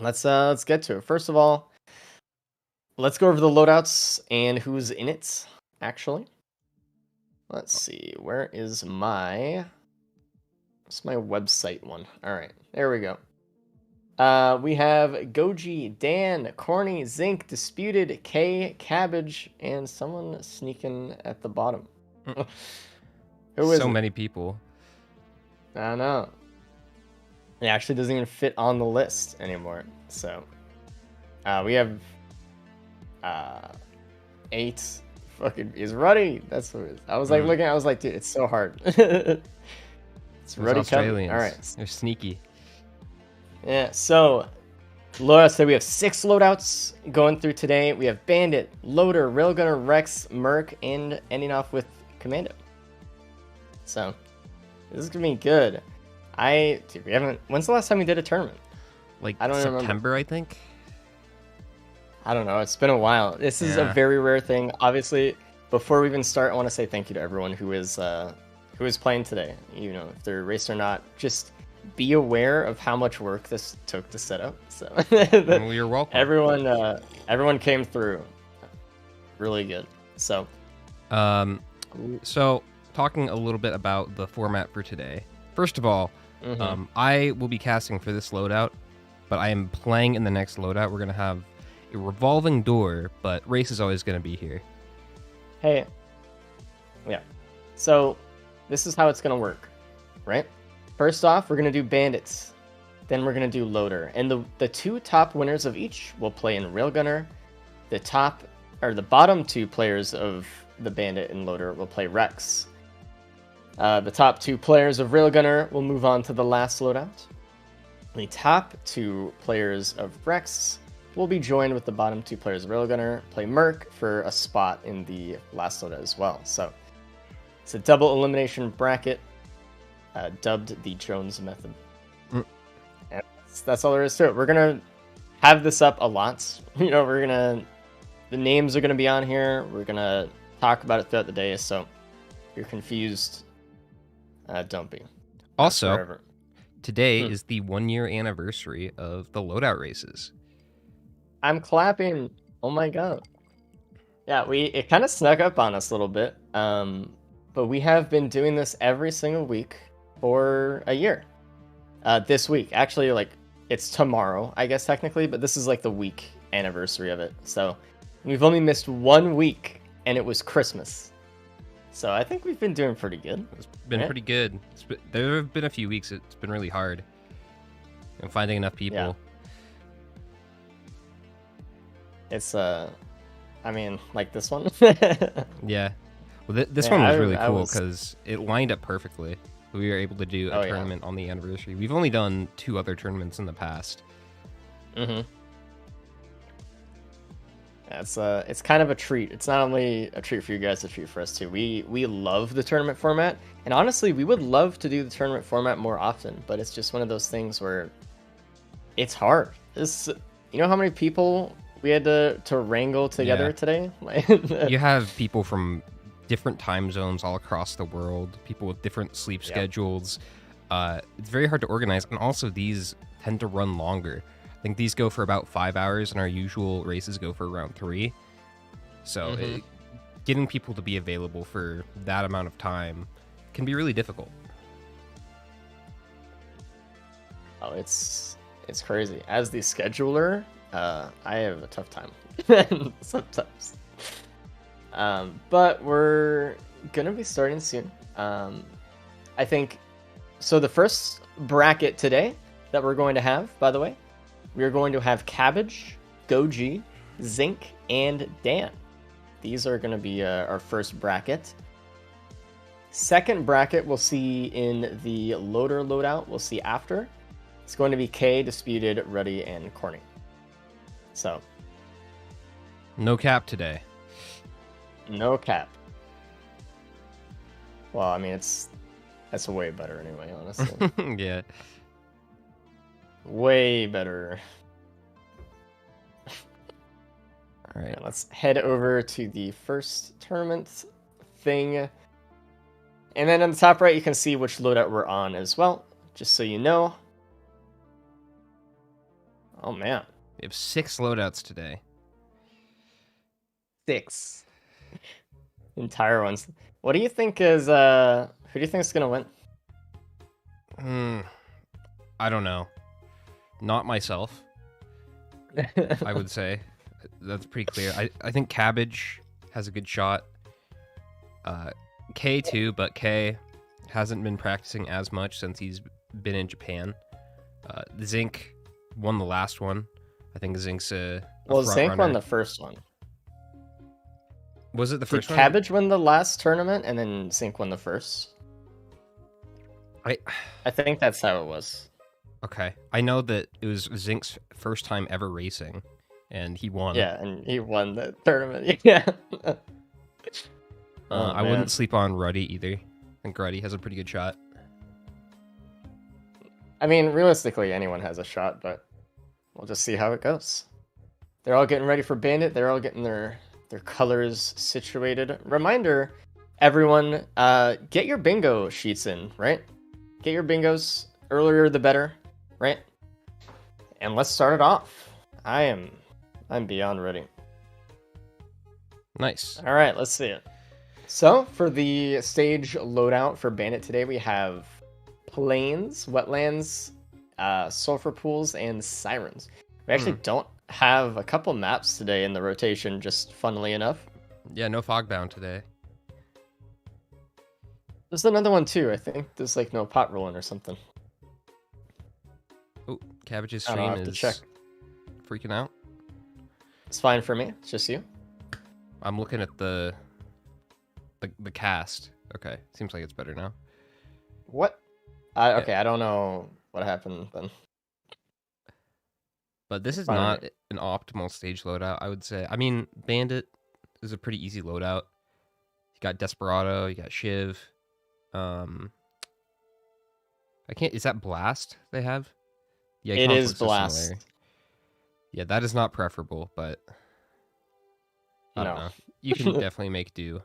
Let's get to it. First of all, let's go over the loadouts and who's in it. Actually, let's see. What's my website one? All right, there we go. We have Goji, Dan, Corny, Zinc, Disputed, K, Cabbage, and someone sneaking at the bottom. Who is So it? many people. I don't know. It actually doesn't even fit on the list anymore. So, we have 8. Fucking is Ruddy. That's what it is. I was like looking. I was like, dude, it's so hard. It's Ruddy coming. All right, They're sneaky. yeah. So, loadouts. So we have 6 loadouts going through today. We have Bandit, Loader, Railgunner, Rex, Merc, and ending off with Commando. So, this is gonna be good. Dude, we haven't. When's the last time we did a tournament? Like I don't September, remember. I think. I don't know. It's been a while. This is a very rare thing. Obviously, before we even start, I want to say thank you to everyone who is playing today. You know, if they're raced or not, just be aware of how much work this took to set up. So Well, you're welcome. Everyone came through really good. So so talking a little bit about the format for today. First of all, I will be casting for this loadout, but I am playing in the next loadout. We're gonna have a revolving door, but race is always gonna be here. Hey, yeah. So this is how it's gonna work, right? First off, we're gonna do bandits, then we're gonna do loader, and the 2 top winners of each will play in Railgunner. The bottom 2 players of the bandit and loader will play Rex. The top 2 players of Railgunner will move on to the last loadout. The top 2 players of Rex will be joined with the bottom 2 players of Railgunner, play Merc for a spot in the last loadout as well. So it's a double elimination bracket, dubbed the Jones method. And that's all there is to it. We're gonna have this up a lot. You know, the names are gonna be on here. We're gonna talk about it throughout the day. So if you're confused, don't be. Also, today is the 1-year anniversary of the loadout races. I'm clapping. Oh my god. Yeah, it kind of snuck up on us a little bit. But we have been doing this every single week for a year. This week, actually, like, it's tomorrow, I guess, technically, but this is like the week anniversary of it. So we've only missed 1 week, and it was Christmas. So I think we've been doing pretty good. It's been pretty good. There have been a few weeks it's been really hard. And finding enough people. Yeah. It's, I mean, like this one. Yeah. Well, this one was really cool because it lined up perfectly. We were able to do a tournament on the anniversary. We've only done 2 other tournaments in the past. Yeah, it's kind of a treat. It's not only a treat for you guys, it's a treat for us too. We love the tournament format, and honestly, we would love to do the tournament format more often, but it's just one of those things where it's hard. You know how many people we had to wrangle together today? You have people from different time zones all across the world, people with different sleep schedules. It's very hard to organize, and also these tend to run longer. I think these go for about 5 hours, and our usual races go for around 3. So getting people to be available for that amount of time can be really difficult. Oh, it's crazy. As the scheduler, I have a tough time sometimes. But we're gonna be starting soon. I think so. The first bracket today that we're going to have, by the way, we are going to have Cabbage, Goji, Zinc, and Dan. These are going to be our first bracket. Second bracket we'll see in the loader loadout. We'll see after. It's going to be K, Disputed, Ruddy, and Corny. So no cap today. No cap. Well, I mean, that's way better anyway, honestly. Yeah. Way better. All right, let's head over to the first tournament thing. And then on the top right, you can see which loadout we're on as well, just so you know. Oh man, We have 6 loadouts today. 6 entire ones. What do you think is who do you think is gonna win? I don't know. Not myself, I would say. That's pretty clear. I think Cabbage has a good shot. K too, but K hasn't been practicing as much since he's been in Japan. Zinc won the last one. I think Zinc's a Well, front Zinc runner. won the first one. Was it the first Did one? Cabbage win the last tournament and then Zinc won the first? I think that's how it was. Okay. I know that it was Zinc's first time ever racing, and he won. Yeah, and he won the tournament. Yeah. I wouldn't sleep on Ruddy either. I think Ruddy has a pretty good shot. I mean, realistically, anyone has a shot, but we'll just see how it goes. They're all getting ready for Bandit. They're all getting their colors situated. Reminder, everyone, get your bingo sheets in, right? Get your bingos earlier the better, right? And let's start it off. I'm beyond ready. Nice. All right, let's see it. So for the stage loadout for Bandit today, we have plains, wetlands, sulfur pools, and sirens. We actually don't have a couple maps today in the rotation, just funnily enough. Yeah, no fogbound today. There's another one too. I think there's like no pot rolling or something. Oh, Cabbage's I don't know, stream I'll have to is check. freaking out. It's fine for me. It's just you. I'm looking at the cast. Okay, seems like it's better now. What? Okay, I don't know what happened then. But this is Fine. not an optimal stage loadout, I would say. I mean, Bandit is a pretty easy loadout. You got Desperado, you got Shiv. I can't. Is that Blast they have? Yeah, It is Blast. Yeah, that is not preferable, but I don't know. You can definitely make do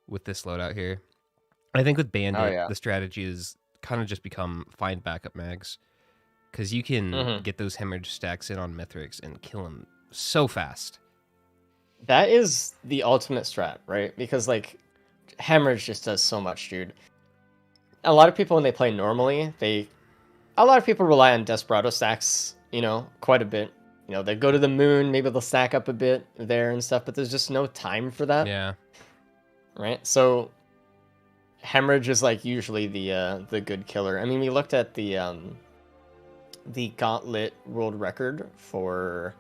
with this loadout here. I think with Bandit, the strategy is kind of just become find backup mags. Because you can get those hemorrhage stacks in on Mythrix and kill him so fast. That is the ultimate strat, right? Because, like, hemorrhage just does so much, dude. A lot of people, when they play normally, a lot of people rely on Desperado stacks, you know, quite a bit. You know, they go to the moon, maybe they'll stack up a bit there and stuff, but there's just no time for that. Yeah. Right? So, hemorrhage is, like, usually the good killer. I mean, we looked at the Gauntlet world record for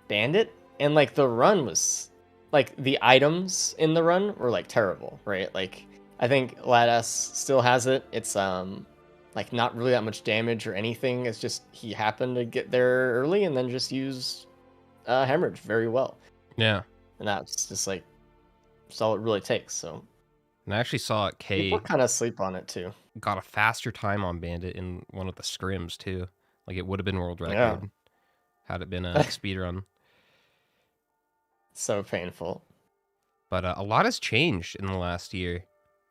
Bandit, and like the run was like the items in the run were like terrible, right? Like I think Ladas still has it. It's like not really that much damage or anything. It's just he happened to get there early and then just use hemorrhage very well. Yeah. And that's just like that's all it really takes. So and I actually saw K people kind of sleep on it too. Got a faster time on Bandit in one of the scrims too. Like it would have been world record had it been a speed run. So painful. But a lot has changed in the last year,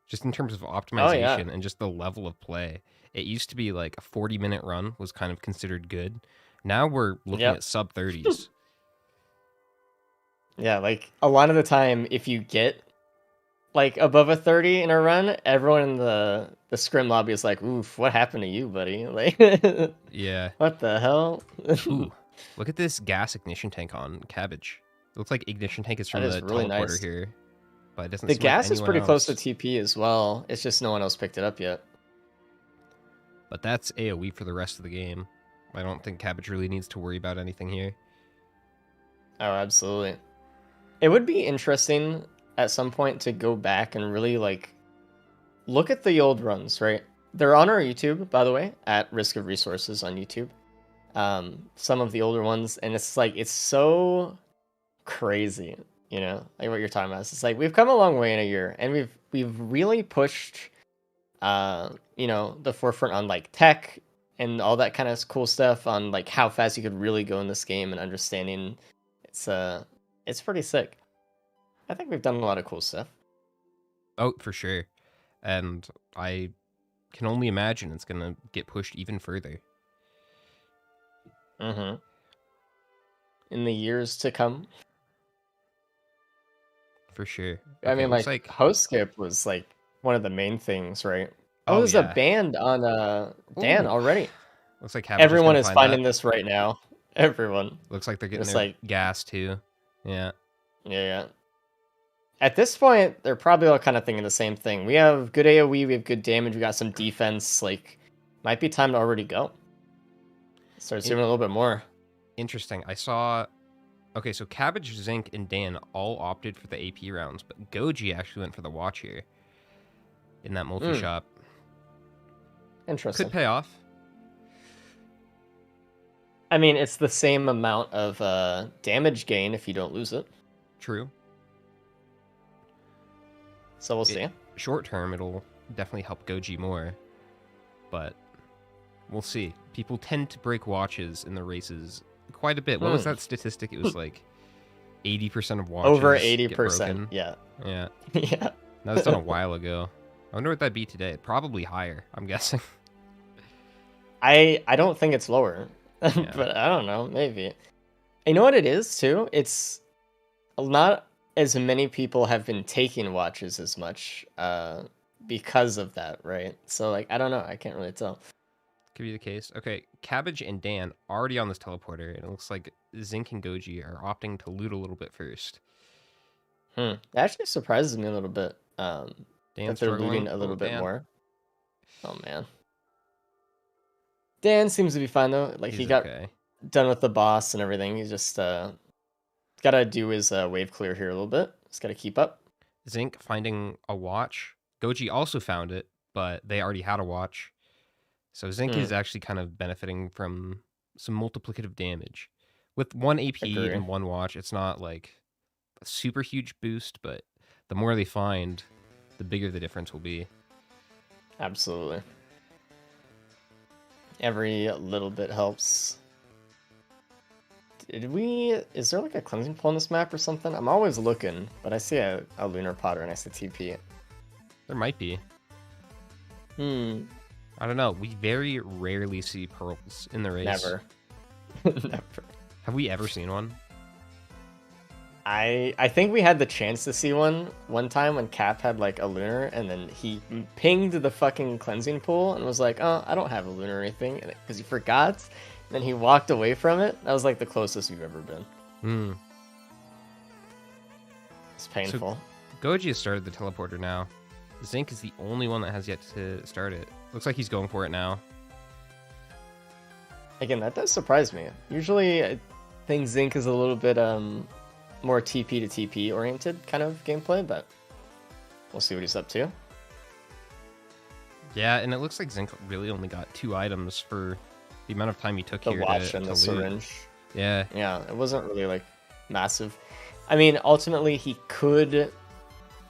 just in terms of optimization and just the level of play. It used to be like a 40-minute run was kind of considered good. Now we're looking at sub 30s. Yeah, like a lot of the time, if you get like above a 30 in a run, everyone in the scrim lobby is like, "Oof, what happened to you, buddy?" Like, yeah, what the hell? Ooh, look at this gas ignition tank on Cabbage. It looks like ignition tank is from the really teleporter here, but it doesn't. The gas is pretty close to TP as well. It's just no one else picked it up yet. But that's AoE for the rest of the game. I don't think Cabbage really needs to worry about anything here. Oh, absolutely. It would be interesting at some point to go back and really like look at the old runs, right? They're on our YouTube, by the way, at Risk of Resources on YouTube. Some of the older ones, and it's like it's so crazy, you know, like what you're talking about. It's like we've come a long way in a year, and we've really pushed, you know, the forefront on like tech and all that kind of cool stuff on like how fast you could really go in this game and understanding. It's pretty sick. I think we've done a lot of cool stuff. Oh, for sure. And I can only imagine it's going to get pushed even further. Mm-hmm. In the years to come. For sure. I Okay, mean, it looks like, like... host skip was, like, one of the main things, right? Oh, Oh, there's a yeah. band on, Dan Ooh. already. Looks like Cabbage is Everyone going to is find that. finding this right now. Everyone. Looks like they're getting Just their like, gas, too. Yeah. yeah. At this point, they're probably all kind of thinking the same thing. We have good AoE, we have good damage, we got some defense. Like, might be time to already go. Start doing a little bit more. Interesting. I saw... Okay, so Cabbage, Zinc, and Dan all opted for the AP rounds, but Goji actually went for the watch here in that multi-shop. Interesting. Could pay off. I mean, it's the same amount of damage gain if you don't lose it. True. So we'll see. Short term, it'll definitely help Goji more, but we'll see. People tend to break watches in the races quite a bit. What was that statistic? It was like 80% of watches over get 80%. broken. Yeah. Yeah. Yeah. That was done a while ago. I wonder what that'd be today. Probably higher, I'm guessing. I don't think it's lower, Yeah. but I don't know. Maybe. You know what it is too? It's not as many people have been taking watches as much because of that, right? So like, I don't know. I can't really tell. Could be the case. Okay, Cabbage and Dan already on this teleporter, and it looks like Zinc and Goji are opting to loot a little bit first. That actually surprises me a little bit. That they're looting a little bit Dan. more. Oh man. Dan seems to be fine though. Like he got done with the boss and everything. He's just gotta do his wave clear here a little bit. Just gotta keep up. Zinc finding a watch. Goji also found it, but they already had a watch. So Zinc is actually kind of benefiting from some multiplicative damage. With 1 AP and 1 watch, it's not like a super huge boost, but the more they find, the bigger the difference will be. Absolutely. Every little bit helps. Is there like a cleansing pool on this map or something? I'm always looking, but I see a lunar potter and I see TP. There might be. I don't know. We very rarely see pearls in the race. Never. Never. Have we ever seen one? I think we had the chance to see one time when Cap had like a lunar, and then he pinged the fucking cleansing pool and was like, "Oh, I don't have a lunar or anything," because he forgot. And then he walked away from it. That was like the closest we've ever been. It's painful. So, Goji has started the teleporter now. Zinc is the only one that has yet to start it. Looks like he's going for it now. Again, that does surprise me. Usually, I think Zinc is a little bit more TP to TP oriented kind of gameplay, but we'll see what he's up to. Yeah, and it looks like Zinc really only got 2 items for the amount of time he took here to watch and to the loot. syringe. Yeah. Yeah, it wasn't really like massive. I mean, ultimately he could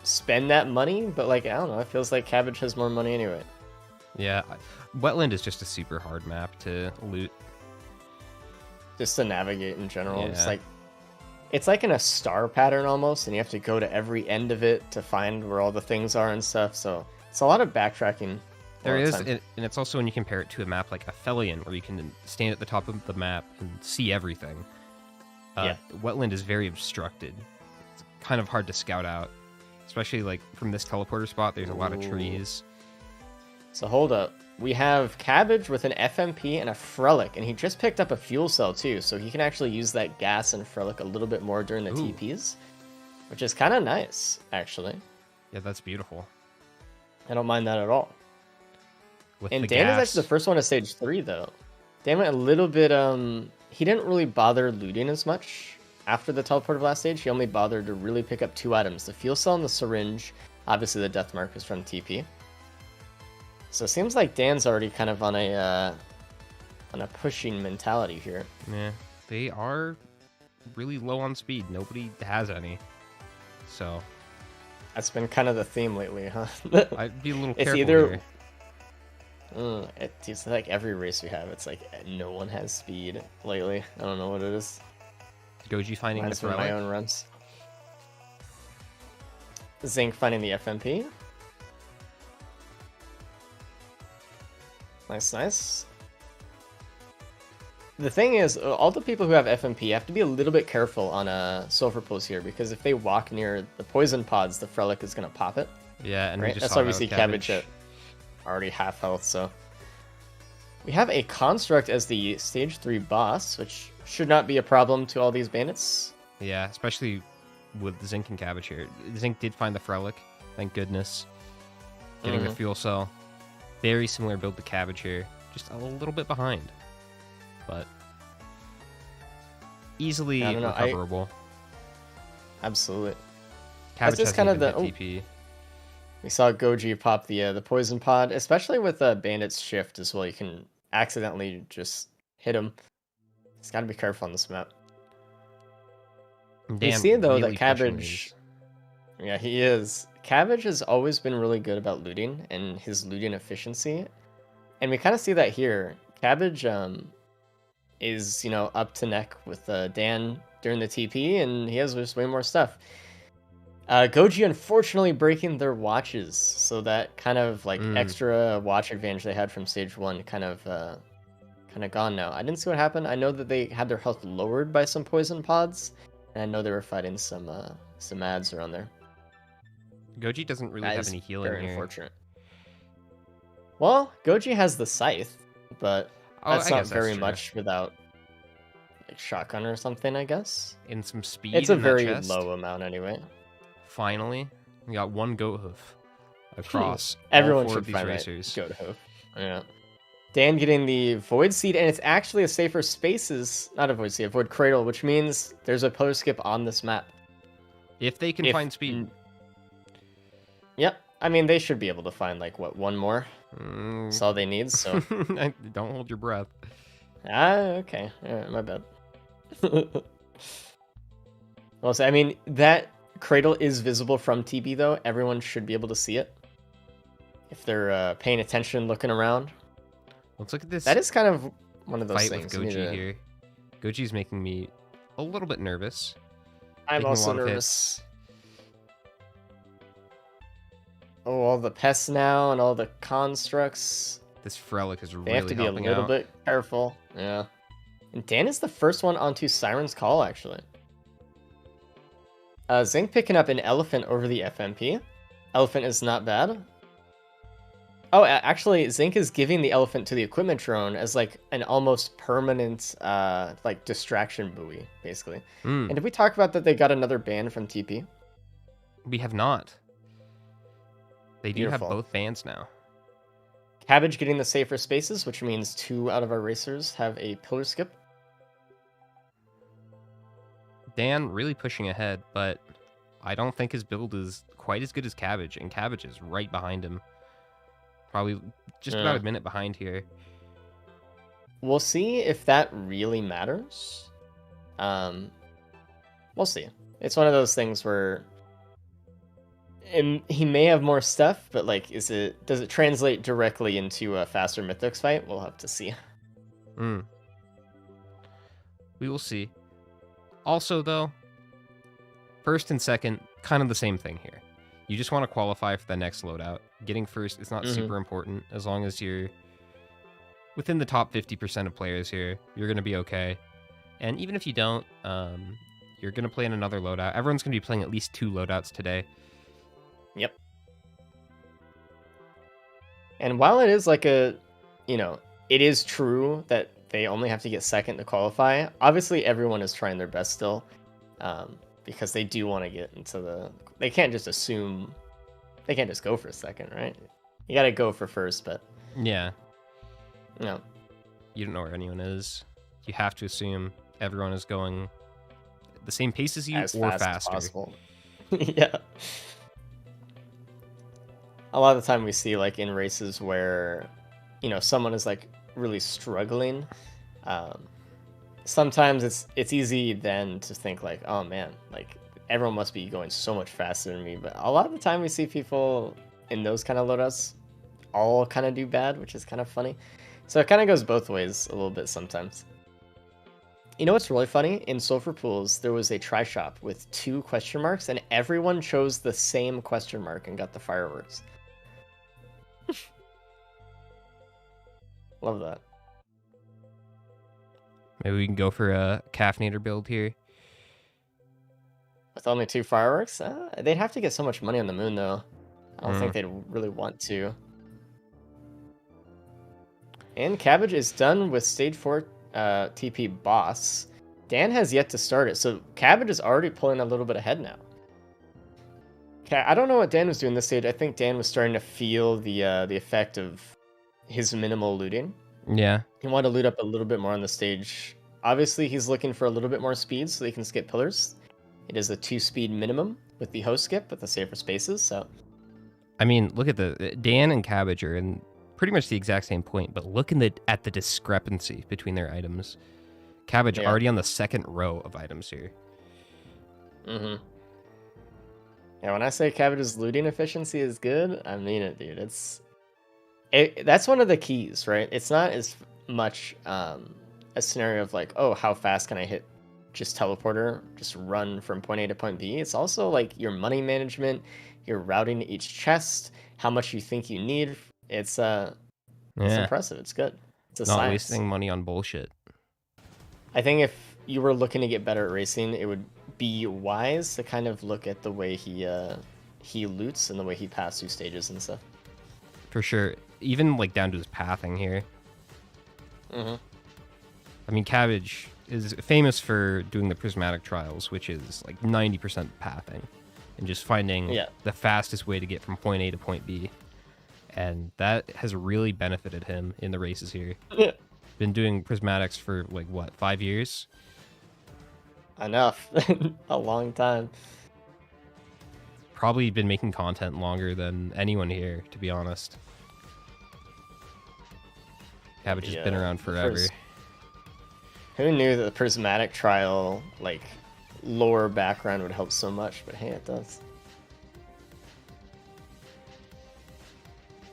spend that money, but like, I don't know, it feels like Cabbage has more money anyway. Yeah, Wetland is just a super hard map to loot. Just to navigate in general. Yeah. It's like in a star pattern almost, and you have to go to every end of it to find where all the things are and stuff, so it's a lot of backtracking. There is, and it's also when you compare it to a map like Aphelion, where you can stand at the top of the map and see everything. Wetland is very obstructed. It's kind of hard to scout out, especially like from this teleporter spot. There's a lot of trees. So hold up. We have Cabbage with an FMP and a Frelic, and he just picked up a fuel cell too, so he can actually use that gas and Frelic a little bit more during the TPs, which is kind of nice, actually. Yeah, that's beautiful. I don't mind that at all. And Dan is actually the first one to stage 3, though. Dan went a little bit, he didn't really bother looting as much after the teleport of last stage. He only bothered to really pick up 2 items, the fuel cell and the syringe. Obviously, the death mark is from TP. So it seems like Dan's already kind of on a pushing mentality here. Yeah, they are really low on speed. Nobody has any. So that's been kind of the theme lately, huh? I'd be a little careful it's either here. It's like every race we have, it's like no one has speed lately. I don't know what it is. Goji finding the my own runs. Zinc finding the FMP. Nice, nice. The thing is, all the people who have FMP have to be a little bit careful on sulfur pools here, because if they walk near the poison pods, the Frelic is going to pop it. Yeah, and right? we just That's saw why we that see with Cabbage at already half health, so... We have a Construct as the Stage 3 boss, which should not be a problem to all these bandits. Yeah, especially with Zinc and Cabbage here. Zinc did find the Frelic, thank goodness. Getting the fuel cell. Very similar build to Cabbage here, just a little bit behind. But easily recoverable. Absolutely. Cabbage That's has kind of the TP. We saw Goji pop the poison pod, especially with Bandit's shift as well. You can accidentally just hit him. He's got to be careful on this map. We see though that Cabbage, yeah, he is. Cabbage has always been really good about looting and his looting efficiency, and we kind of see that here. Cabbage is up to neck with Dan during the TP, and he has just way more stuff. Goji unfortunately breaking their watches, so that kind of like extra watch advantage they had from stage 1 kind of gone now. I didn't see what happened. I know that they had their health lowered by some poison pods, and I know they were fighting some ads around there. Goji doesn't really have any healing very here. Unfortunate. Well, Goji has the scythe, but that's not very much without like shotgun or something, I guess. And some speed. It's a very low amount anyway. Finally, we got one goat hoof across everyone all 4 should of these find racers. Goat hoof. Yeah. Dan getting the Void Seed, and it's actually a safer spaces, not a Void Seed, a Void Cradle, which means there's a pillar skip on this map. If they can find speed. Yep. I mean, they should be able to find, like, what, one more? That's all they need, so... Don't hold your breath. Okay. Alright, my bad. Well, so, I mean, that cradle is visible from TB, though. Everyone should be able to see it. If they're paying attention, looking around. Let's look at this. That is kind of one of those fight things. With Goji here. Goji's making me a little bit nervous. I'm also nervous. Oh, all the pests now and all the constructs. This Frelic is really They have to be a little bit careful. Yeah. And Dan is the first one onto Siren's Call, actually. Zinc picking up an Elephant over the FMP. Elephant is not bad. Oh, actually, Zinc is giving the Elephant to the equipment drone as like an almost permanent like distraction buoy, basically. And did we talk about that they got another ban from TP? We have not. They do have both bans now. Cabbage getting the safer spaces, which means 2 out of our racers have a pillar skip. Dan really pushing ahead, but I don't think his build is quite as good as Cabbage, and Cabbage is right behind him. Probably just about a minute behind here. We'll see if that really matters. We'll see. It's one of those things where he may have more stuff, but like, does it translate directly into a faster Mythrix fight? We'll have to see. We will see. Also, though, first and second, kind of the same thing here. You just want to qualify for the next loadout. Getting first is not super important as long as you're within the top 50% of players here. You're going to be okay. And even if you don't, you're going to play in another loadout. Everyone's going to be playing at least 2 loadouts today. Yep. And while it is like it is true that they only have to get second to qualify, obviously everyone is trying their best still, because they do want to get into they can't just assume, they can't just go for second, right? You got to go for first, but... Yeah. No. You don't know where anyone is. You have to assume everyone is going the same pace as you or faster. As possible. Yeah. A lot of the time we see like in races where, someone is like really struggling. Sometimes it's easy then to think like, oh man, like everyone must be going so much faster than me. But a lot of the time we see people in those kind of loadouts all kind of do bad, which is kind of funny. So it kind of goes both ways a little bit sometimes. You know what's really funny? In Sulfur Pools, there was a try shop with 2 question marks, and everyone chose the same question mark and got the fireworks. Love that. Maybe we can go for a Caffeinator build here. With only 2 fireworks? They'd have to get so much money on the moon, though. I don't think they'd really want to. And Cabbage is done with stage 4 TP boss. Dan has yet to start it, so Cabbage is already pulling a little bit ahead now. Okay, I don't know what Dan was doing this stage. I think Dan was starting to feel the effect of his minimal looting. Yeah. He wanted to loot up a little bit more on the stage. Obviously, he's looking for a little bit more speed so he can skip pillars. It is a 2-speed minimum with the host skip with the safer spaces, so... I mean, look at the... Dan and Cabbage are in pretty much the exact same point, but look at the discrepancy between their items. Cabbage already on the second row of items here. Mm-hmm. Yeah, when I say Cabbage's looting efficiency is good, I mean it, dude. That's one of the keys, right? It's not as much a scenario of like, oh, how fast can I hit just teleporter, just run from point A to point B. It's also like your money management, your routing to each chest, how much you think you need. It's impressive. It's good. It's a not science. Wasting money on bullshit. I think if you were looking to get better at racing, it would be wise to kind of look at the way he loots and the way he passes through stages and stuff. For sure. Even like down to his pathing here. Mm-hmm. I mean, Cabbage is famous for doing the prismatic trials, which is like 90% pathing and just finding the fastest way to get from point A to point B. And that has really benefited him in the races here. Yeah. Been doing prismatics for like what, 5 years? Enough. A long time. Probably been making content longer than anyone here, to be honest. Cabbage has been around forever. Who knew that the prismatic trial, like, lore background would help so much, but hey, it does.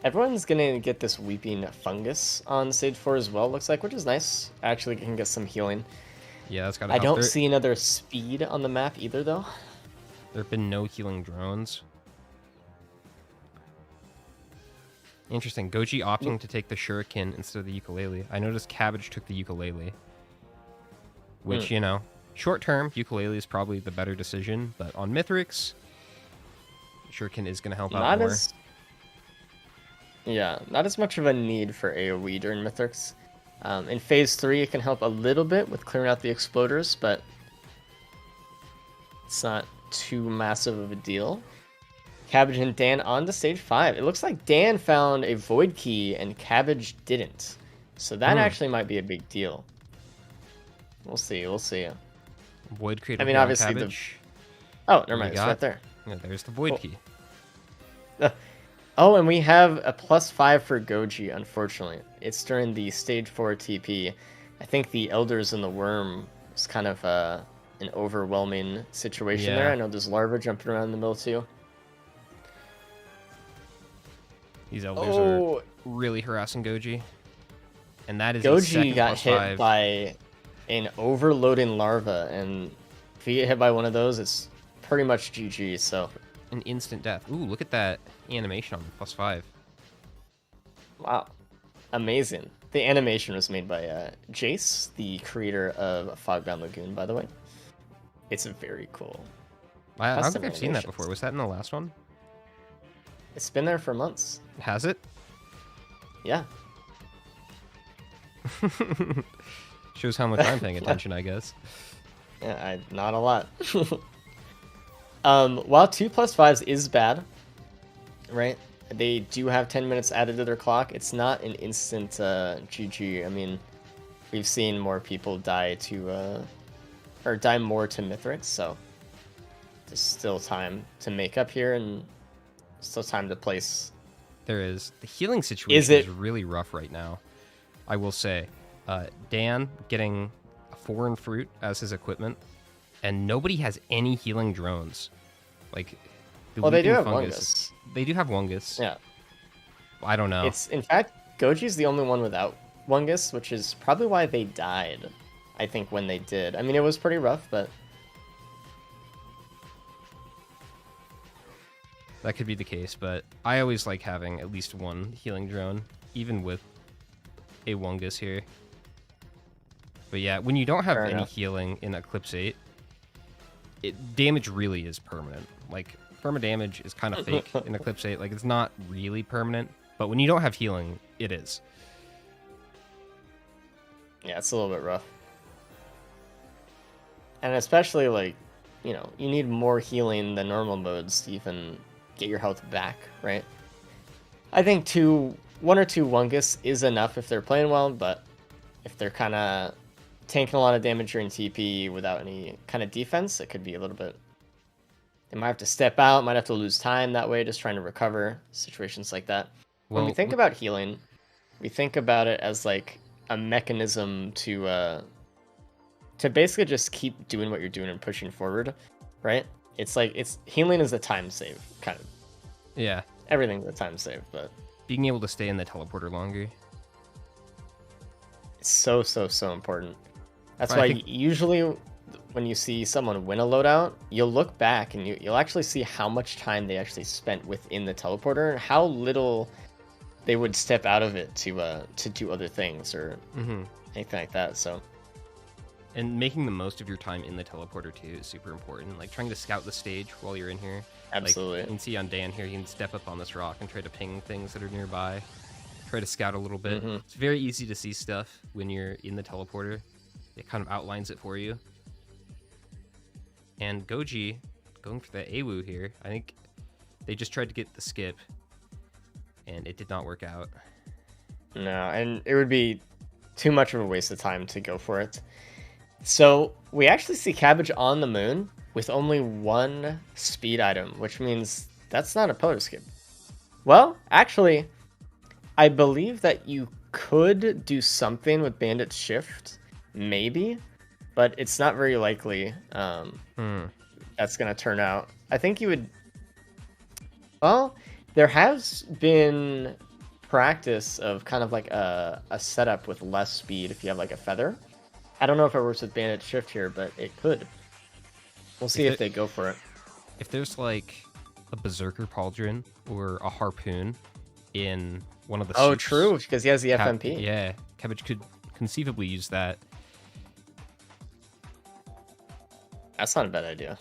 Everyone's gonna get this weeping fungus on stage 4 as well, looks like, which is nice. Actually, can get some healing. Yeah, that's gotta I help. don't see another speed on the map either, though. There have been no healing drones. Interesting. Goji opting to take the shuriken instead of the ukulele. I noticed Cabbage took the ukulele. Which, you know, short term, ukulele is probably the better decision. But on Mythrix, shuriken is going to help out more. Yeah, not as much of a need for AoE during Mythrix. In Phase 3, it can help a little bit with clearing out the exploders, but it's not too massive of a deal. Cabbage and Dan on to stage 5. It looks like Dan found a void key and Cabbage didn't. So that actually might be a big deal. We'll see, we'll see. Void creator. I mean, obviously Cabbage. Oh, never mind, it's right there. Yeah, there's the void key. Oh, and we have a +5 for Goji, unfortunately. It's during the stage 4 TP. I think the Elders and the Worm is kind of an overwhelming situation there. I know there's larvae jumping around in the middle too. These Elders are really harassing Goji. And that is Goji got hit by an overloading larva, and if you get hit by one of those, it's pretty much GG, so... An instant death. Ooh, look at that animation on the +5. Wow. Amazing. The animation was made by Jace, the creator of Fogbound Lagoon, by the way. It's very cool. I don't think I've seen that before. Was that in the last one? It's been there for months. Has it? Yeah. Shows how much I'm paying attention, I guess. Yeah, not a lot. While 2+5s is bad, right? They do have 10 minutes added to their clock. It's not an instant GG. I mean, we've seen more people die or die more to Mythrix, so there's still time to make up here and still time to place. There is. The healing situation is really rough right now, I will say. Dan getting a foreign fruit as his equipment. And nobody has any healing drones. Like, they do have Wungus. They do have Wungus. Yeah. I don't know. In fact, Goji's the only one without Wungus, which is probably why they died, I think, when they did. I mean, it was pretty rough, but... That could be the case, but I always like having at least one healing drone, even with a Wungus here. But yeah, when you don't have Fair any enough. healing in Eclipse 8, damage really is permanent. Like, perma-damage is kind of fake in Eclipse 8. Like, it's not really permanent, but when you don't have healing, it is. Yeah, it's a little bit rough. And especially, like, you know, you need more healing than normal modes to even get your health back, right? I think one or two Wungus is enough if they're playing well, but if they're kind of tanking a lot of damage during TP without any kind of defense, it could be a little bit... They might have to step out, might have to lose time that way, just trying to recover, situations like that. When we think about healing, we think about it as like a mechanism to basically just keep doing what you're doing and pushing forward, right? It's like healing is a time save, kind of. Yeah. Everything's a time save, but being able to stay in the teleporter longer. It's so important. That's why usually when you see someone win a loadout, you'll look back and you'll actually see how much time they actually spent within the teleporter and how little they would step out of it to do other things or anything like that. So, and making the most of your time in the teleporter too is super important. Like trying to scout the stage while you're in here. Absolutely. Like, you can see on Dan here, you can step up on this rock and try to ping things that are nearby. Try to scout a little bit. It's very easy to see stuff when you're in the teleporter. It kind of outlines it for you. And Goji going for the AWU here. I think they just tried to get the skip, and it did not work out. No, and it would be too much of a waste of time to go for it. So we actually see Cabbage on the moon with only one speed item, which means that's not a pillar skip. Well, actually, I believe that you could do something with Bandit's shift, maybe, but it's not very likely that's going to turn out. I think you would... Well, there has been practice of kind of like a setup with less speed if you have like a feather. I don't know if it works with Bandit shift here, but it could. We'll see if they go for it. If there's like a Berserker Pauldron or a Harpoon in one of the Oh, suits, true, because he has the FMP. Yeah, Cabbage could conceivably use that. That's not a bad idea.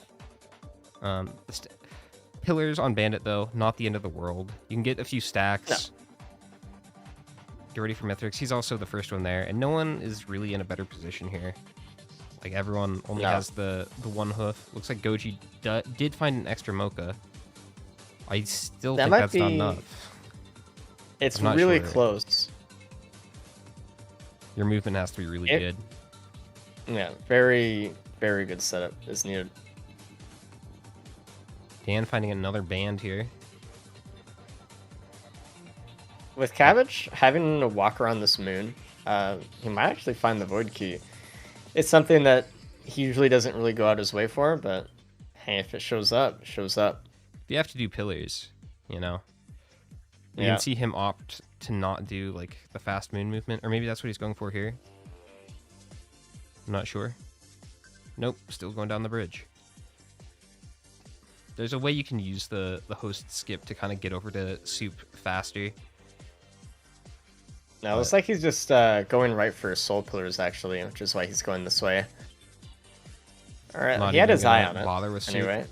Pillars on Bandit, though, not the end of the world. You can get a few stacks. No. Get ready for Mythrix. He's also the first one there, and no one is really in a better position here. Like, everyone only has the one hoof. Looks like Goji did find an extra Mocha. I still think that's not enough. It's really close. Your movement has to be really good. Yeah, very, very good setup is needed. Dan finding another band here. With Cabbage having to walk around this moon, he might actually find the Void Key. It's something that he usually doesn't really go out his way for, but hey, if it shows up, it shows up. You have to do pillars, you know? You can see him opt to not do like the fast moon movement, or maybe that's what he's going for here. I'm not sure. Nope, still going down the bridge. There's a way you can use the host skip to kind of get over to soup faster. No, it looks like he's just going right for soul pillars, actually, which is why he's going this way. Alright, he had his eye on it. Bother with anyway,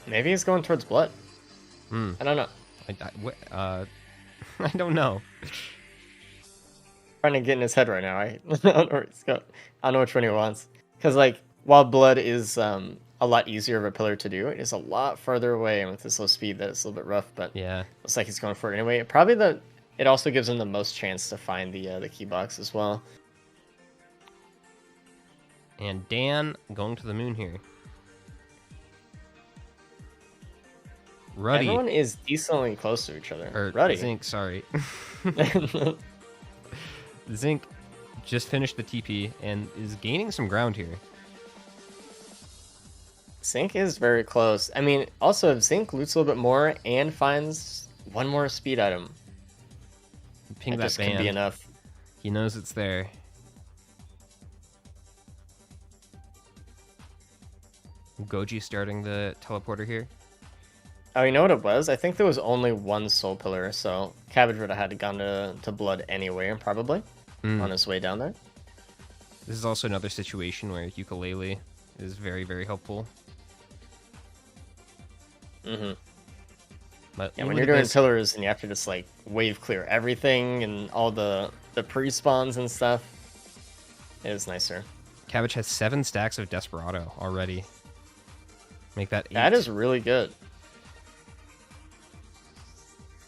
maybe he's going towards blood. I don't know. I don't know. Trying to get in his head right now. I don't know where he's going. I don't know which one he wants. Because, like, while blood is a lot easier of a pillar to do, it is a lot farther away, and with this low speed, that it's a little bit rough. But yeah, looks like he's going for it anyway. It also gives him the most chance to find the key box as well. And Dan going to the moon here. Ruddy. Everyone is decently close to each other. Or Ruddy. Zinc, sorry. Zinc just finished the TP and is gaining some ground here. Zinc is very close. I mean, also, if Zinc loots a little bit more and finds one more speed item, ping that band. Could be enough. He knows it's there. Goji starting the teleporter here. Oh, you know what it was? I think there was only one soul pillar, so Cabbage would have had to gone to blood anyway, probably, on his way down there. This is also another situation where ukulele is very, very helpful. Mm-hmm. But yeah, when you're doing pillars and you have to just like wave clear everything and all the pre-spawns and stuff, it is nicer. Cabbage has 7 stacks of Desperado already. Make that 8. That is really good.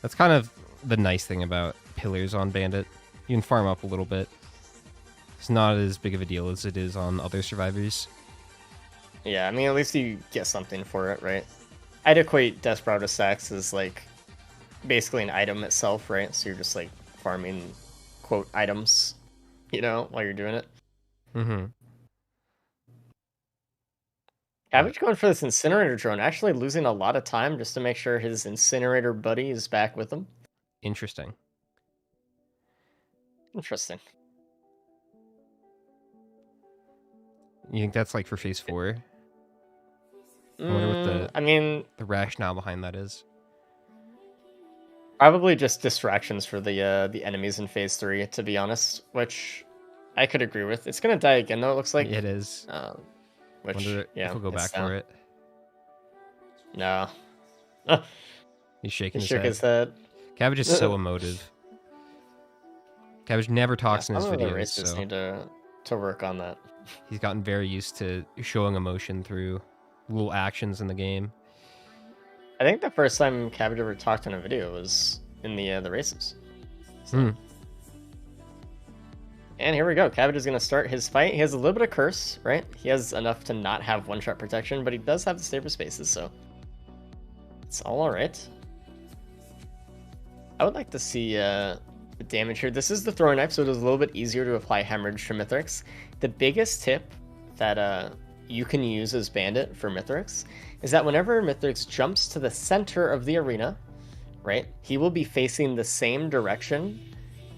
That's kind of the nice thing about pillars on Bandit. You can farm up a little bit. It's not as big of a deal as it is on other survivors. Yeah, I mean, at least you get something for it, right? I'd equate Desperado stacks as like basically an item itself, right? So you're just like farming quote items, you know, while you're doing it. Mm-hmm. Cabbage going for this incinerator drone, actually losing a lot of time just to make sure his incinerator buddy is back with him. Interesting. Interesting. You think that's like for phase 4? I wonder what the rationale behind that is. Probably just distractions for the enemies in phase 3, to be honest, which I could agree with. It's gonna die again though, it looks like. It is. Which, wonder yeah, if we'll go back for it. No. He's shaking his head. Cabbage is so emotive. Cabbage never talks in his videos. The races so need to work on that. He's gotten very used to showing emotion through little actions in the game. I think the first time Cabbage ever talked in a video was in the races. So. And here we go. Cabbage is going to start his fight. He has a little bit of curse, right? He has enough to not have one-shot protection, but he does have the saber spaces, so it's all right. I would like to see the damage here. This is the throwing knife, so it is a little bit easier to apply hemorrhage to Mythrix. The biggest tip that you can use as Bandit for Mythrix is that whenever Mythrix jumps to the center of the arena, right, he will be facing the same direction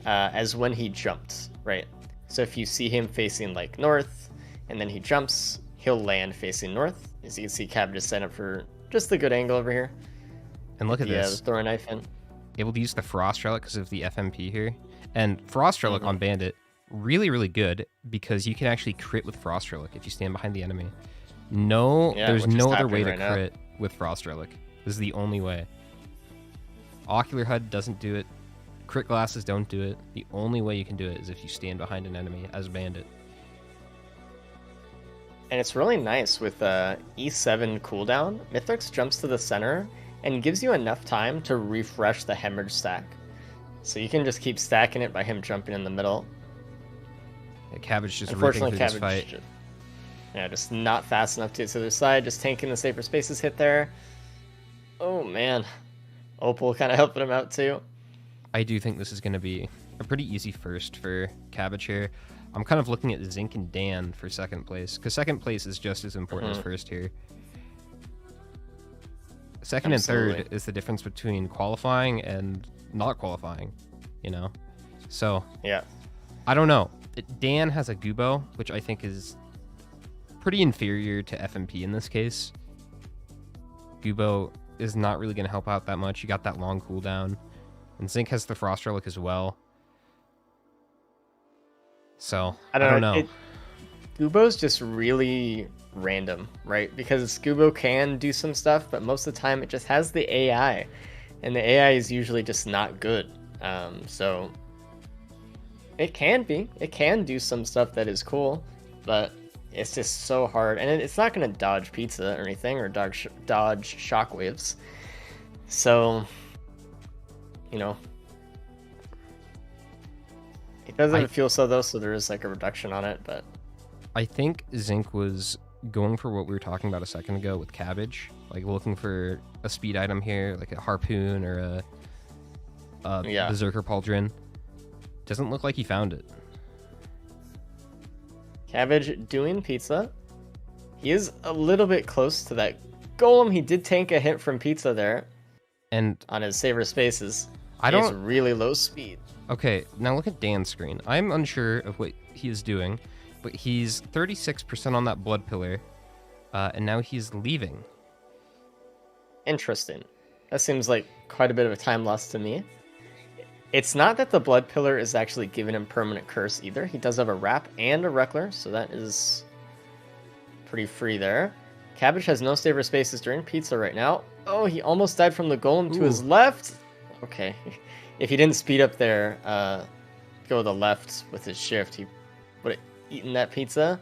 as when he jumped, right? So if you see him facing like north and then he jumps, he'll land facing north. As you can see, Cabbage is set up for just a good angle over here. And look at this. The throwing knife in. Able to use the Frost Relic because of the FMP here. And Frost Relic on Bandit, really, really good because you can actually crit with Frost Relic if you stand behind the enemy. There's no other way to crit with Frost Relic. This is the only way. Ocular HUD doesn't do it. Crit glasses don't do it. The only way you can do it is if you stand behind an enemy as a Bandit. And it's really nice with E7 cooldown. Mythrix jumps to the center and gives you enough time to refresh the hemorrhage stack. So you can just keep stacking it by him jumping in the middle. Yeah, Cabbage just ripping through this fight. Just not fast enough to its other side. Just tanking the safer spaces hit there. Oh, man. Opal kind of helping him out, too. I do think this is going to be a pretty easy first for Cabbage here. I'm kind of looking at Zinc and Dan for second place, because second place is just as important as first here. Second and third is the difference between qualifying and not qualifying, you know? So, yeah. I don't know. Dan has a Gubo, which I think is pretty inferior to FMP in this case. Gubo is not really going to help out that much. You got that long cooldown. And Zinc has the Frost Relic as well. So, I don't know. Gubo's just really random, right? Because Gubo can do some stuff, but most of the time it just has the AI. And the AI is usually just not good. So, it can do some stuff that is cool, but it's just so hard. And it's not going to dodge pizza or anything, or dodge shockwaves. So, you know, it doesn't feel so though, so there is like a reduction on it, but I think Zinc was going for what we were talking about a second ago with Cabbage, like looking for a speed item here, like a harpoon or a Berserker Pauldron. Doesn't look like he found it. Cabbage doing pizza. He is a little bit close to that golem. He did tank a hit from pizza there, and on his saver spaces. He has really low speed. Okay, now look at Dan's screen. I'm unsure of what he is doing, but he's 36% on that blood pillar, and now he's leaving. Interesting. That seems like quite a bit of a time loss to me. It's not that the Blood Pillar is actually giving him permanent curse either. He does have a Wrap and a Reckler, so that is pretty free there. Cabbage has no saver spaces during Pizza right now. Oh, he almost died from the Golem to his left. Okay. If he didn't speed up there, go to the left with his shift, he would have eaten that pizza.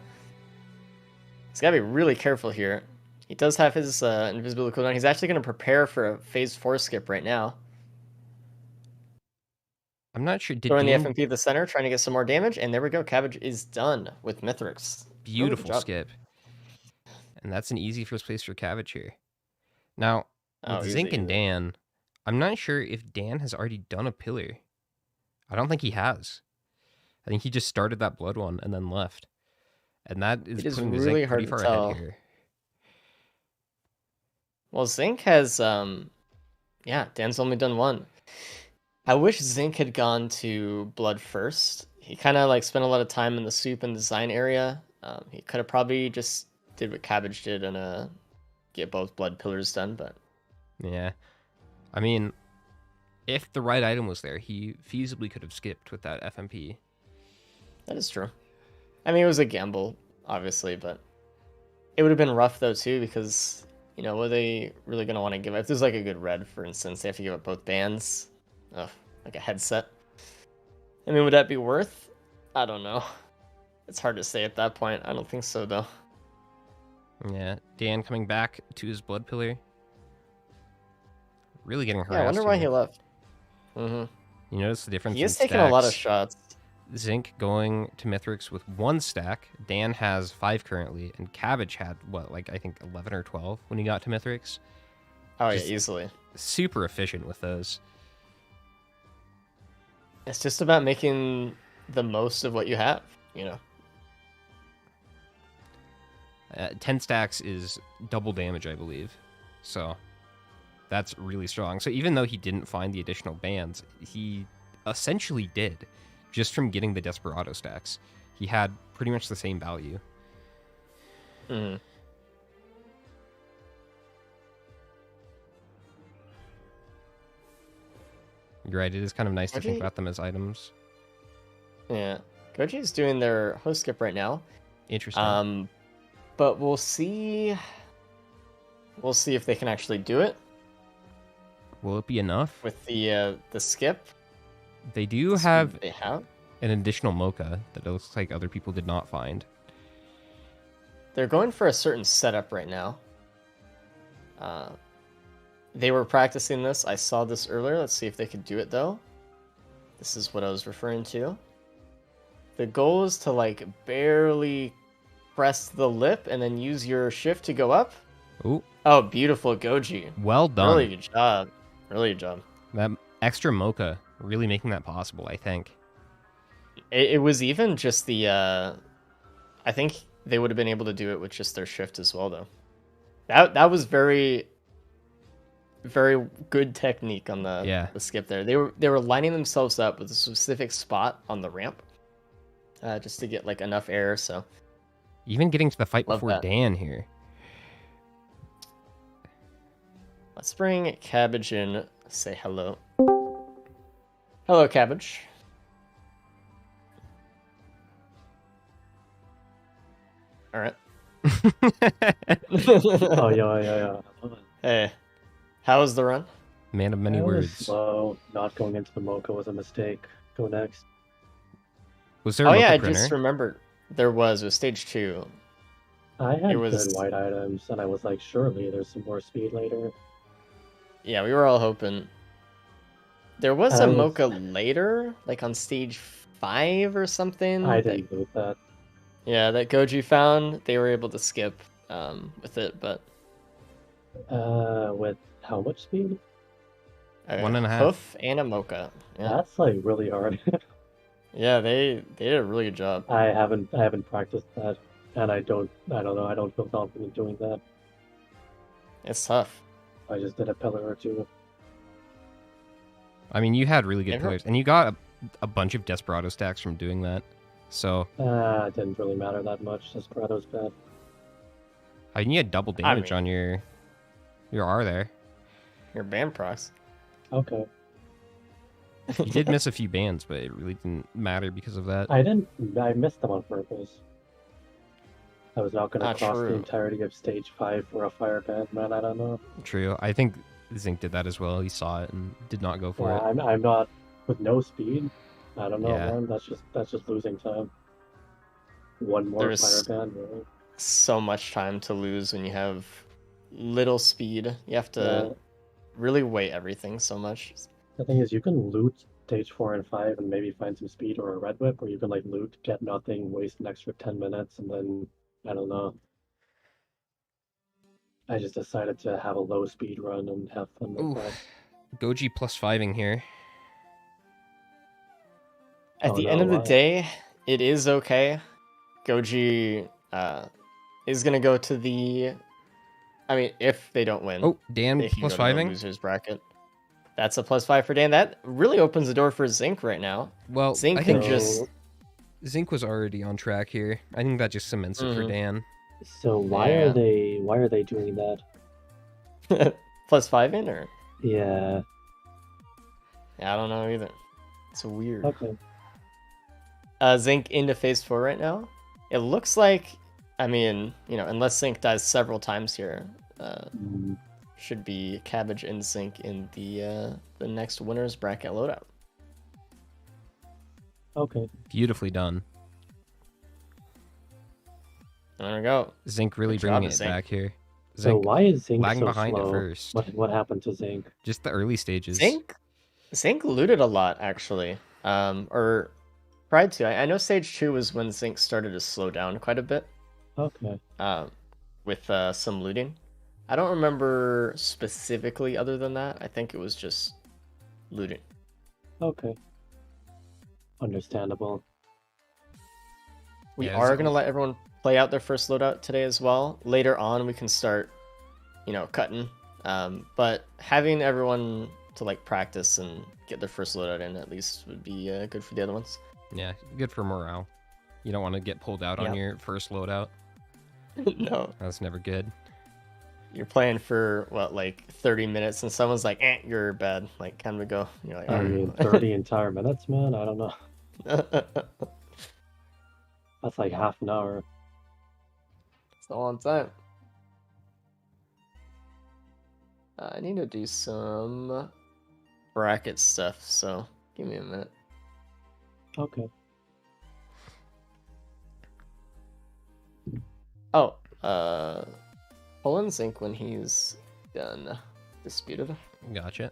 He's got to be really careful here. He does have his invisibility cooldown. He's actually going to prepare for a phase 4 skip right now. I'm not sure. Throwing the FMP to the center, trying to get some more damage, and there we go. Cabbage is done with Mythrix. Beautiful skip. And that's an easy first place for Cabbage here. Now, with Zinc and Dan, I'm not sure if Dan has already done a pillar. I don't think he has. I think he just started that blood one and then left. And that is putting the Zinc pretty far ahead here. Well, Zinc has, yeah, Dan's only done one. I wish Zinc had gone to blood first. He kind of like spent a lot of time in the soup and design area. He could have probably just did what Cabbage did and get both blood pillars done, but yeah, I mean, if the right item was there, he feasibly could have skipped with that FMP. That is true. I mean, it was a gamble, obviously, but it would have been rough though too, because you know, what are they really gonna want to give up? If there's like a good red, for instance, they have to give up both bands. Oh, like a headset. I mean, would that be worth? I don't know. It's hard to say at that point. I don't think so though. Yeah, Dan coming back to his blood pillar. Really getting harassed. Yeah, I wonder why here. he left. Mm-hmm. You notice the difference? He is taking a lot of shots. Zinc going to Mythrix with 1 stack. Dan has 5 currently, and Cabbage had what, like I think 11 or 12 when he got to Mythrix. Oh yeah, easily. Super efficient with those. It's just about making the most of what you have, you know. 10 stacks is double damage, I believe. So that's really strong. So even though he didn't find the additional bands, he essentially did. Just from getting the Desperado stacks. He had pretty much the same value. Mm-hmm. You're right, it is kind of nice to think about them as items. Yeah. Goji's doing their host skip right now. Interesting. But we'll see. We'll see if they can actually do it. Will it be enough? With the skip? They do have, they have an additional mocha that it looks like other people did not find. They're going for a certain setup right now. They were practicing this. I saw this earlier. Let's see if they could do it, though. This is what I was referring to. The goal is to, like, barely press the lip and then use your shift to go up. Ooh. Oh, beautiful Goji. Well done. Really good job. Really good job. That extra mocha really making that possible, I think. It was even just the... I think they would have been able to do it with just their shift as well, though. That was very... very good technique on the skip there. They were lining themselves up with a specific spot on the ramp, just to get like enough air. So even getting to the fight before Dan here. Let's bring Cabbage in. Say hello. Hello, Cabbage. All right. Oh yeah. Hey. How was the run? Man of many words. Slow. Not going into the mocha was a mistake. Go next. Was there? I just remembered there was. It was stage 2. I had good white items, and I was like, surely there's some more speed later. Yeah, we were all hoping. There was a mocha later, like on stage 5 or something. I didn't loot that. Yeah, that Goji found. They were able to skip with it, but with how much speed? 1.5. Hoof and a mocha. Yeah. That's like really hard. Yeah, they did a really good job. I haven't practiced that, and I don't know. I don't feel confident doing that. It's tough. I just did a pillar or two. I mean, you had really good pillars, and you got a bunch of Desperado stacks from doing that. So it didn't really matter that much. Desperado's bad. I mean, you had double damage on your R there. Your band procs. Okay. You did miss a few bans, but it really didn't matter because of that. I didn't. I missed them on purpose. I was not going to cross true. the entirety of stage 5 for a fire ban, man. I don't know. True. I think Zinc did that as well. He saw it and did not go for it. I'm not with no speed. I don't know, Yeah. man. That's just losing time. One more There's fire ban, really. so much time to lose when you have little speed. You have to really weigh everything so much. The thing is, you can loot stage 4 and 5 and maybe find some speed or a red whip, or you can like loot, get nothing, waste an extra 10 minutes, and then I don't know. I just decided to have a low speed run and have fun with that. Goji +5ing here. At the end of the day, it is okay. Goji is gonna go to the. I mean, if they don't win. Oh, Dan they can go to the +5ing. Losers bracket. That's a +5 for Dan. That really opens the door for Zinc right now. Well, Zinc I can think just. Zinc was already on track here. I think that just cements it for Dan. So why are they doing that? +5 in or? Yeah. Yeah, I don't know either. It's weird. Okay. Zinc into phase 4 right now. It looks like, I mean, you know, unless Zinc dies several times here, should be Cabbage and Zinc in the next winners bracket loadout. Okay. Beautifully done. There we go. Zinc really Good bringing job, it Zinc. back here. So Zinc why is Zinc lagging so behind slow? at first. What happened to Zinc? Just the early stages. Zinc looted a lot actually, or tried to. I know stage 2 was when Zinc started to slow down quite a bit. Okay. With some looting. I don't remember specifically other than that. I think it was just looting. Okay. Understandable. We Yeah, are so- going to let everyone play out their first loadout today as well. Later on, we can start, you know, cutting. But having everyone to like practice and get their first loadout in at least would be good for the other ones. Yeah, good for morale. You don't want to get pulled out on your first loadout. No. That's never good. You're playing for, what, like 30 minutes and someone's like, you're bad. Like, time to go. You're like, I mean, 30 entire minutes, man? I don't know. That's like half an hour. It's a long time. I need to do some bracket stuff, so give me a minute. Okay. Oh, pull in Zinc when he's done disputed. Gotcha.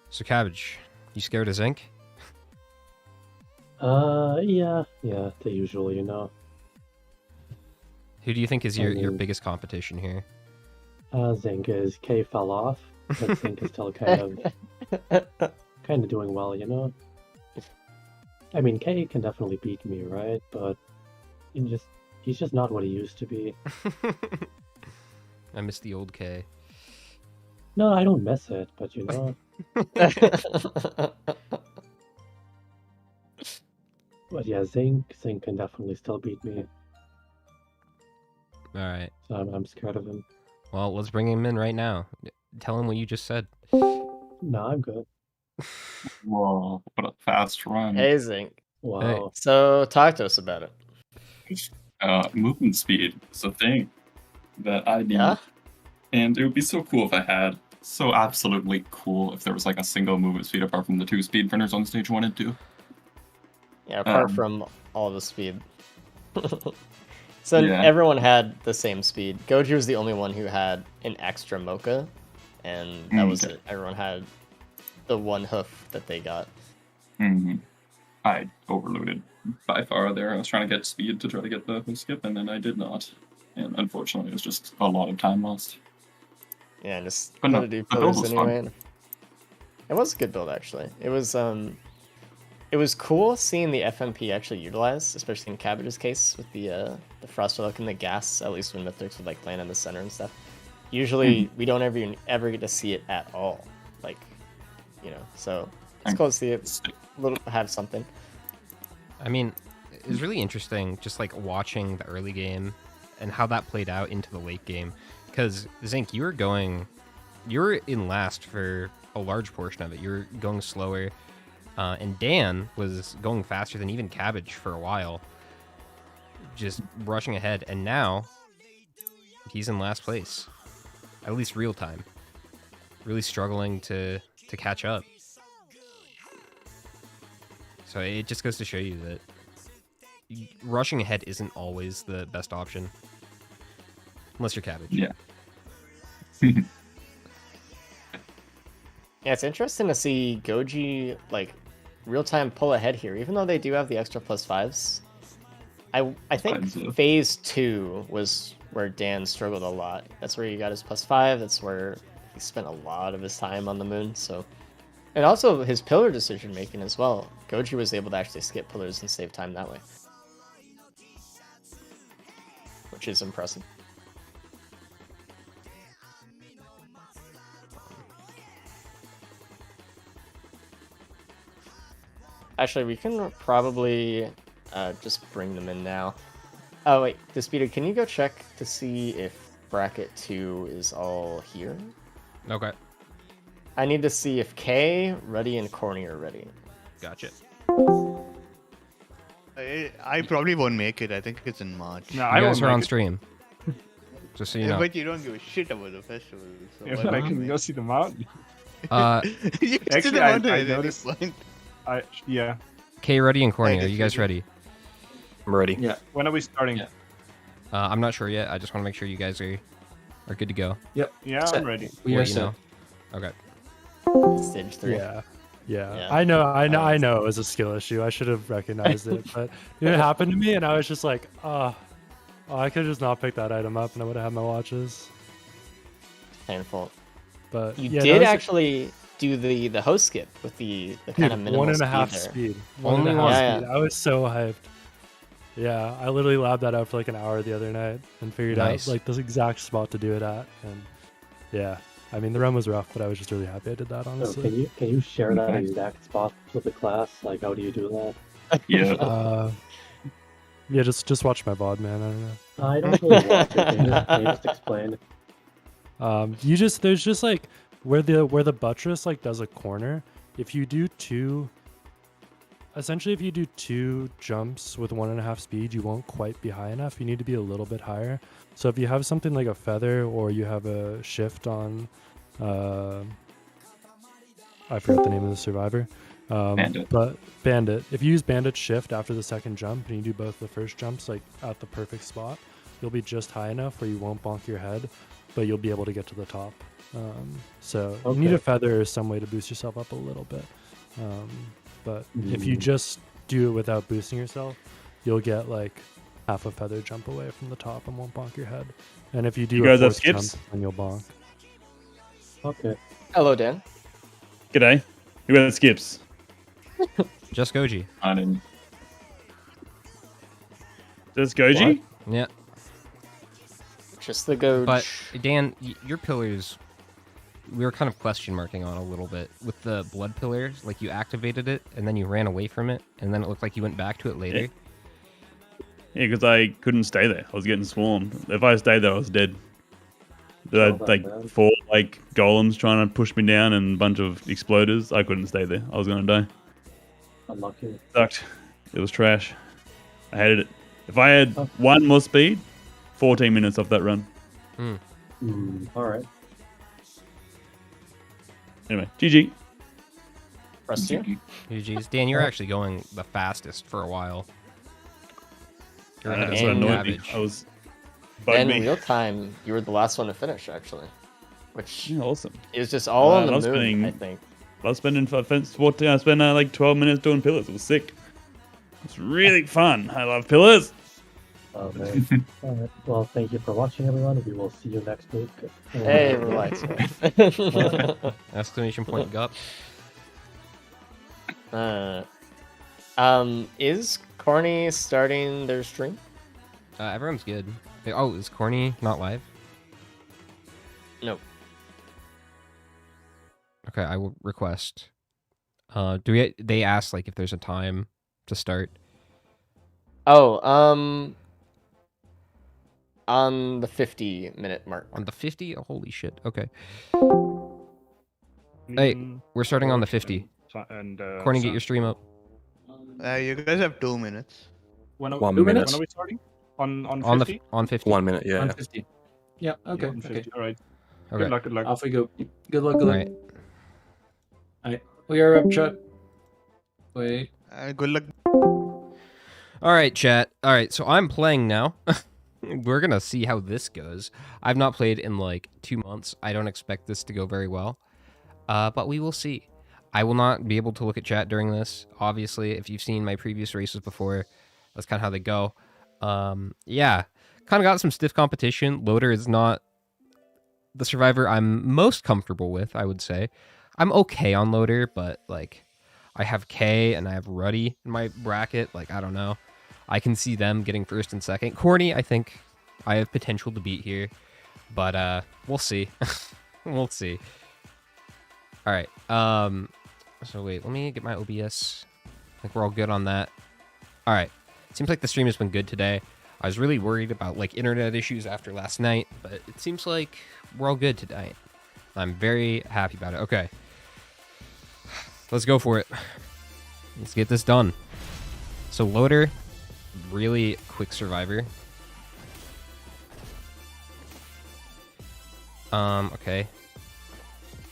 So Cabbage, you scared of Zinc? Yeah, the usual, you know. Who do you think is your biggest competition here? Zinc is K fell off, but Zinc is still kind of doing well, you know. I mean, K can definitely beat me, right? But he's just not what he used to be. I miss the old K. No, I don't miss it, but you know. But yeah, Zinc can definitely still beat me. All right. So I'm scared of him. Well, let's bring him in right now. Tell him what you just said. No, I'm good. Whoa, what a fast run. Hey, Zinc. Wow. Hey. So, talk to us about it. Movement speed is a thing that I need. Yeah? And it would be so cool if I had. So absolutely cool if there was like a single movement speed apart from the 2 speed runners on stage 1 and 2. Yeah, apart from all the speed. So everyone had the same speed. Goji was the only one who had an extra mocha, and that was it. Everyone had the one hoof that they got. I overloaded by far there. I was trying to get speed to try to get the hoof skip, and then I did not. And unfortunately, it was just a lot of time lost. Yeah, and just But had no, to do the build pillars was anyway. fun. It was a good build, actually. It was cool seeing the FMP actually utilized, especially in Cabbage's case with the Frostwell and the gas, at least when Mythrix would like land in the center and stuff. Usually we don't ever get to see it at all. Like, you know, so it's cool to see it have something. I mean, it was really interesting just like watching the early game and how that played out into the late game. Because Zinc, you were going you're in last for a large portion of it. You're going slower, and Dan was going faster than even Cabbage for a while, just rushing ahead. And now he's in last place, at least real time. Really struggling to catch up. So it just goes to show you that rushing ahead isn't always the best option. Unless you're Cabbage. Yeah. Yeah, it's interesting to see Goji, like, real-time pull ahead here, even though they do have the extra +5s. I think phase 2 was where Dan struggled a lot. That's where he got his +5, that's where he spent a lot of his time on the moon, so... And also his pillar decision-making as well. Goji was able to actually skip pillars and save time that way. Which is impressive. Actually, we can probably just bring them in now. Oh wait, Disputed, can you go check to see if bracket 2 is all here? Okay. I need to see if Kay, Ruddy, and Corny are ready. Gotcha. I probably won't make it. I think it's in March. No, You I guys won't are on make it. stream. Just so you know. But you don't give a shit about the festival. So If why I not can make go it? see the mountain. You can see Actually, the mountain I at any noticed- point. Yeah. Kay, Ruddy, and Corny, I are you guys guess ready? I'm ready. Yeah. When are we starting? Yeah. I'm not sure yet. I just want to make sure you guys are good to go. Yeah, Set. I'm ready. We Or are you set. know. Okay. Stage 3. Yeah. Yeah. I know it was a skill issue. I should have recognized it, but it happened to me, and I was just like, I could have just not picked that item up, and I would have had my watches. Painful. But You yeah, did that was- actually do the host skip with the dude, kind of minimal 1.5 speed there. speed. Only 1.5 one. speed. Yeah, I was so hyped. Yeah, I literally labbed that out for like an hour the other night and figured Nice. out like the exact spot to do it at, and yeah. I mean, the run was rough, but I was just really happy I did that, So honestly. can you share that exact spot with the class? Like, how do you do that? Yeah. Yeah, just watch my VOD, man. I don't know. I don't really watch it. Can you just explain? There's just like where the buttress like does a corner. If you do two jumps with 1.5 speed, you won't quite be high enough. You need to be a little bit higher. So if you have something like a feather or you have a shift on, I forgot the name of the survivor. Bandit. But Bandit. If you use Bandit shift after the second jump and you do both the first jumps like at the perfect spot, you'll be just high enough where you won't bonk your head, but you'll be able to get to the top. So you need Okay. a feather or some way to boost yourself up a little bit. But if you just do it without boosting yourself, you'll get like half a feather jump away from the top and won't bonk your head. And if you do You a guys have fourth jump, skips? then you'll bonk. Okay. Hello, Dan. G'day. Who got skips? Just Goji. I didn't. Does Goji? Yeah. Just the go. But Dan, your pillars, we were kind of question marking on a little bit with the blood pillars. Like you activated it and then you ran away from it, and then it looked like you went back to it later. Yeah, because I couldn't stay there. I was getting swarmed. If I stayed there, I was dead. There Oh, were like man. 4 like golems trying to push me down and a bunch of exploders. I couldn't stay there. I was gonna die. Unlucky. Sucked. It was trash. I hated it. If I had Oh. 1 more speed, 14 minutes off that run. All right. Anyway, GG. Trust you. GG's. Dan, you're actually going the fastest for a while. You're ahead of That's what and annoyed me. Cabbage. I was And bugged in me. real time, you were the last one to finish, actually. Which Yeah, awesome. is just all on I the was moon, playing- I think. I was spending I spent like 12 minutes doing pillars. It was sick. It's really fun. I love pillars. Oh, man. All right. Well, thank you for watching, everyone. We will see you next week. Hey, relax. Exclamation point gup. Is Corny starting their stream? Everyone's good. Oh, is Corny not live? No. Okay, I will request. They asked like if there's a time to start. Oh, On the 50-minute mark. On the 50? Oh, holy shit. Okay. Hey, we're starting on the 50. Corny, get your stream up. You guys have 2 minutes. When are, 1 when minute. are we starting? On On 50? on 50. 1 minute, yeah. On yeah. 50. Yeah, okay. on Okay. 50. All right. Okay. Good luck, good luck. Off we go. Good luck, good luck. Alright. Alright. We are up, chat. Wait. Good luck. Alright, chat. Alright, so I'm playing now. We're gonna see how this goes. I've not played in like 2 months. I don't expect this to go very well. But we will see. I will not be able to look at chat during this. Obviously, if you've seen my previous races before, that's kind of how they go. Yeah, kind of got some stiff competition. Loader is not the survivor I'm most comfortable with, I would say. I'm okay on Loader, but like I have K and I have Ruddy in my bracket. Like, I don't know. I can see them getting first and second. Corny, I think I have potential to beat here, but we'll see. We'll see. All right. So wait, let me get my OBS. I think we're all good on that. All right. Seems like the stream has been good today. I was really worried about like internet issues after last night, but it seems like we're all good tonight. I'm very happy about it. Okay. Let's go for it. Let's get this done. So Loader, really quick survivor. Okay.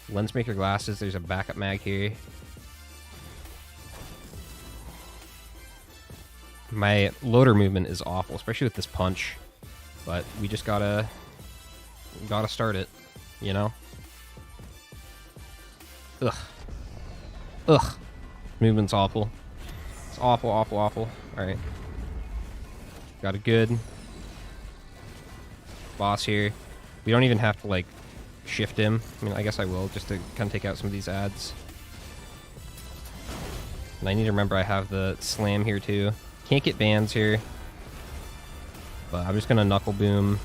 Lensmaker glasses, there's a backup mag here. My Loader movement is awful, especially with this punch. But we just gotta start it, you know? Ugh. Ugh. Movement's awful. It's awful, awful, awful. Alright. Got a good boss here. We don't even have to, like, shift him. I mean, I guess I will, just to kind of take out some of these ads. And I need to remember I have the slam here, too. Can't get bans here. But I'm just going to knuckle boom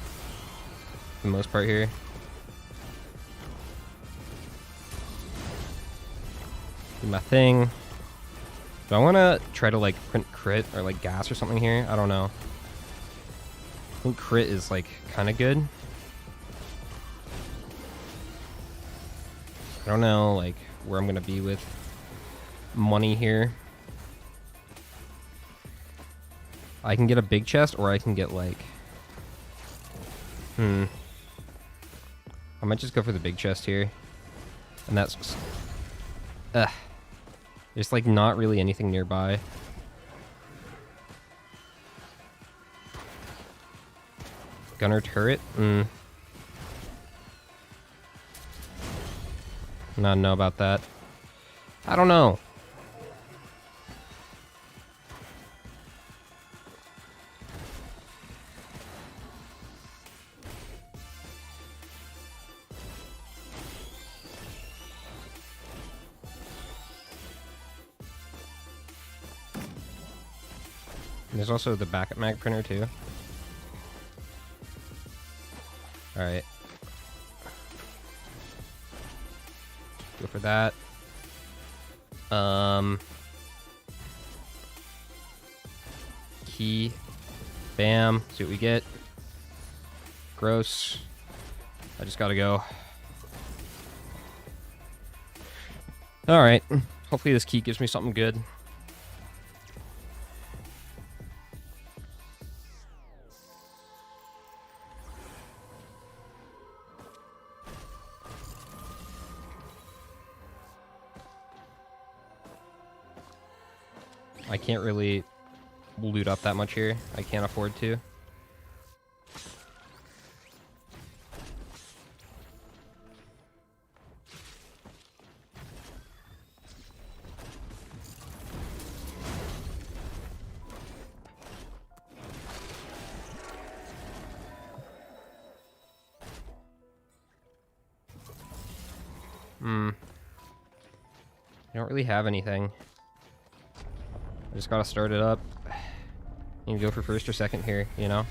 for the most part here. Do my thing. Do I want to try to, like, print crit or, like, gas or something here? I don't know. I think crit is, like, kind of good. I don't know, like, where I'm going to be with money here. I can get a big chest, or I can get, like... I might just go for the big chest here. And that's... There's, like, not really anything nearby. Gunner turret? Not know about that. I don't know. There's also the backup mag printer too. Alright. Go for that. Key. Bam. See what we get. Gross. I just gotta go. Alright. Hopefully this key gives me something good. I can't really loot up that much here. I can't afford to. I don't really have anything. I just gotta start it up. You can go for first or second here, you know?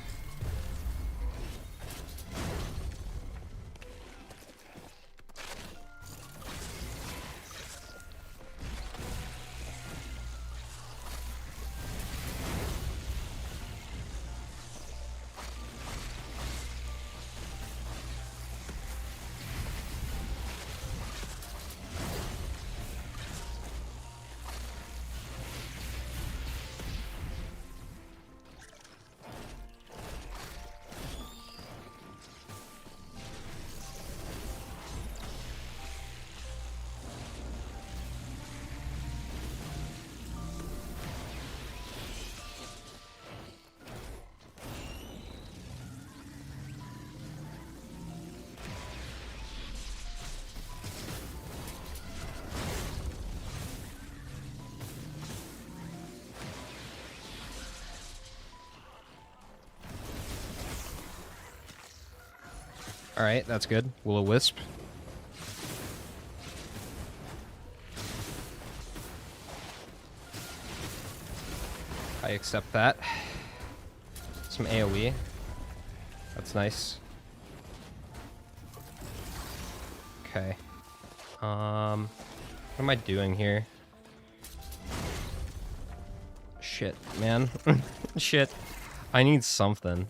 Alright, that's good. Will-o-wisp. I accept that. Some AoE. That's nice. Okay. What am I doing here? Shit, man. Shit. I need something.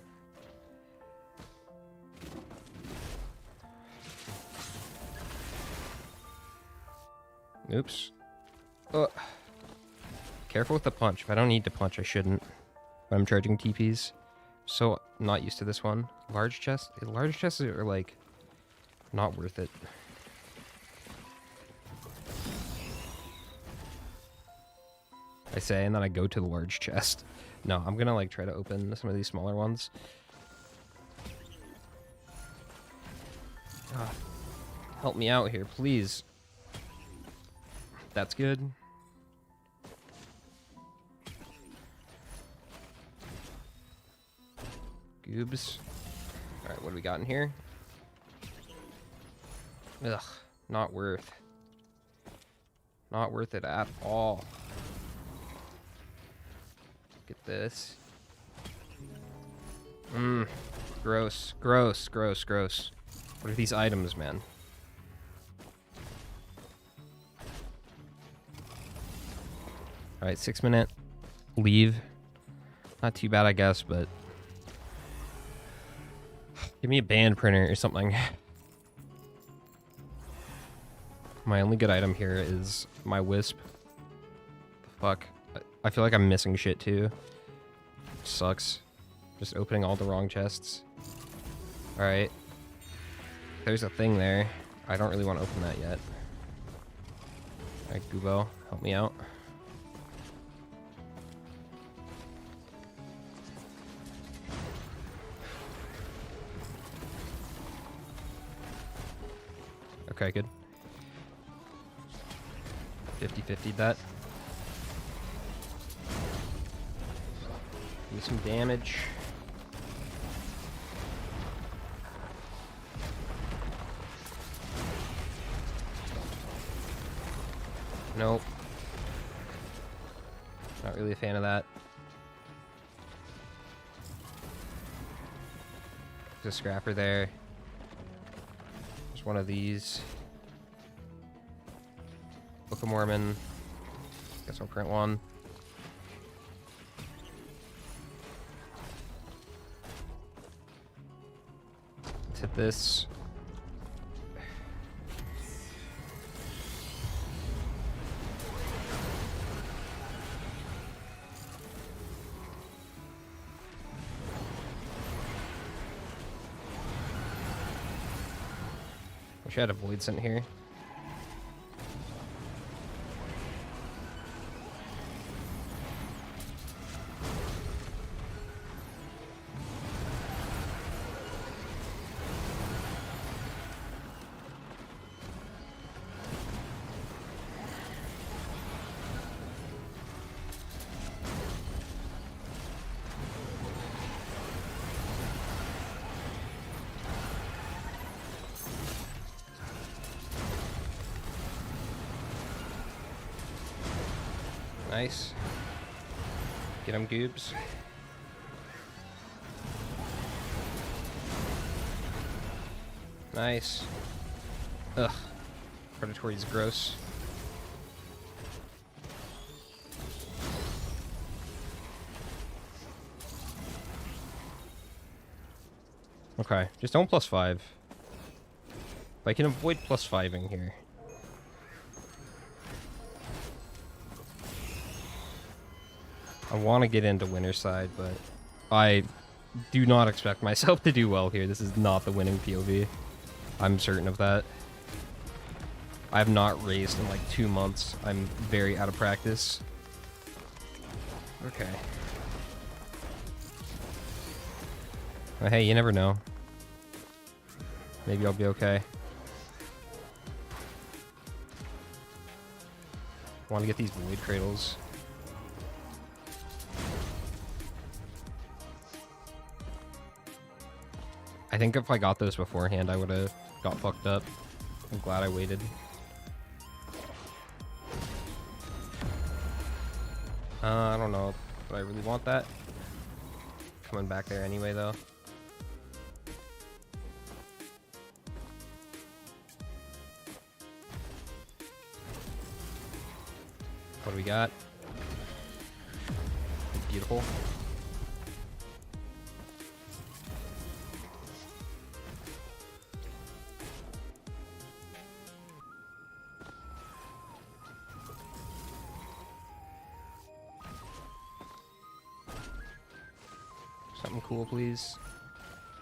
Oops. Careful with the punch. If I don't need to punch, I shouldn't. When I'm charging TPs. So, not used to this one. Large chests? Large chests are, like, not worth it. I say, and then I go to the large chest. No, I'm gonna, like, try to open some of these smaller ones. Help me out here, please. That's good. Goobs. Alright, what do we got in here? Ugh, not worth. Not worth it at all. Get this. Gross, gross, gross, gross. What are these items, man? Alright, 6-minute leave. Not too bad, I guess, but... Give me a band printer or something. My only good item here is my wisp. The fuck? I feel like I'm missing shit too. Sucks. Just opening all the wrong chests. Alright. There's a thing there. I don't really want to open that yet. Alright, Gubo, help me out. Okay, good. 50-50 that. Give me some damage. Nope. Not really a fan of that. There's a scrapper there. There's one of these. Book of Mormon. Guess I'll print one. Let's hit this. Wish I had a void scent here. Nice. Get him, Goobs. Nice. Ugh. Predatory's gross. Okay, just don't +5. If I can avoid +5ing here. I want to get into winner's side, but I do not expect myself to do well here. This is not the winning POV. I'm certain of that. I have not raced in like 2 months. I'm very out of practice. Okay. Well, hey, you never know. Maybe I'll be okay. Want to get these void cradles. I think if I got those beforehand, I would have got fucked up. I'm glad I waited. I don't know. Do I really want that? Coming back there anyway, though. What do we got? Beautiful. Something cool, please.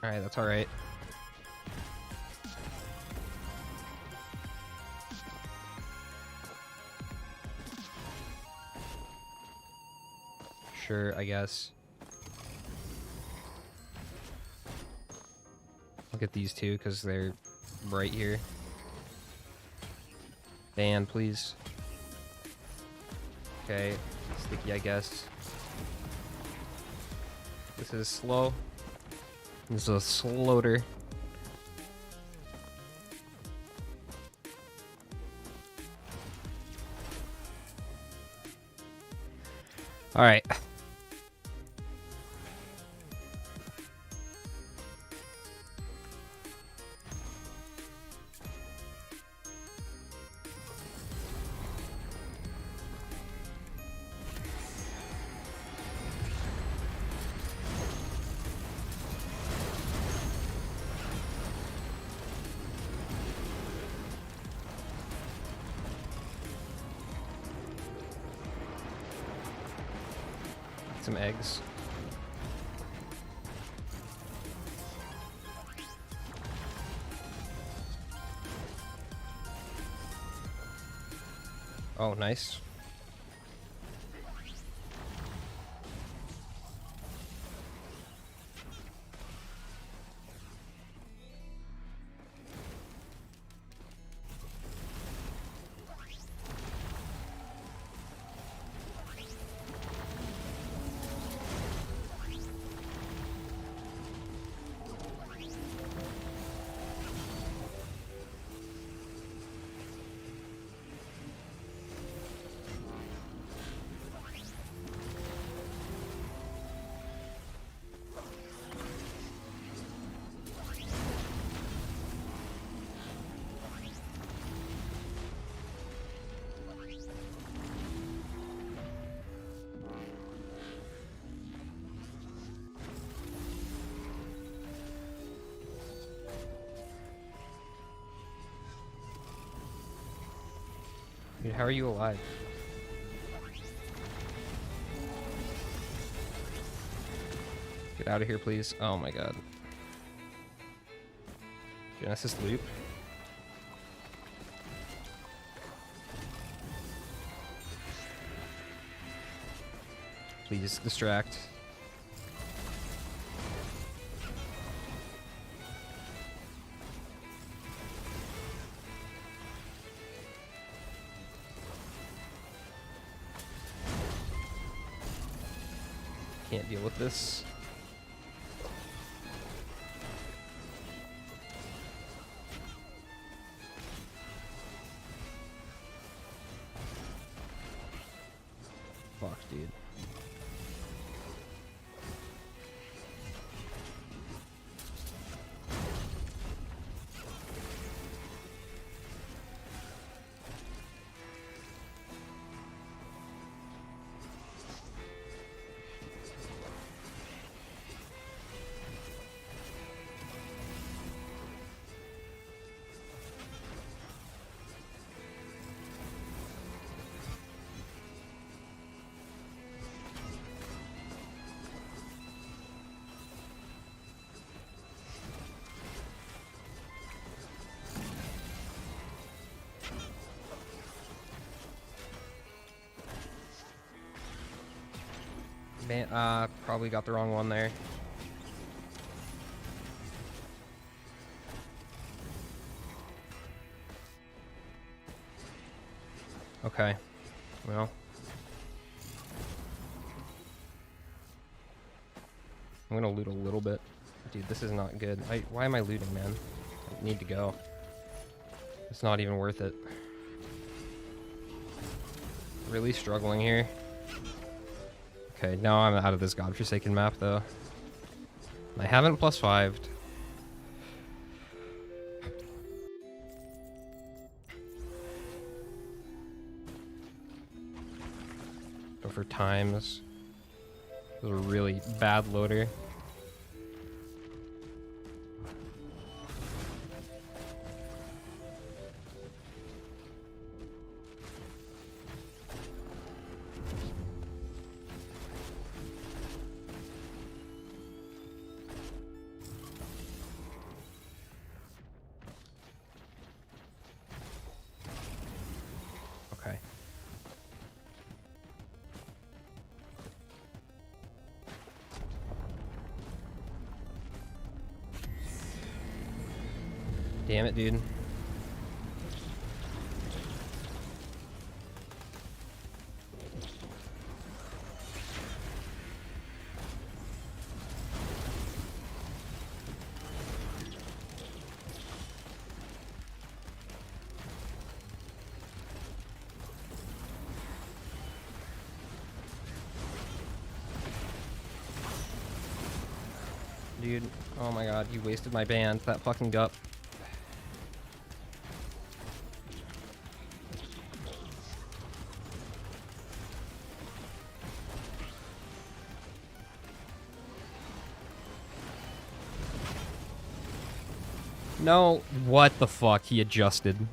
Alright, that's alright. Sure, I guess. I'll get these two because they're right here. Band, please. Okay, sticky, I guess. This is slow. This is a sloater. All right. Some eggs. Oh, nice. Dude, how are you alive? Get out of here, please. Oh my god. Genesis loop. Please distract. Can't deal with this. Fuck, dude. Man, probably got the wrong one there. Okay. Well. I'm gonna loot a little bit. Dude, this is not good. Why am I looting, man? I need to go. It's not even worth it. Really struggling here. Okay, now I'm out of this godforsaken map, though. I haven't +5'd. Go for times. This is a really bad loader. Okay. Damn it, dude. Dude, oh my god, you wasted my band, that fucking gut. No, what the fuck? He adjusted.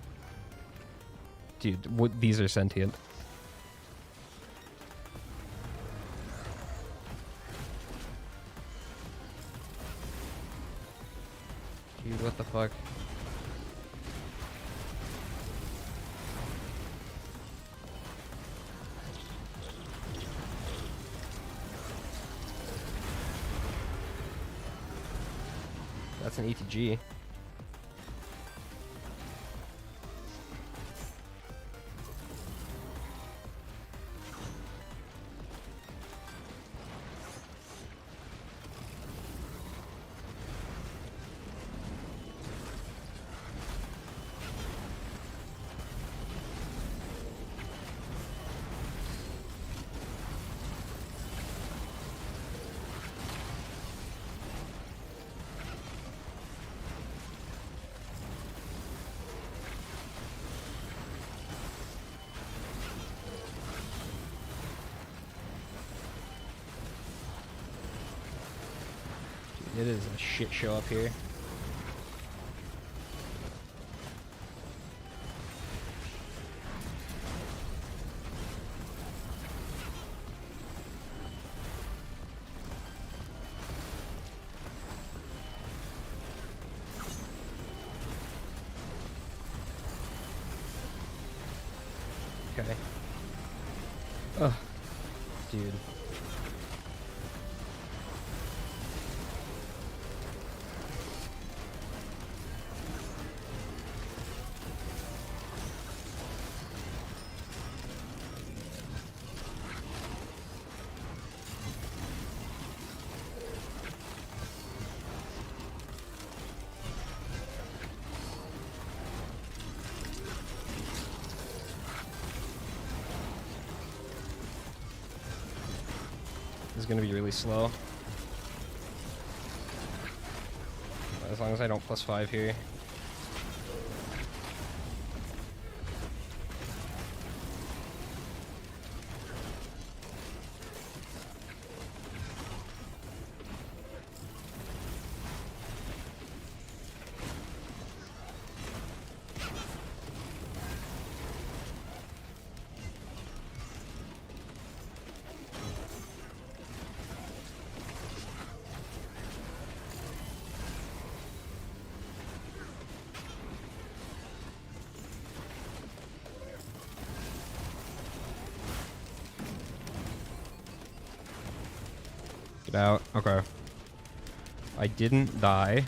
Dude, what, these are sentient. Dude, what the fuck? That's an ETG. It is a shit show up here. Okay. Ugh. Dude. This is gonna be really slow. As long as I don't +5 here. Get out. Okay. I didn't die,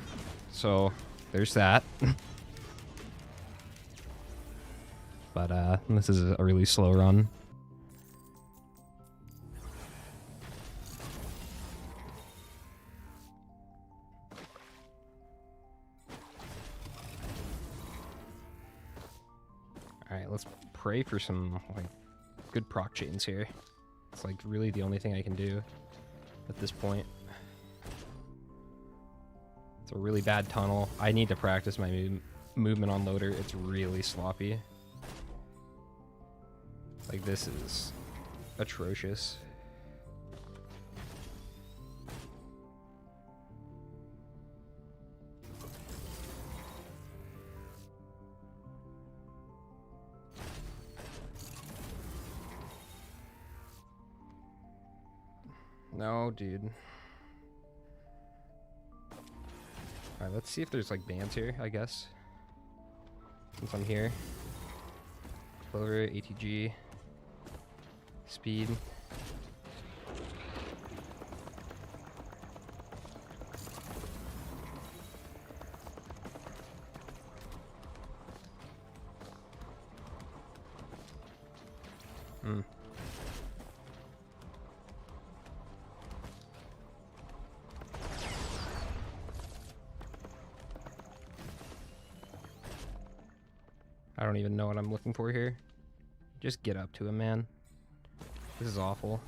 so there's that. But this is a really slow run. let's pray for some like good proc chains here. It's like really the only thing I can do at this point. It's a really bad tunnel. I need to practice my movement on loader. It's really sloppy. Like, this is atrocious. No, dude. Alright, let's see if there's like bands here, I guess. Since I'm here. Clover, ATG. Speed. Hmm. I don't even know what I'm looking for here. Just get up to him, man. This is awful.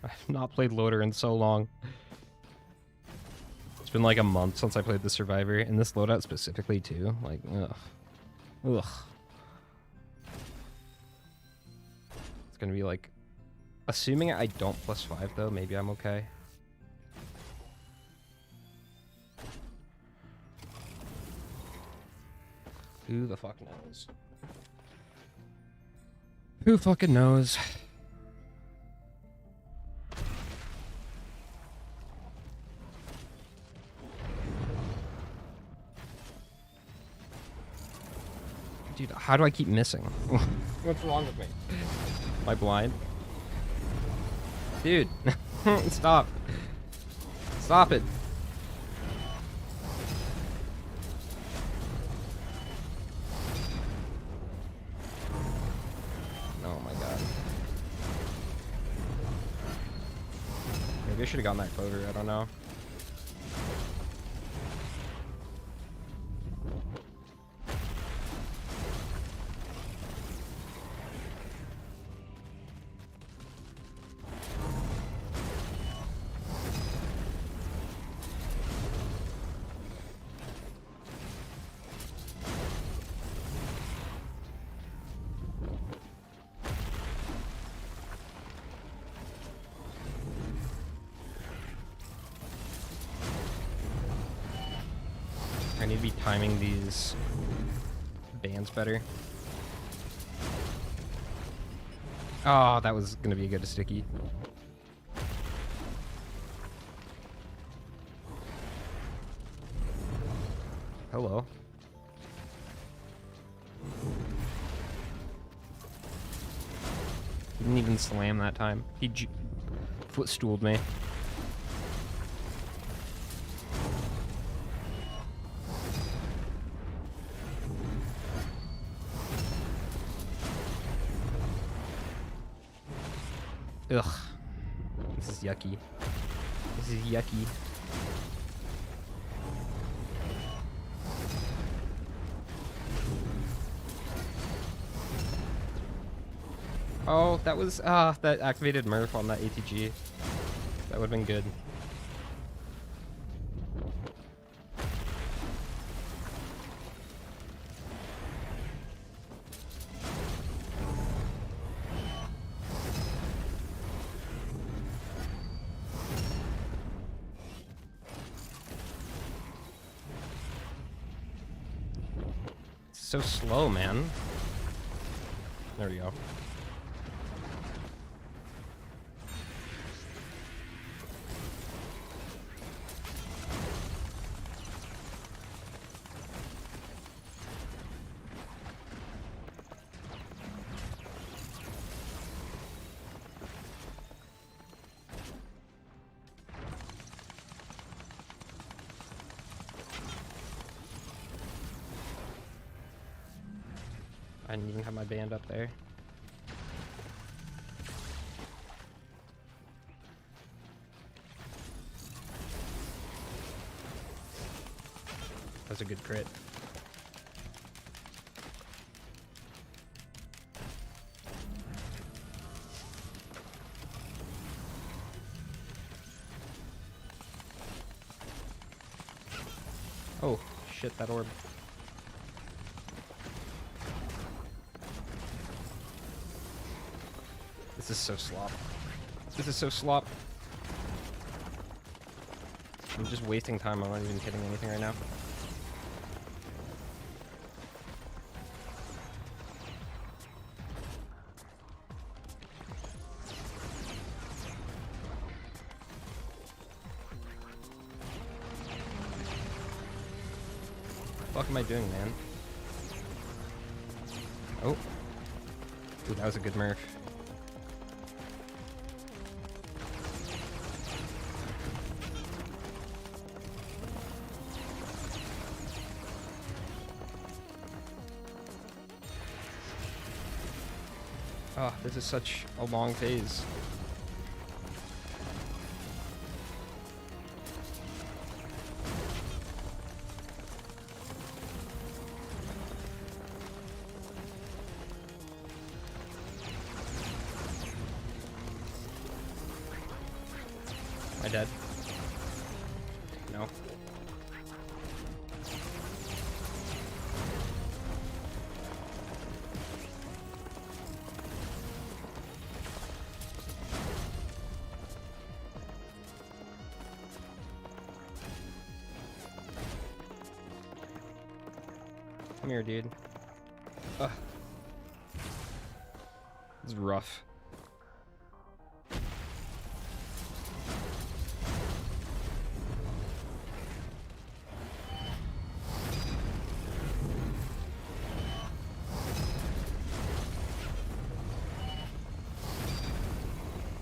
I've not played Loader in so long. It's been like a month since I played the Survivor, and this loadout specifically too. Like, ugh. Ugh. It's gonna be like... Assuming I don't +5 though, maybe I'm okay. Who the fuck knows? Who fucking knows? Dude, how do I keep missing? What's wrong with me? Am I blind? Dude, stop. Stop it. Oh my god. Maybe I should have gotten that clover, I don't know. I need to be timing these bands better. Oh, that was gonna be a good sticky. Hello. Didn't even slam that time. He footstooled me. Ugh. This is yucky. This is yucky. Oh, that was, that activated Murph on that ATG. That would've been good. So slow, man. There we go. I didn't even have my band up there. That's a good crit. Oh, shit, that orb. This is so slop. This is so slop. I'm just wasting time. I'm not even hitting anything right now. What the fuck am I doing, man? Oh. Dude, that was a good Murph. Oh, this is such a long phase. Am I dead? No. Come here, dude. Ugh. This is rough.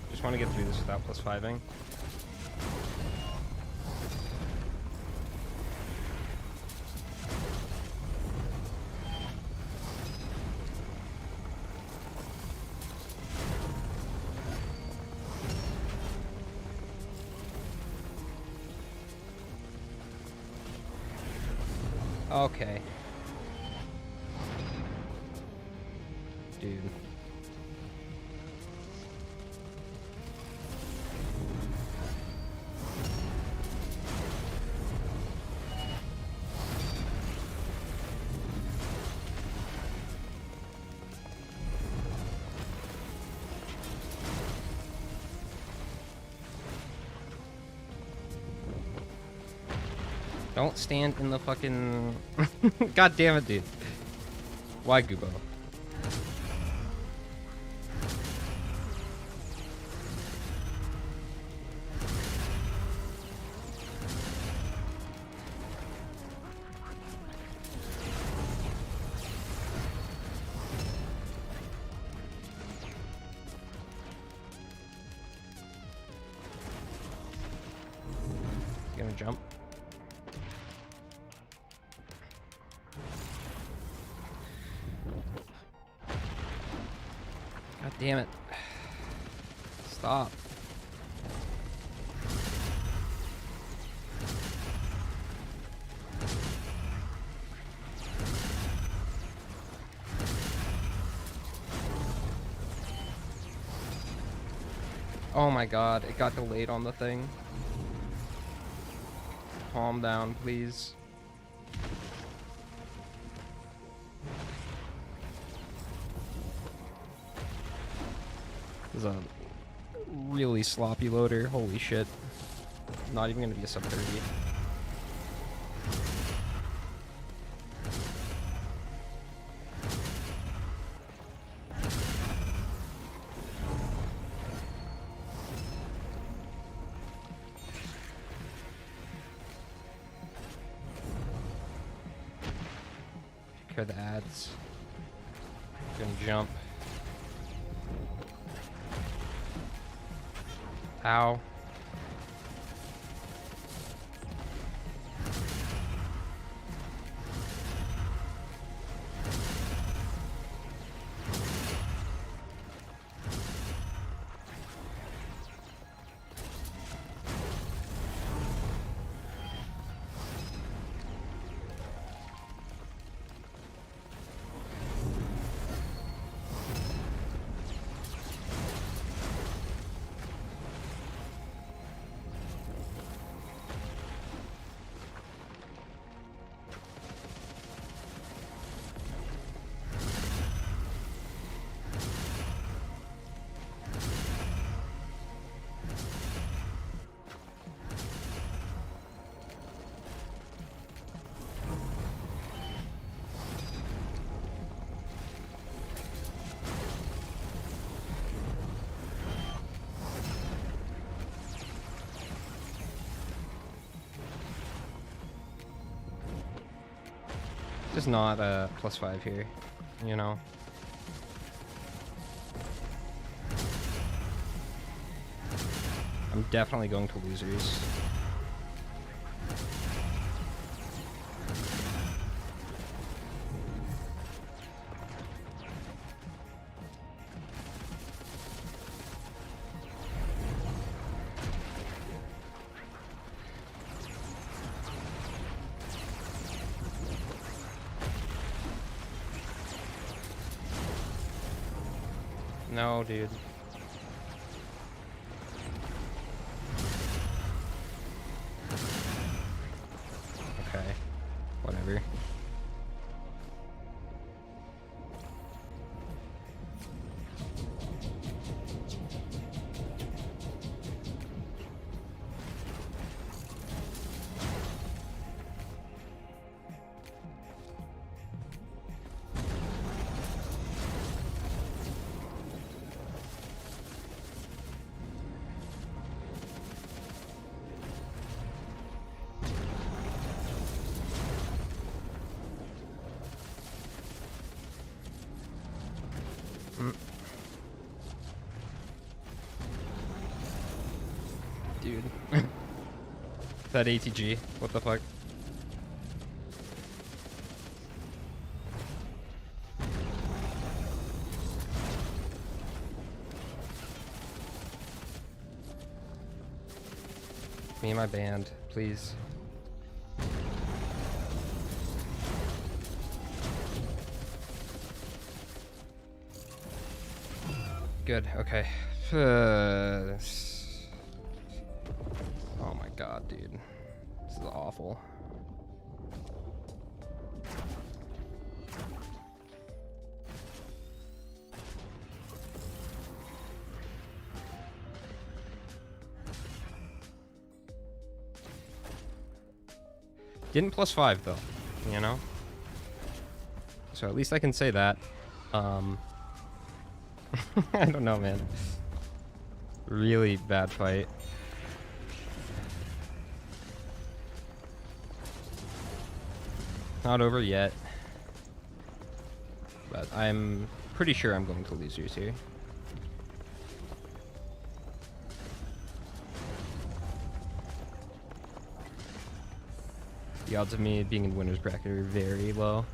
Just want to get through this without plus 5ing. Okay. Dude. Don't stand in the fucking... God damn it, dude. Why, Gubo? He's gonna jump. God damn it. Stop. Oh my god, it got delayed on the thing. Calm down, please. This is a really sloppy loader. Holy shit. Not even gonna be a sub 30. Take care of the ads. Gonna jump. Ow. just not +5 here, you know? I'm definitely going to losers. No, dude. Okay. Whatever. Dude. That ATG, what the fuck? Me and my band, please. Good, okay. Oh my god, dude. This is awful. Getting +5 though, you know? So at least I can say that. I don't know, man. Really bad fight. Not over yet. But I'm pretty sure I'm going to losers here. The odds of me being in winner's bracket are very low.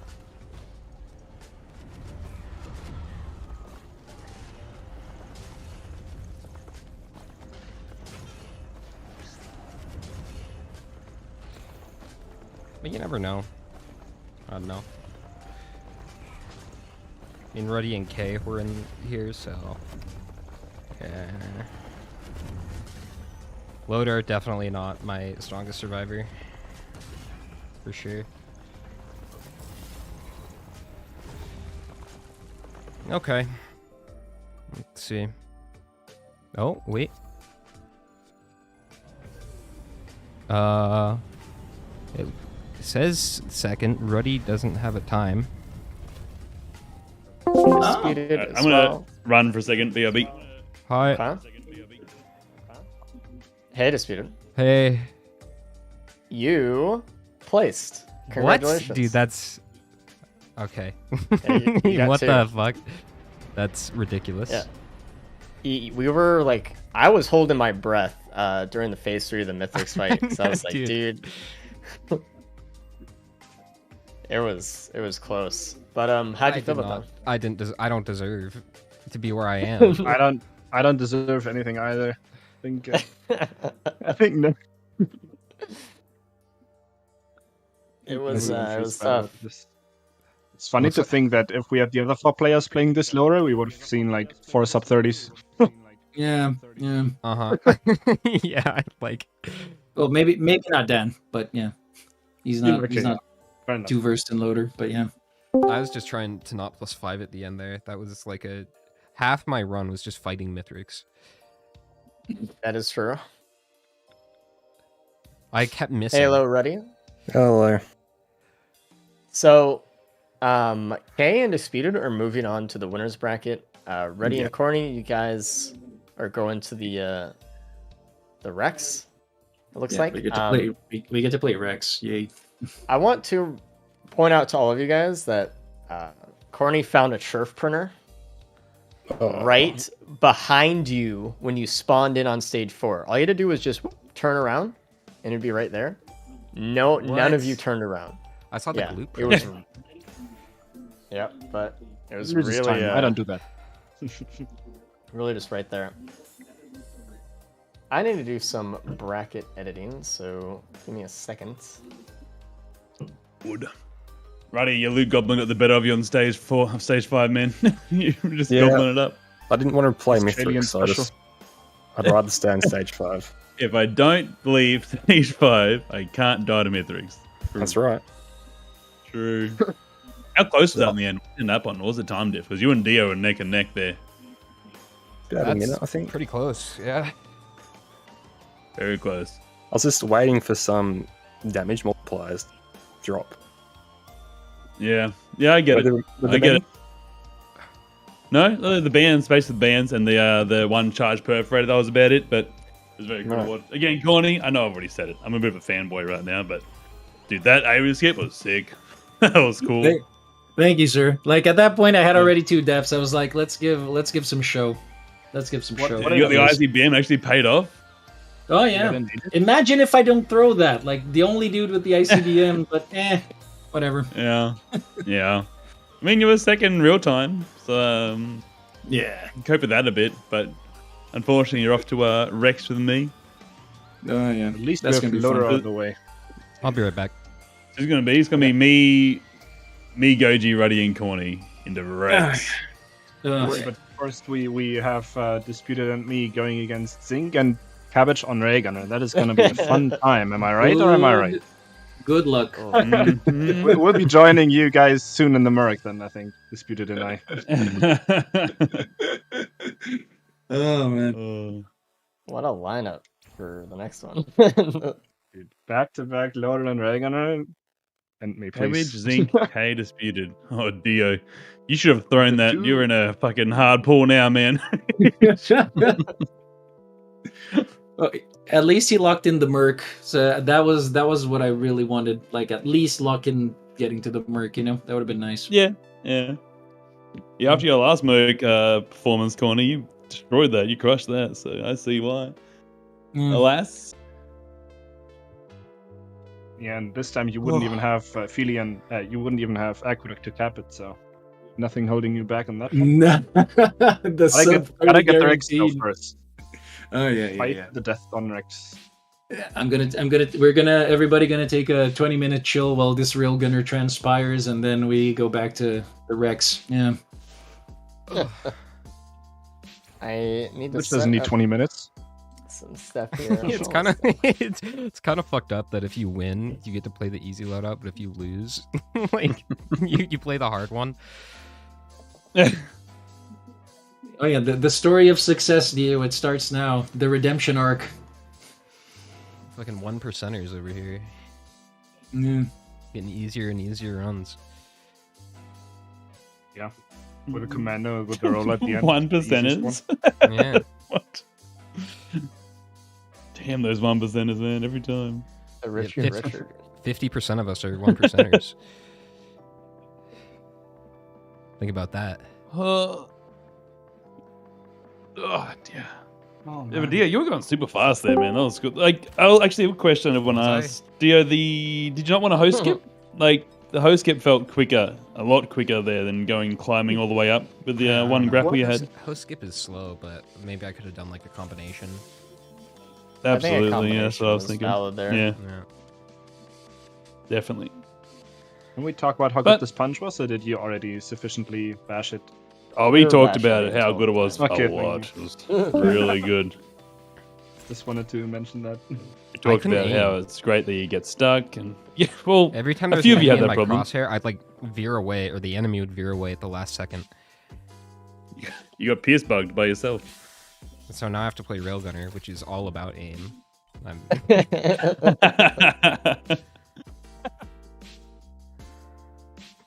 But you never know. I don't know. I mean, Ruddy and Kay were in here, so... Yeah. Loadout, definitely not my strongest survivor. For sure. Okay. Let's see. Oh, wait. It says second. Ruddy doesn't have a time. Disputed as I'm gonna well. run for a second, BRB. Hi. Huh? Hey, Disputed. Hey. You placed. Congratulations. What? Dude, that's... Okay. Yeah, you got what 2. the fuck? That's ridiculous. Yeah. We were like... I was holding my breath during the phase 3 of the Mythrix fight. So I was like, dude. It was close. But how'd you feel about that? I don't deserve to be where I am. I don't deserve anything either. I think no. It was tough. It's funny to think that if we had the other 4 players playing this loader, we would have seen like 4 sub-30s. Yeah. Uh-huh. Yeah, like... Well, maybe not Dan, but yeah. He's not Fair enough. too versed in loader, but yeah. I was just trying to not +5 at the end there. That was like a... Half my run was just fighting Mythrix. That is true. I kept missing. Halo, ready? Hello. So, Kay and Disputed are moving on to the winners bracket. Ready and Corny, you guys are going to the Rex. It looks like we get to play Rex. Yay. I want to point out to all of you guys that Corny found a turf printer right behind you when you spawned in on stage 4. All you had to do was just turn around, and it'd be right there. No, none of you turned around. I saw the Yeah, blueprint. it was. Yeah, but it was You're just really. time. I don't do that. Really, just right there. I need to do some bracket editing, so give me a second. Wood. Righty, your loot goblin got the better of you on stage 5, man. You just Yeah. goblin it up. I didn't want to play Australian Mythrix, so special. I'd rather stay on stage 5. If I don't leave stage 5, I can't die to Mythrix. True. That's right. True. How close was that in the end? In that one, what was the time diff? Because you and Dio were neck and neck there. About a That's minute, I think. pretty close. Yeah. Very close. I was just waiting for some damage multipliers to drop. Yeah. Yeah, I get it. I get it. No, the bands, basically the bands, and the one charge perforator, that was about it, but it was very cool. Right. Again, Corny, I know I've already said it. I'm a bit of a fanboy right now, but dude, that area skip was sick. That was cool. Thank you, sir. Like at that point, I had already 2 deaths. I was like, let's give some show. Let's give some show. You got the ICBM actually paid off. Oh yeah. Imagine if I don't throw that. Like the only dude with the ICBM, but whatever. Yeah. Yeah. I mean, you were second real time, so Yeah. cope with that a bit, but unfortunately, you're off to Rex with me. Oh yeah. At least That's we have gonna be Loader fun. out of the way. I'll be right back. It's gonna be me, Goji, Ruddy, and Corny into Rex. But first we have Disputed and me going against Zinc and Cabbage on Railgunner. That is going to be a fun time. Am I right or am I right? Good luck. We'll be joining you guys soon in the Merc then, I think. Disputed and I. Oh man. What a lineup for the next one. Back to back Loader and Railgunner. And me, Cabbage, please. Zinc, K Disputed. Oh, Dio. You should have thrown that. You're in a fucking hard pool now, man. Well, at least he locked in the Merc. So that was what I really wanted. Like at least lock in getting to the Merc. You know, that would have been nice. Yeah. Yeah, after your last Merc performance, Corner, you destroyed that. You crushed that. So I see why. Alas. Yeah, and this time you wouldn't even have Filian, you wouldn't even have Aqueduct to cap it, so nothing holding you back on that one. Gotta get the Rex though first. Oh yeah, Fight the death on Rex. Everybody gonna take a 20-minute chill while this Railgunner transpires, and then we go back to the Rex. Yeah. I need to. Which doesn't need 20 minutes. Some stuff here. it's kind of fucked up that if you win, you get to play the easy loadout, but if you lose, like you play the hard one. Oh yeah, the story of success, Dio. It starts now. The redemption arc. Fucking 1%ers over here. Mm. Getting easier and easier runs. Yeah. With a Commando with the roll at the end. 1%ers? Yeah. What? Damn those 1%ers, man, every time. Richard. 50% of us are 1%ers. Think about that. Oh, dear. Yeah, but Dio, you were going super fast there, man. That was good. Like, I'll actually have a question everyone asked. Dio, did you not want a host skip? Like, the host skip felt quicker, a lot quicker there than climbing all the way up with the one grapple you had. Host skip is slow, but maybe I could have done like a combination. Absolutely, yeah, that's what I was thinking. Valid there. Yeah, definitely. Can we talk about how good this punch was, or did you already sufficiently bash it? Oh, we talked about it, how good it was Okay, a lot. It was really good. Just wanted to mention that. We talked about how it's great that you get stuck, and yeah, well, every time a few of you had in that my problem. crosshair, I'd like veer away, or the enemy would veer away at the last second. You got pierce bugged by yourself. So now I have to play Railgunner, which is all about aim. I mean,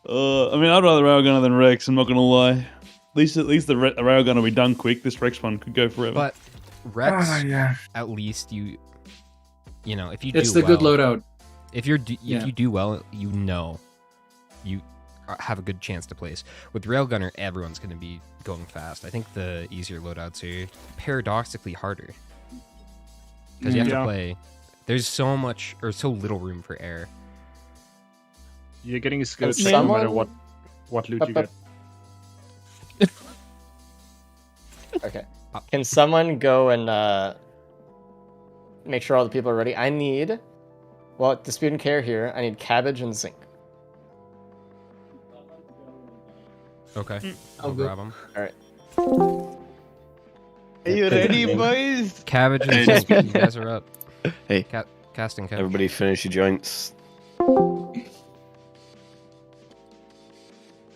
I'd rather Railgunner than Rex. I'm not gonna lie. At least the Railgunner will be done quick. This Rex one could go forever. But Rex, at least you know, if you It's do the good well, loadout. If you do well, you know you have a good chance to place. With Railgunner, everyone's going to be going fast. I think the easier loadouts are paradoxically harder. Because you have to play... There's so much, or so little room for error. You're getting a skill Can check no matter someone- what loot you get. Okay. Can someone go and make sure all the people are ready? I need, well, Dispute and Care here. I need cabbage and zinc. Okay. I'll I'll go. grab them. All right. Are you ready, boys? Cabbage and zinc, you guys are up. Hey, Casting cabbage. everybody finish your joints.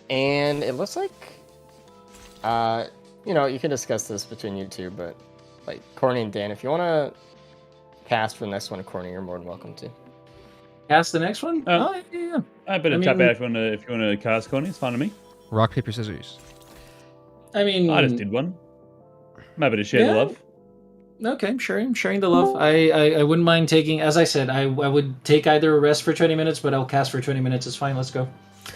And it looks like, you know, you can discuss this between you two, but like Corny and Dan, if you want to cast for the next one, Corny, you're more than welcome to. Cast the next one? Yeah. I better I tap mean- out if you want to cast, Connie. It's fine to me. Rock, paper, scissors. I mean, I just did one. I'm happy to share the Yeah. love. Okay, I'm sharing the love. I wouldn't mind taking, as I said, I would take either a rest for 20 minutes, but I'll cast for 20 minutes. It's fine. Let's go.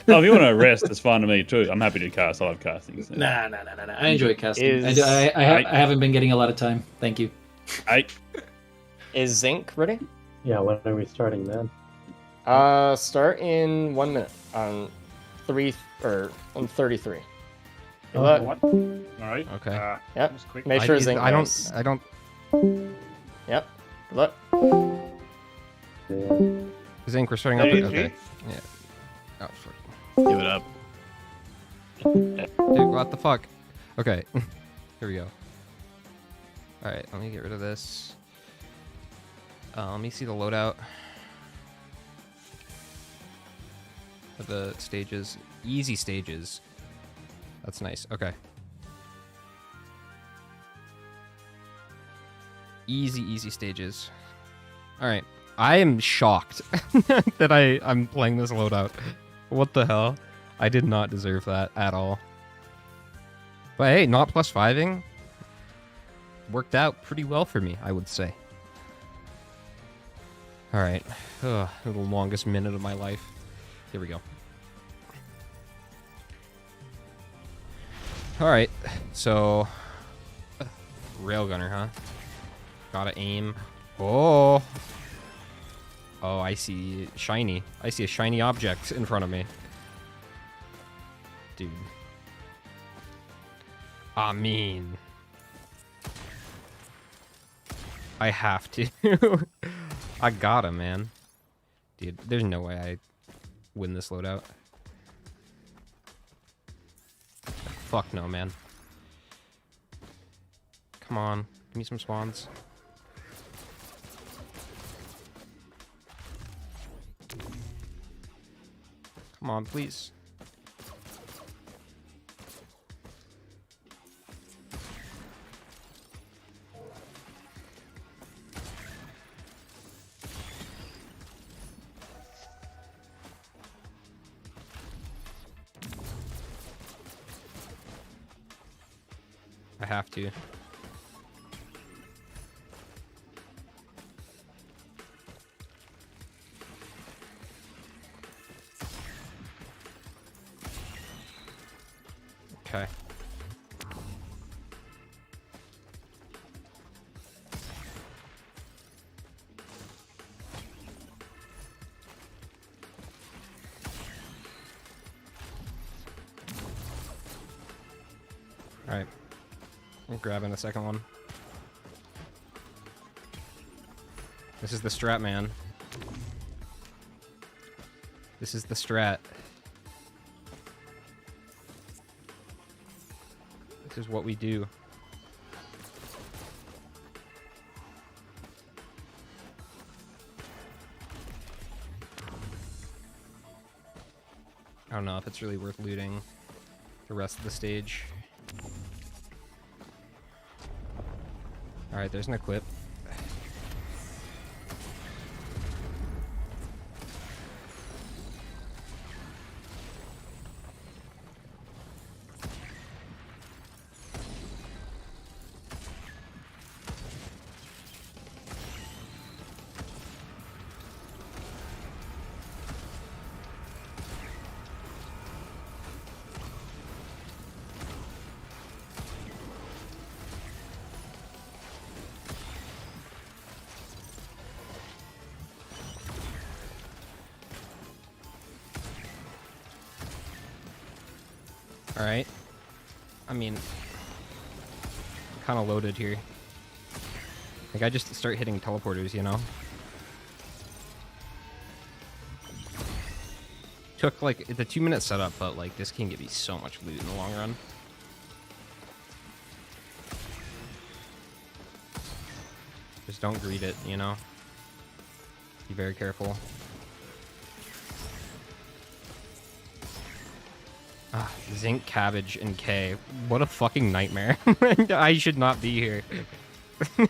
Oh, if you want to rest, it's fine to me too. I'm happy to cast. I love casting. So. Nah. I enjoy casting. Is- I haven't been getting a lot of time. Thank you. Is zinc ready? Yeah, when are we starting then? Start in 1 minute on 33. Good Oh, luck. What? All right. Okay. Yep. that was quick. Make sure zinc. I goes. don't. Yep. Good luck. Yeah. Zinc, we're starting up. Hey, Okay. Yeah. Oh, fuck. Give it up. Dude, what the fuck? Okay. Here we go. Alright, let me get rid of this. Let me see the loadout. For the stages. Easy stages. That's nice. Okay. Easy stages. Alright. I am shocked that I'm playing this loadout. What the hell? I did not deserve that at all. But hey, not plus 5ing worked out pretty well for me, I would say. Alright. The longest minute of my life. Here we go. Alright, so... Railgunner, huh? Gotta aim. Oh! Oh, I see shiny. I see a shiny object in front of me. Dude. I mean... I have to. I gotta, man. Dude, there's no way I win this loadout. Fuck no, man. Come on. Give me some spawns. Come on, please. I have to. Okay. All right. I'm grabbing the second one. This is the strat, man. This is the strat. This is what we do. I don't know if it's really worth looting the rest of the stage. Alright, there's an equip. Alright. I mean, kind of loaded here. Like, I just start hitting teleporters, you know? Took, like, it's a 2-minute setup, but, like, this can give you so much loot in the long run. Just don't greed it, you know? Be very careful. Ah, Zinc, Cabbage, and K. What a fucking nightmare. I should not be here.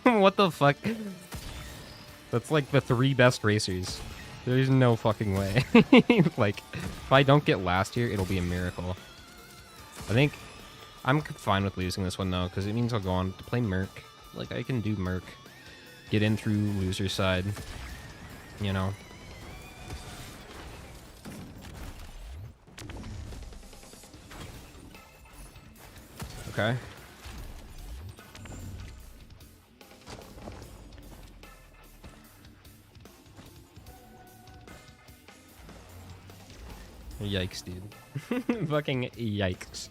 What the fuck? That's like the 3 best racers. There's no fucking way. Like, if I don't get last here, it'll be a miracle. I think I'm fine with losing this one, though, because it means I'll go on to play Merc. Like, I can do Merc. Get in through loser side. You know? Okay. Yikes, dude. Fucking yikes.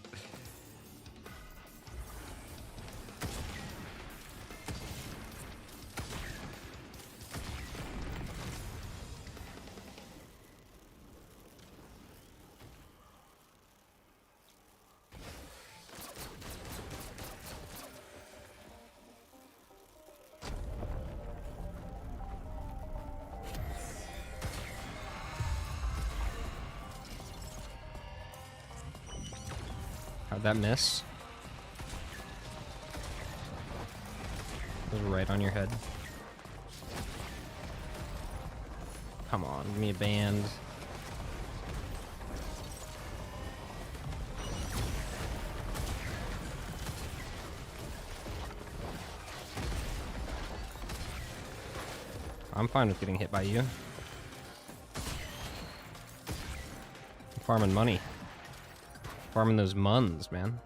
How'd that miss? It was right on your head. Come on, give me a band. I'm fine with getting hit by you. I'm farming money. Farming those muns, man.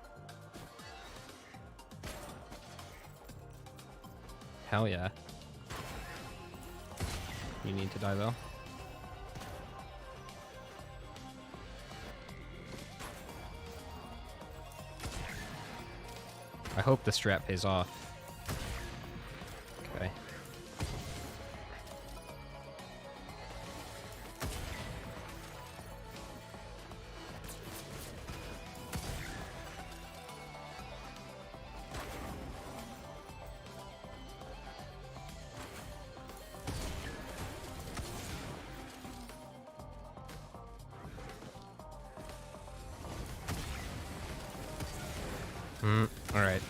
Hell yeah. You need to die, though. I hope the strat pays off. Okay. Alright.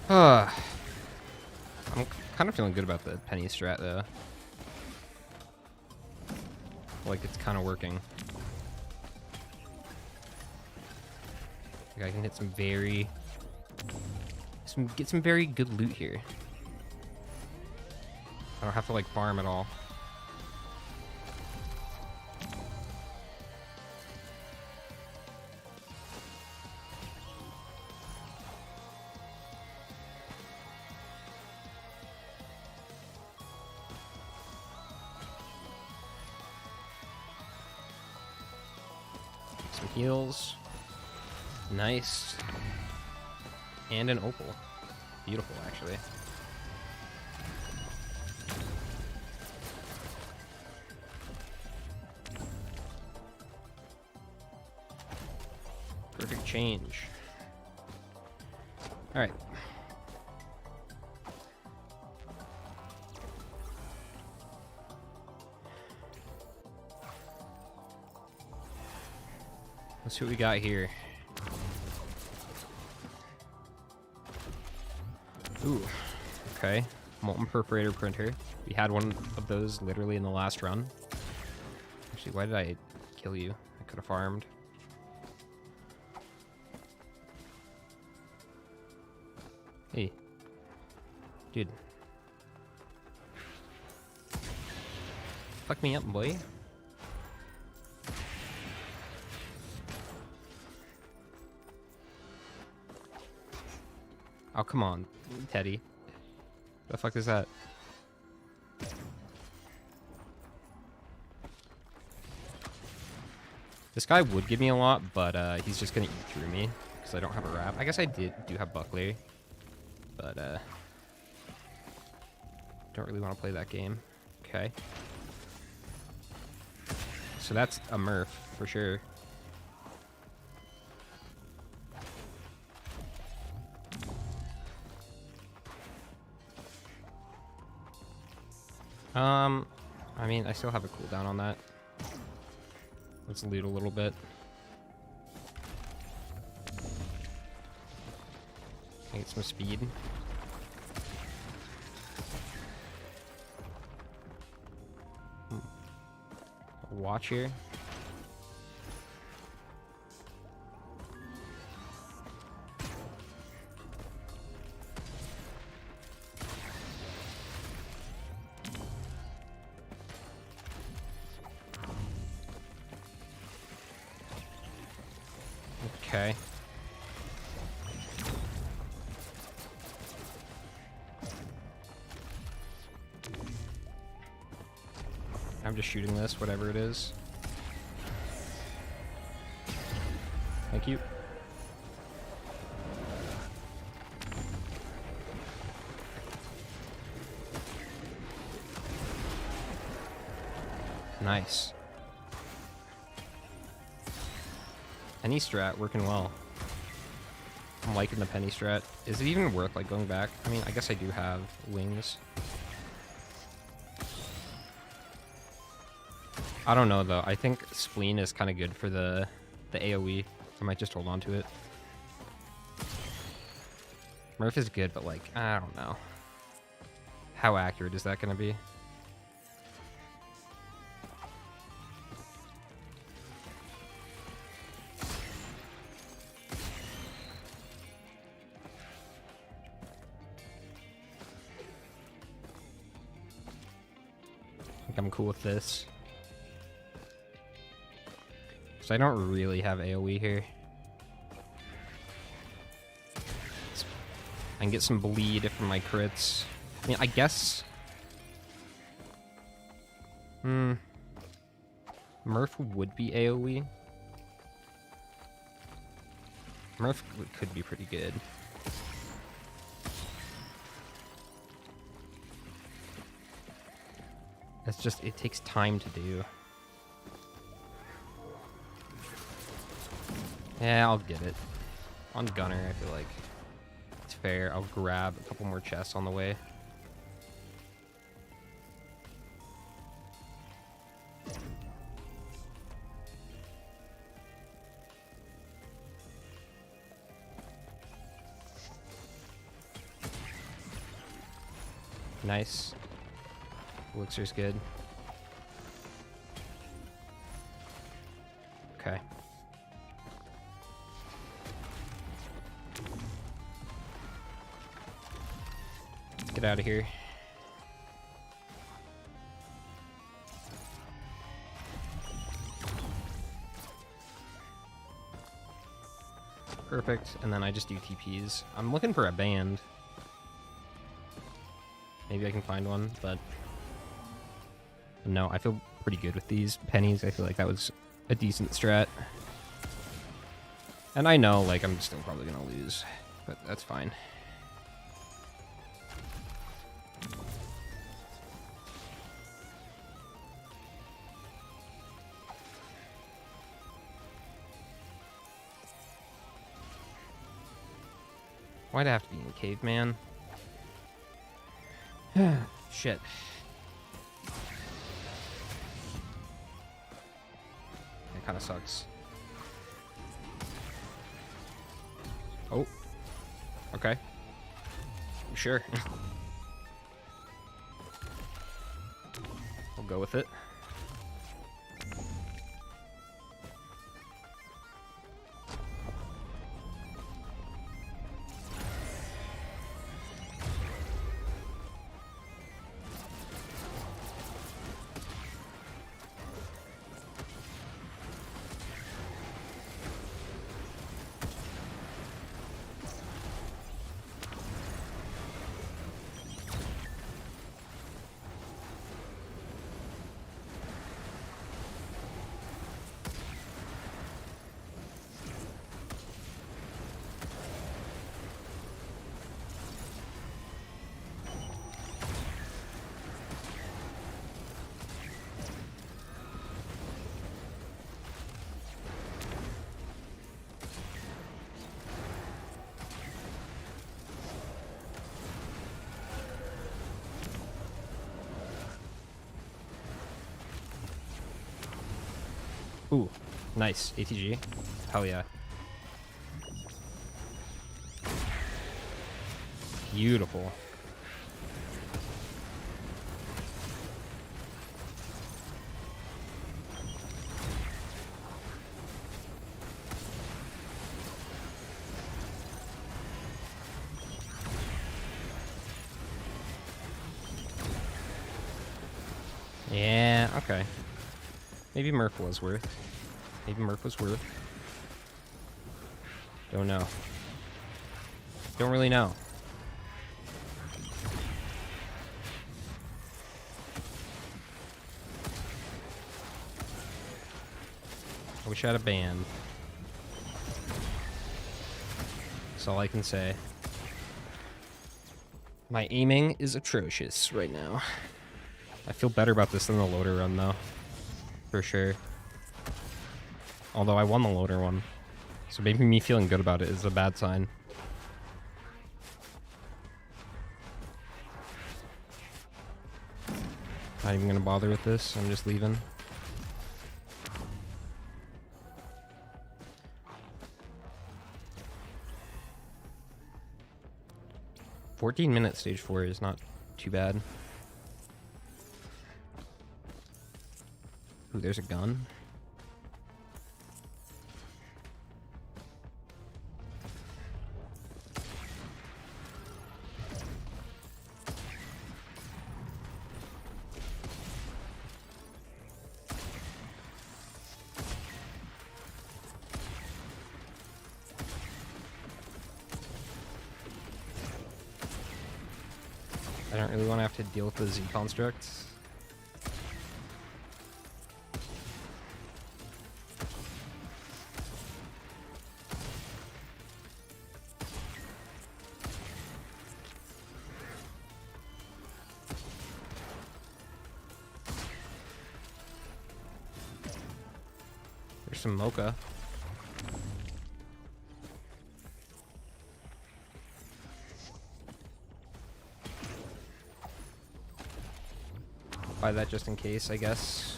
I'm kind of feeling good about the penny strat, though. Like, it's kind of working. Like, I can hit some very... get some very good loot here. I don't have to, like, farm at all. Some heals. Nice. And an opal. Beautiful, actually. Perfect change. Alright. Let's see what we got here. Ooh, okay. Molten perforator printer. We had one of those literally in the last run. Actually, why did I kill you? I could have farmed. Hey. Dude. Fuck me up, boy. Oh, come on, Teddy. The fuck is that? This guy would give me a lot, but he's just gonna eat through me because I don't have a wrap. I guess I do have Buckler, but don't really want to play that game. Okay. So that's a Murph for sure. I mean, I still have a cooldown on that. Let's loot a little bit. Get some speed. Watch here. Okay. I'm just shooting this, whatever it is. Thank you. Nice. Penny strat working well. I'm liking the penny strat. Is it even worth like going back? I mean, I guess I do have wings. I don't know though. I think spleen is kind of good for the AoE. I might just hold on to it. Murph is good, but like, I don't know. How accurate is that going to be? I think I'm cool with this. So I don't really have AoE here. I can get some bleed from my crits. I mean, I guess... Murph would be AoE. Murph could be pretty good. It's just, it takes time to do. Yeah, I'll get it. On Gunner, I feel like it's fair. I'll grab a couple more chests on the way. Nice. Elixir's good. Okay. Let's get out of here. Perfect. And then I just do TPs. I'm looking for a band. Maybe I can find one, but no, I feel pretty good with these pennies. I feel like that was a decent strat. And I know, like, I'm still probably gonna lose, but that's fine. Why'd I have to be in caveman? Shit. That kind of sucks. Oh. Okay. Sure. We'll go with it. Ooh, nice. ATG. Hell yeah. Beautiful. Yeah, okay. Maybe Merc was worth. Maybe Merc was worth. Don't know. Don't really know. I wish I had a band. That's all I can say. My aiming is atrocious right now. I feel better about this than the loader run, though. For sure. Although I won the loader one. So maybe me feeling good about it is a bad sign. Not even gonna bother with this. I'm just leaving. $14-minute stage 4 is not too bad. Ooh, there's a gun. I don't really want to have to deal with the Z constructs. There's some mocha. Buy that just in case, I guess.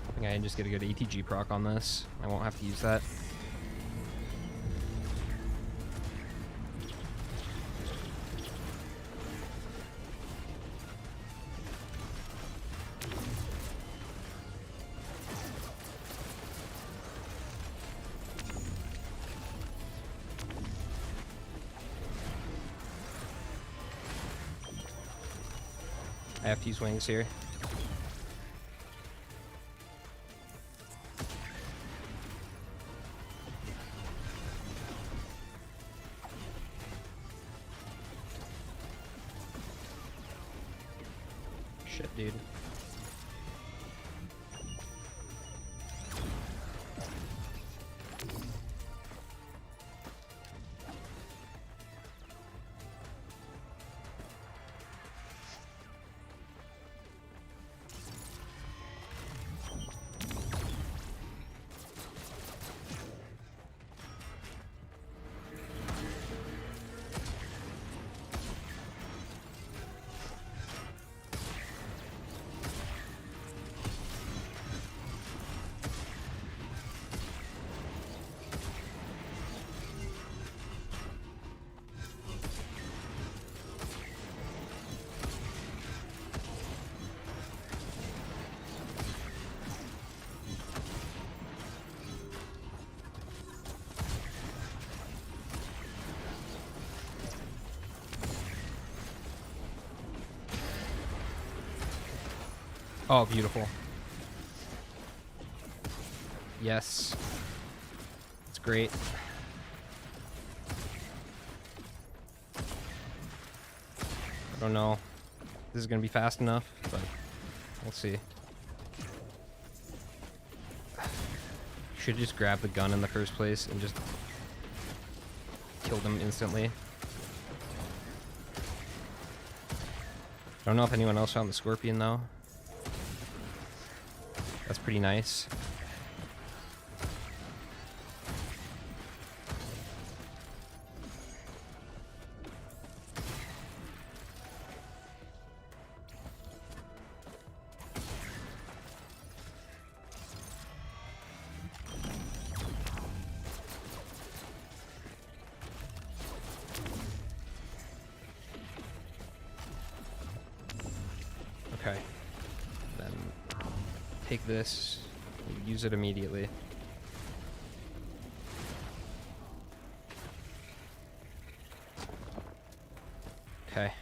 I think I can just get a good ATG proc on this. I won't have to use that. I have to use wings here. Shit, dude. Oh, beautiful. Yes. It's great. I don't know if this is going to be fast enough, but we'll see. Should just grab the gun in the first place and just kill them instantly. Don't know if anyone else found the scorpion though. That's pretty nice. take this, use it immediately. Okay.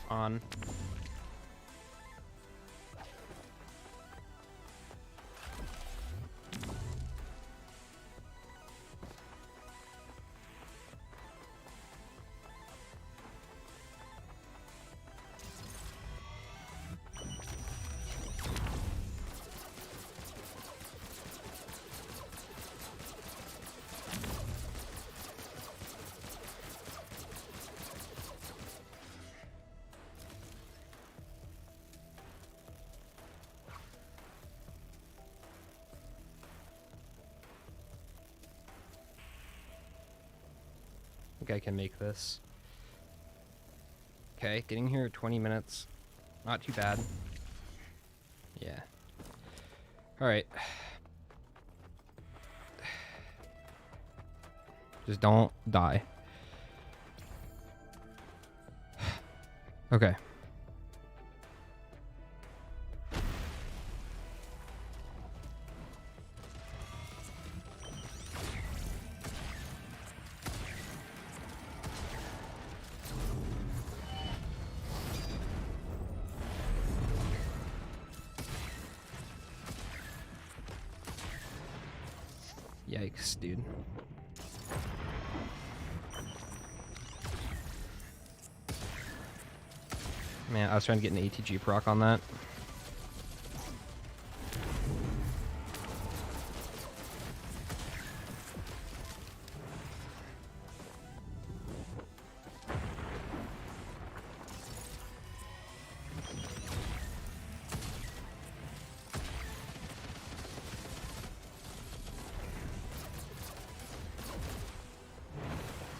On. I think I can make this. Okay, getting here at 20 minutes. Not too bad. Yeah. Alright. Just don't die. Okay. Yikes, dude. Man, I was trying to get an ATG proc on that.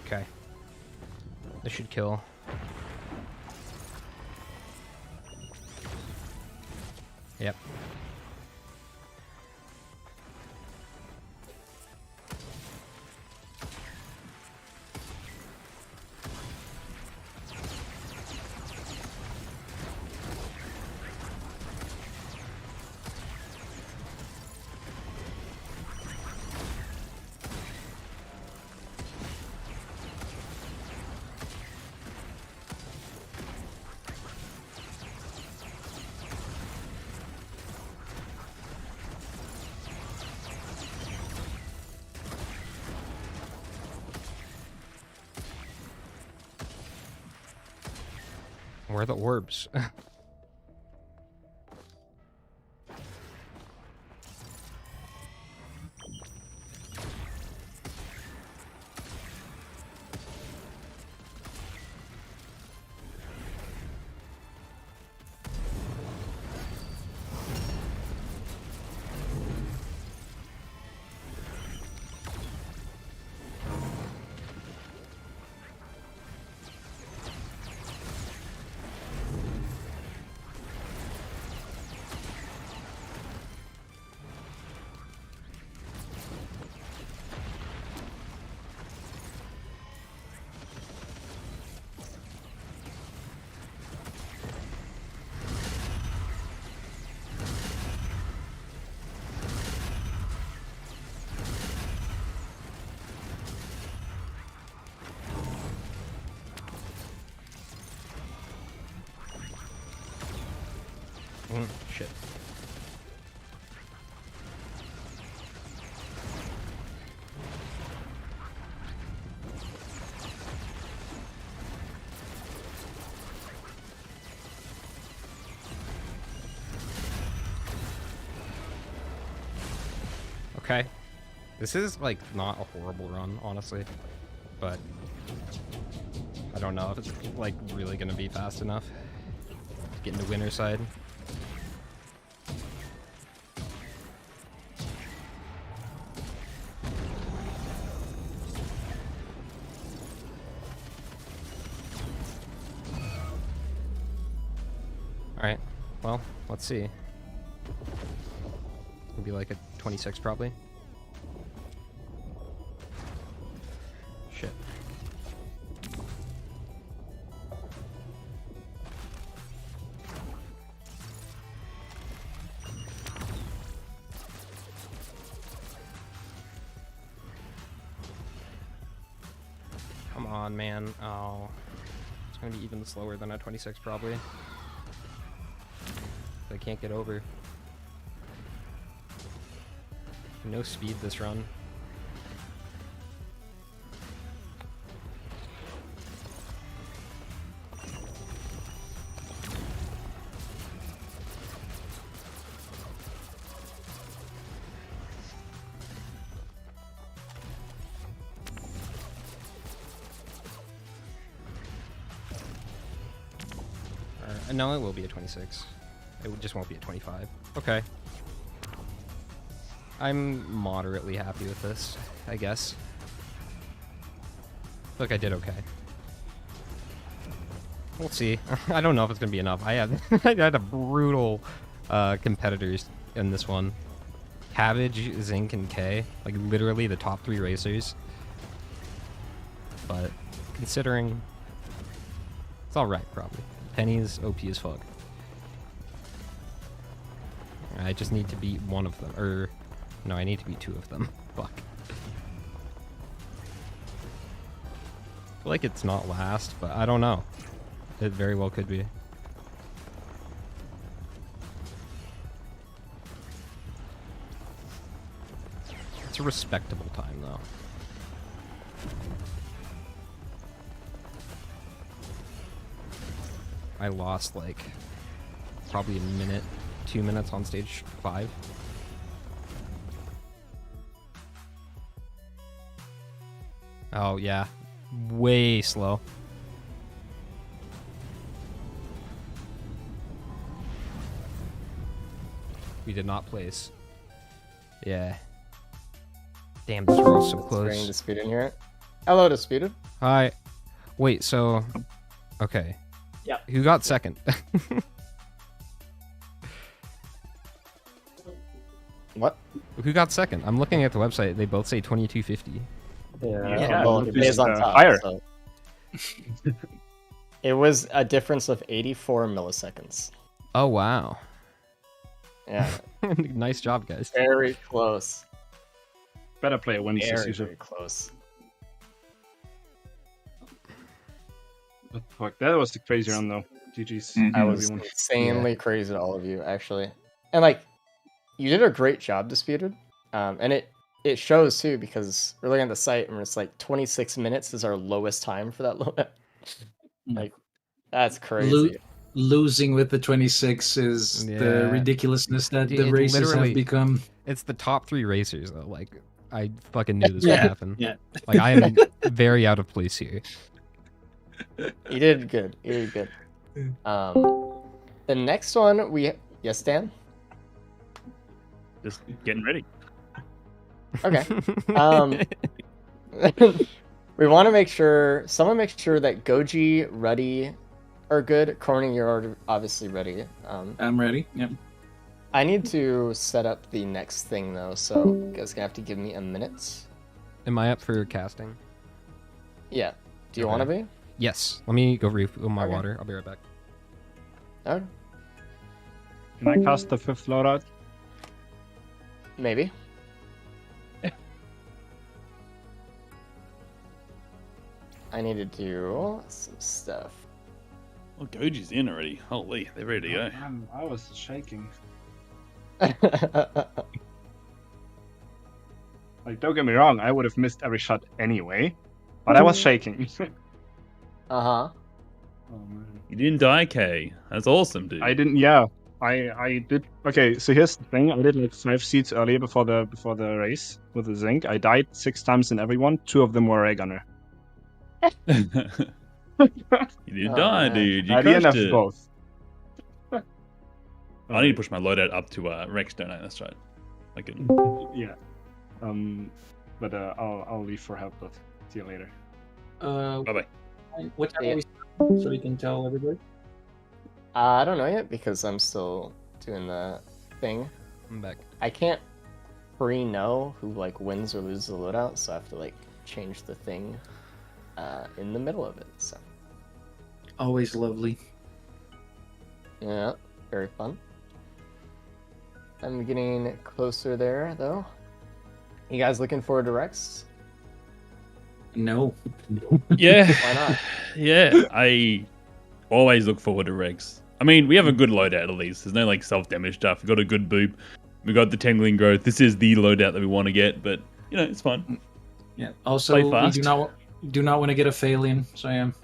Okay. This should kill. Yep. Where are the orbs? Shit. Okay. This is, like, not a horrible run, honestly. But I don't know if it's, like, really going to be fast enough to get into winner side. Alright, well, let's see. It'll be like a 26 probably. Shit. Come on, man. Oh. It's gonna be even slower than a 26 probably. I can't get over. No speed this run. No, it will be a 26. It just won't be a 25. Okay. I'm moderately happy with this, I guess. Look, I did okay. We'll see. I don't know if it's going to be enough. I had a brutal competitors in this one. Cabbage, Zinc, and K. Like, literally the top 3 racers. But, considering... It's alright, probably. Penny's OP as fuck. I just need to beat one of them. Or, no, I need to beat 2 of them. Fuck. I feel like it's not last, but I don't know. It very well could be. It's a respectable time, though. I lost, like, probably a minute, 2 minutes on stage 5. Oh, yeah. Way slow. We did not place. Yeah. Damn, those were all so close. Bringing Disputed in here. Hello, Disputed. Hi. Wait, so... Okay. Yeah. Who got second? What? Who got second? I'm looking at the website. They both say 2250. Yeah, well, it is on top. Higher. So. It was a difference of 84 milliseconds. Oh, wow. Yeah. Nice job, guys. Very close. Better player wins this Very, usually. very close. Fuck, that was the crazy run though. GG's. I was insanely crazy to all of you, actually. And like, you did a great job, Disputed. And it shows too, because we're looking at the site and it's like 26 minutes is our lowest time for that loadout. Like, that's crazy. Losing with the 26 is the ridiculousness that the races have become. It's the top 3 racers though. Like, I fucking knew this would happen. Yeah. Like, I am very out of place here. You did good. You did good. The next one yes, Dan? Just getting ready. Okay. We want to make sure someone makes sure that Goji, Ruddy are good. Corning, you're obviously ready. I'm ready. Yep. I need to set up the next thing though, so you guys gonna have to give me a minute. Am I up for casting? Yeah. Do you want to be? Yes. Let me go refill my water. I'll be right back. Okay. Can I cast the 5th loadout? Maybe. I need to do some stuff. Well, Goji's in already. Holy, they're ready to go. Man, I was shaking. Like, don't get me wrong, I would have missed every shot anyway, but I was shaking. Uh-huh. Oh, man. You didn't die, Kay. That's awesome, dude. I didn't, yeah. I did. Okay, so here's the thing. I did like 5 seeds earlier before the race with the zinc. I died 6 times in every one. 2 of them were Railgunner. You did die, man. dude. You I crushed DNF it. both. I need to push my loadout up to Rex, don't I? That's right. I can. Yeah. But I'll leave for help. But see you later. Bye bye. What time are we so we can tell everybody? I don't know yet because I'm still doing the thing. I'm back. I can't pre-know who like wins or loses the loadout, so I have to like change the thing in the middle of it. So Always lovely. yeah, very fun. I'm getting closer there though. You guys looking forward to Rex? No. Yeah. Why not? Yeah. I always look forward to Rex. I mean, we have a good loadout at least. There's no like self-damage stuff. We've got a good boop. We got the Tangling Growth. This is the loadout that we want to get, but you know, it's fun. Yeah. Also, Play we fast. do not want to get a Phalian, so I am.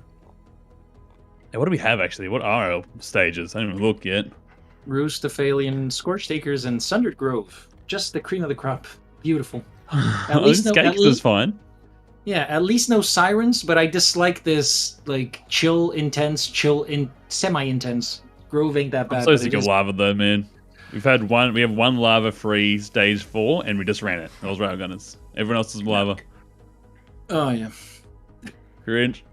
Yeah, what do we have actually? What are our stages? I haven't even looked yet. Roost, Phalian, Scorched Acres, and Sundered Grove. Just the cream of the crop. Beautiful. At least is fine. Yeah, at least no sirens, but I dislike this like semi-intense. Grove ain't that bad. I'm so but sick it of is- lava though, man. We have one lava-free stage 4, and we just ran it. That was Railgunners. Everyone else is lava. Oh yeah. Cringe.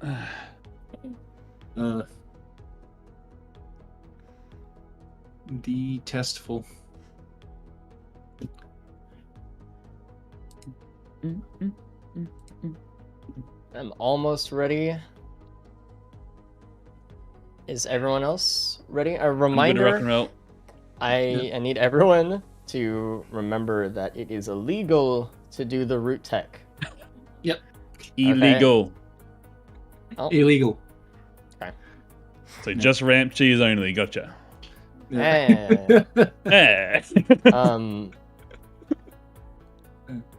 Detestful. I'm almost ready. Is everyone else ready? A I'm good to rock and reminder, roll. I need everyone to remember that it is illegal to do the root tech. Illegal. Oh, Illegal. So just ramp cheese only. Gotcha. eh. Eh.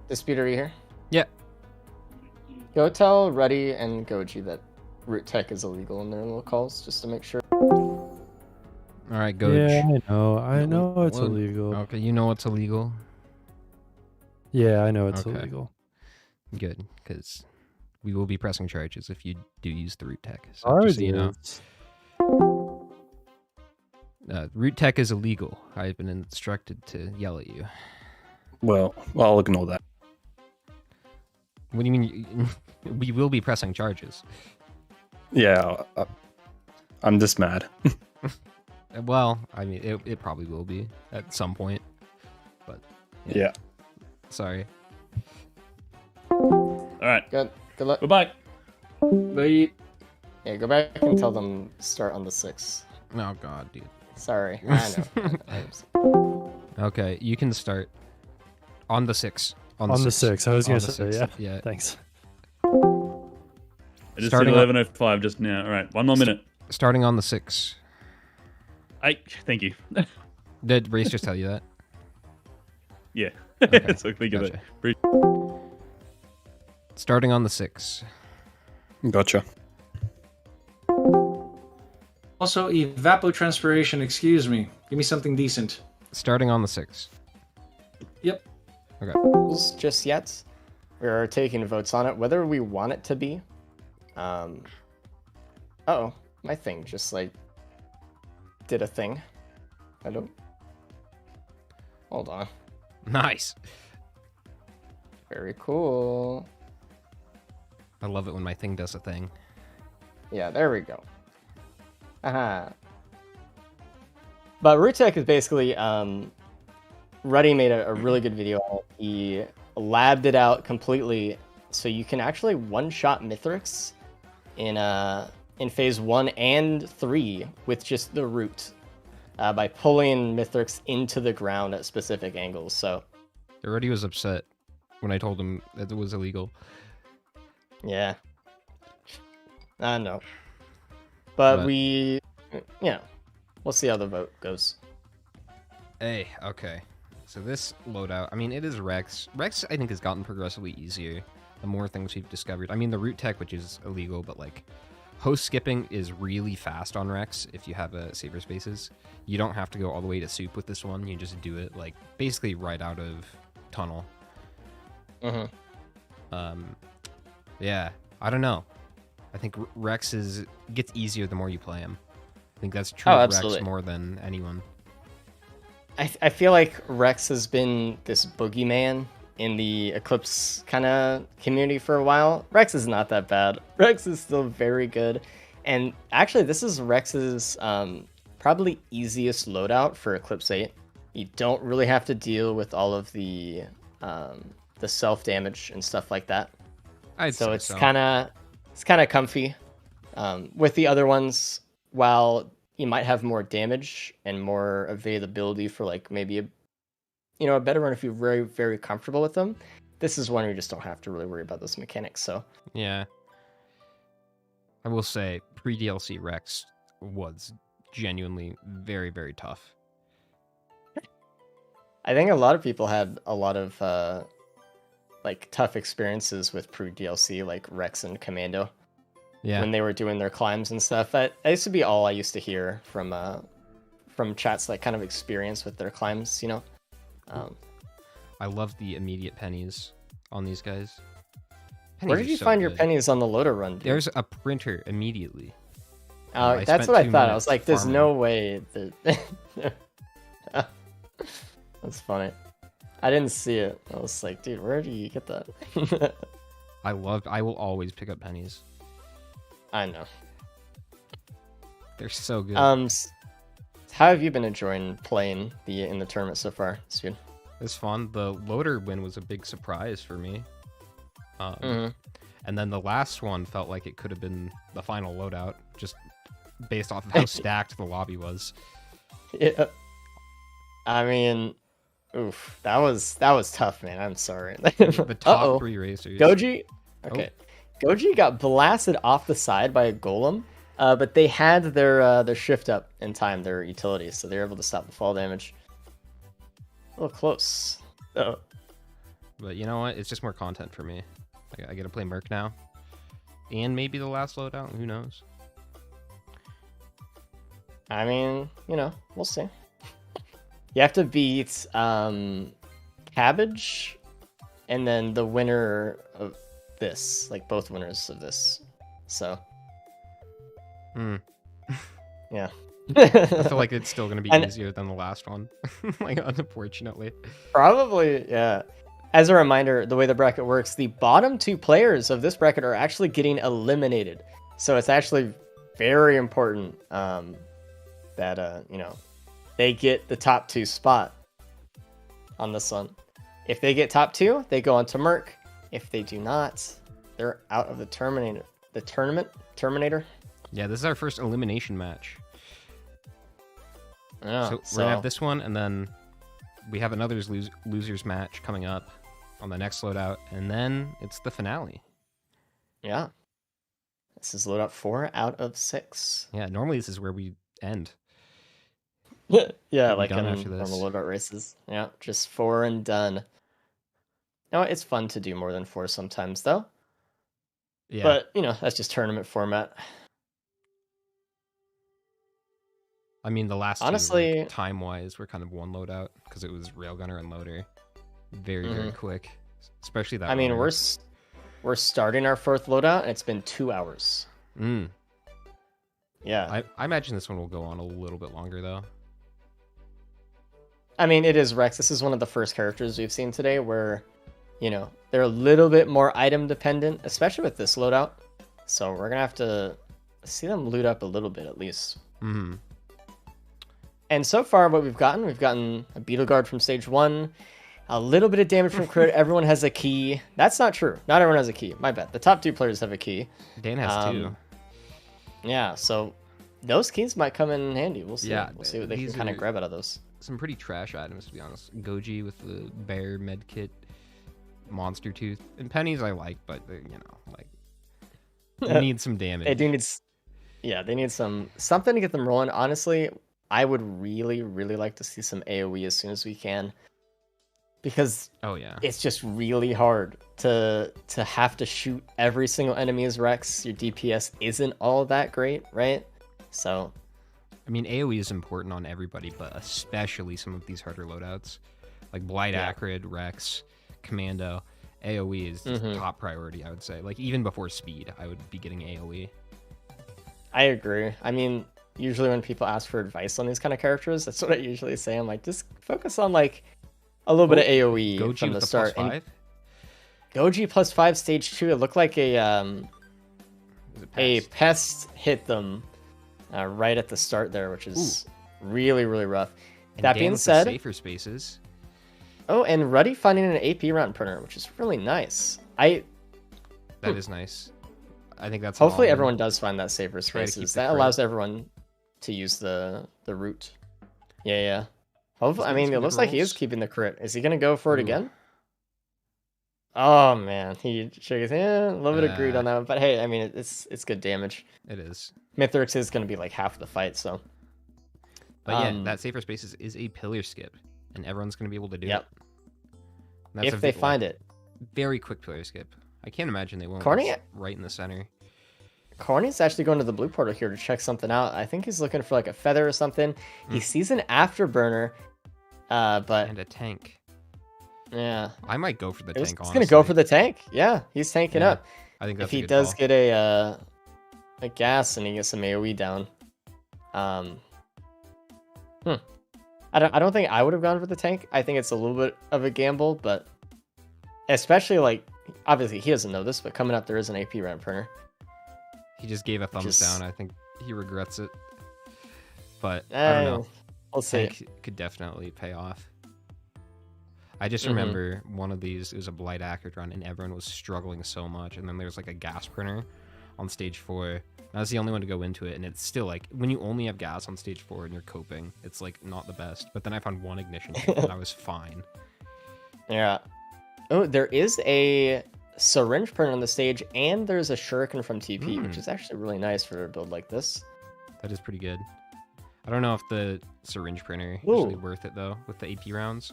Disputer, are you here? Yeah. Go tell Ruddy and Goji that root tech is illegal in their little calls, just to make sure. All right, go. Yeah, I know it's Well, illegal. Okay, you know it's illegal. Yeah, I know it's Okay. illegal. Good, because we will be pressing charges if you do use the root tech. So Ours just so you know. is. Root tech is illegal. I've been instructed to yell at you. Well, I'll ignore that. What do you mean? We will be pressing charges. Yeah, I'm just mad. Well, I mean, it probably will be at some point. But Yeah. sorry. All right. Good luck. Goodbye. Bye. Yeah, go back and tell them start on the 6th. Oh god, dude. Sorry, I know. Okay, you can start on the 6. On the 6. I was On going the to say, 6th, yeah. yeah. Thanks. I just Starting did on- 11:05 just now. All right, one more minute. Starting on the 6. Thank you. Did Race just tell you that? Yeah. Okay, So think of it. gotcha. Starting on the 6. Gotcha. Also, evapotranspiration. Excuse me. Give me something decent. Starting on the 6. Yep. Okay. Rules just yet. We are taking votes on it, whether we want it to be. Oh, my thing just like did a thing. I don't. Hold on. Nice. Very cool. I love it when my thing does a thing. Yeah, there we go. Aha. But root tech is basically Ruddy made a really good video on it. He labbed it out completely, so you can actually one-shot Mythrix in phase 1 and 3 with just the root by pulling Mythrix into the ground at specific angles. So Already was upset when I told him that it was illegal. yeah, I know, but we, we'll see how the vote goes. Hey, okay. So this loadout, I mean, it is Rex. Rex, I think, has gotten progressively easier the more things we've discovered. I mean, the root tech, which is illegal, but like, host skipping is really fast on Rex if you have a Saber Spaces. You don't have to go all the way to soup with this one. You just do it like basically right out of tunnel. Yeah, I don't know. I think Rex gets easier the more you play him. I think that's true of Rex more than anyone. I feel like Rex has been this boogeyman in the Eclipse kind of community for a while. Rex is not that bad. Rex is still very good. And actually, this is Rex's probably easiest loadout for Eclipse 8. You don't really have to deal with all of the self-damage and stuff like that. So it's kind of comfy. With the other ones, while you might have more damage and more availability for like maybe a better run if you're very, very comfortable with them, this is one where you just don't have to really worry about those mechanics. So yeah, I will say pre-DLC Rex was genuinely very, very tough. I think a lot of people had a lot of like tough experiences with pre-DLC, like Rex and Commando. Yeah. When they were doing their climbs and stuff. That used to be all I used to hear from chats that kind of experience with their climbs, I love the immediate pennies on these guys. Where did you find your pennies on the loader run, dude? There's a printer immediately. That's what I thought. I was like, there's no way that... That's funny. I didn't see it. I was like, dude, where do you get that? I will always pick up pennies. I know. They're so good. How have you been enjoying playing in the tournament so far, Speed? It's fun. The loader win was a big surprise for me. And then the last one felt like it could have been the final loadout, just based off of how stacked the lobby was. Yeah. I mean, oof, that was tough, man. I'm sorry. The top 3 racers. Goji? Okay. Oh. Goji got blasted off the side by a golem, but they had their shift up in time, their utilities, so they were able to stop the fall damage. A little close. Oh. But you know what? It's just more content for me. I get to play Merc now. And maybe the last loadout. Who knows? I mean, we'll see. You have to beat Cabbage and then the winner of this, like both winners of this. So yeah. I feel like it's still going to be easier than the last one. Like, unfortunately. Probably, yeah. As a reminder, the way the bracket works, the bottom 2 players of this bracket are actually getting eliminated. So it's actually very important that they get the top 2 spot on this one. If they get top 2, they go on to Merc. If they do not, they're out of the tournament. Terminator. Yeah, this is our first elimination match. Yeah, so we're gonna have this one, and then we have another losers match coming up on the next loadout, and then it's the finale. Yeah. This is loadout 4 out of 6. Yeah, normally this is where we end. Yeah, like in normal loadout races. Yeah, just 4 and done. No, it's fun to do more than 4 sometimes, though. Yeah. But, that's just tournament format. I mean, the last honestly, two, like, time-wise, were kind of one loadout because it was Railgunner and Loader. Very, very quick. Especially that. I mean, we're starting our 4th loadout, and it's been 2 hours. Yeah. I imagine this one will go on a little bit longer, though. I mean, it is Rex. This is one of the first characters we've seen today where, they're a little bit more item dependent, especially with this loadout. So we're going to have to see them loot up a little bit at least. And so far, what we've gotten a Beetle Guard from stage 1, a little bit of damage from crit. Everyone has a key. That's not true. Not everyone has a key. My bad. The top 2 players have a key. Dan has 2. Yeah, so those keys might come in handy. We'll see. Yeah, we'll see what they can kind of grab out of those. Some pretty trash items, to be honest. Goji with the bear med kit, monster tooth, and pennies I like, but they need some damage. They do need, they need something to get them rolling. Honestly, I would really, really like to see some AoE as soon as we can. because Oh yeah. it's just really hard to have to shoot every single enemy as Rex. Your DPS isn't all that great, right? So, I mean, AoE is important on everybody, but especially some of these harder loadouts, like Blight Acrid, Rex, Commando. AoE is top priority, I would say. Like, even before speed, I would be getting AoE. I agree. I mean, usually when people ask for advice on these kind of characters, that's what I usually say. I'm like, just focus on like a little bit of AoE Goji from the with start. +5? And Goji +5 stage 2, it looked like a pest hit them right at the start there, which is really, really rough. And that Dan being with the said, safer spaces. Oh, and Ruddy finding an AP round printer, which is really nice. That is nice. I think that's hopefully everyone does find that safer Try to keep spaces. the That crit. allows everyone to use the route. Yeah. Hopefully, I He's mean, getting it some looks good like he is rolls. keeping the crit. Is he gonna go for it Ooh. again? Oh man, he shook his hand. A little bit of greed on that one, but hey, I mean, it's good damage. It is. Mythrix is gonna be like half the fight, so. But yeah, that safer spaces is a pillar skip, and everyone's going to be able to do it. And If they find it. Very quick pillar skip. I can't imagine they won't. Corny- It's right in the center. Corny's actually going to the blue portal here to check something out. I think he's looking for like a feather or something. He sees an afterburner, but And a tank. yeah, I might go for the tank, he's honestly. gonna go for the tank. Yeah, he's tanking Yeah, up. I think that's if a he good does call. get a gas and he gets some AoE down. I don't think I would have gone for the tank. I think it's a little bit of a gamble, but especially like obviously he doesn't know this, but coming up there is an AP round printer. He just gave a thumbs Just- down. I think he regrets it. But I don't know. We'll see. Tank could definitely pay off. I just Mm-hmm. remember one of these, it was a Blight Acrid run, and everyone was struggling so much. And then there was like a gas printer on stage 4. I was the only one to go into it, and it's still like, when you only have gas on stage 4 and you're coping, it's like not the best. But then I found one ignition tank, and I was fine. Yeah. Oh, there is a syringe printer on the stage, and there's a shuriken from TP, which is actually really nice for a build like this. That is pretty good. I don't know if the syringe printer is Ooh. really worth it though, with the AP rounds.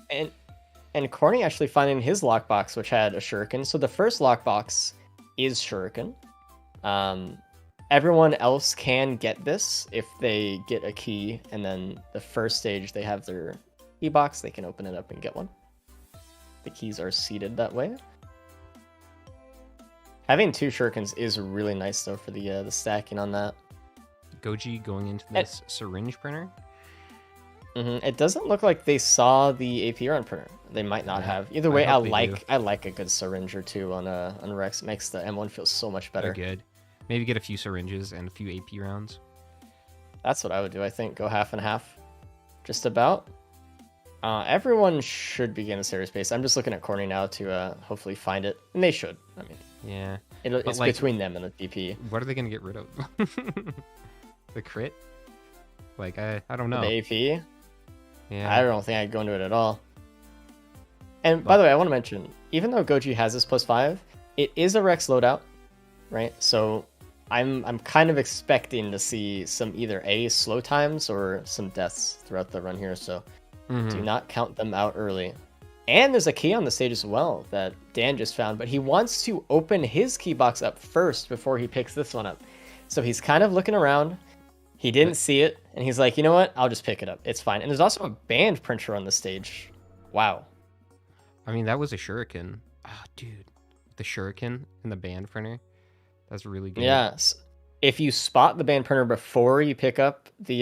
And Corny actually finding his lockbox, which had a shuriken. So the first lockbox is shuriken. Everyone else can get this if they get a key, and then the first stage they have their key box, they can open it up and get one. The keys are seated that way. Having 2 shurikens is really nice though for the stacking on that. Goji going into this syringe printer. It doesn't look like they saw the AP run printer. They might not have. Either way, I hope they do. like a good syringe or 2 on Rex. It makes the M1 feel so much better. They're good. Maybe get a few syringes and a few AP rounds. That's what I would do. I think go half and half, just about. Everyone should be getting a serious pace. I'm just looking at Corny now to hopefully find it, and they should. I mean, Yeah. it's like, between them and the DP. What are they gonna get rid of? The crit? Like I don't know. The AP. Yeah. I don't think I'd go into it at all. And by the way, I want to mention, even though Goji has this +5, it is a Rex loadout, right? So I'm kind of expecting to see some either slow times or some deaths throughout the run here. So do not count them out early. And there's a key on the stage as well that Dan just found, but he wants to open his key box up first before he picks this one up. So he's kind of looking around. He didn't see it, and he's like, you know what? I'll just pick it up. It's fine. And there's also a band printer on the stage. Wow. I mean, that was a shuriken. Ah, dude. The shuriken and the band printer. That's really good. Yes. If you spot the band printer before you pick up the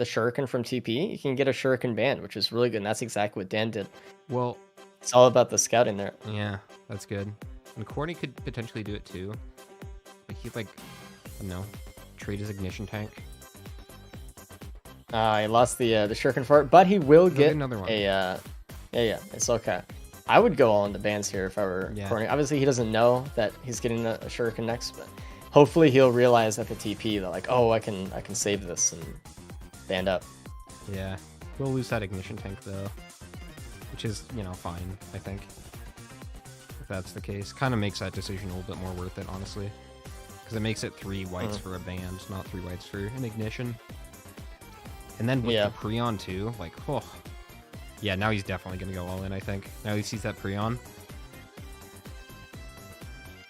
shuriken from TP, you can get a shuriken band, which is really good. And that's exactly what Dan did. Well, it's all about the scouting there. Yeah, that's good. And Corny could potentially do it too. Like he'd like, I don't know, trade his ignition tank. He lost the shuriken for it, but he will get another one. yeah, it's okay. I would go all into bands here if I were Corny. Obviously, he doesn't know that he's getting a shuriken next, but hopefully he'll realize at the TP that like, oh, I can save this and band up. Yeah, we'll lose that ignition tank though, which is fine. I think if that's the case, kind of makes that decision a little bit more worth it, honestly, because it makes it 3 whites for a band, not 3 whites for an ignition. And then with the Prion too, like, Yeah, now he's definitely going to go all in, I think. Now he sees that Prion.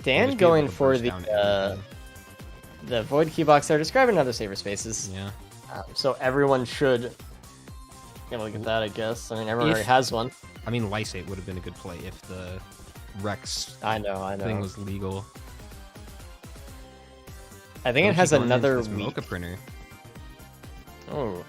Dan going for the Void Key Box there, describing other saver spaces. Yeah. So everyone should look at that, I guess. I mean, everyone already has one. I mean, Lysate would have been a good play if the Rex I know. thing was legal. I think it has another weak Mocha printer. Oh.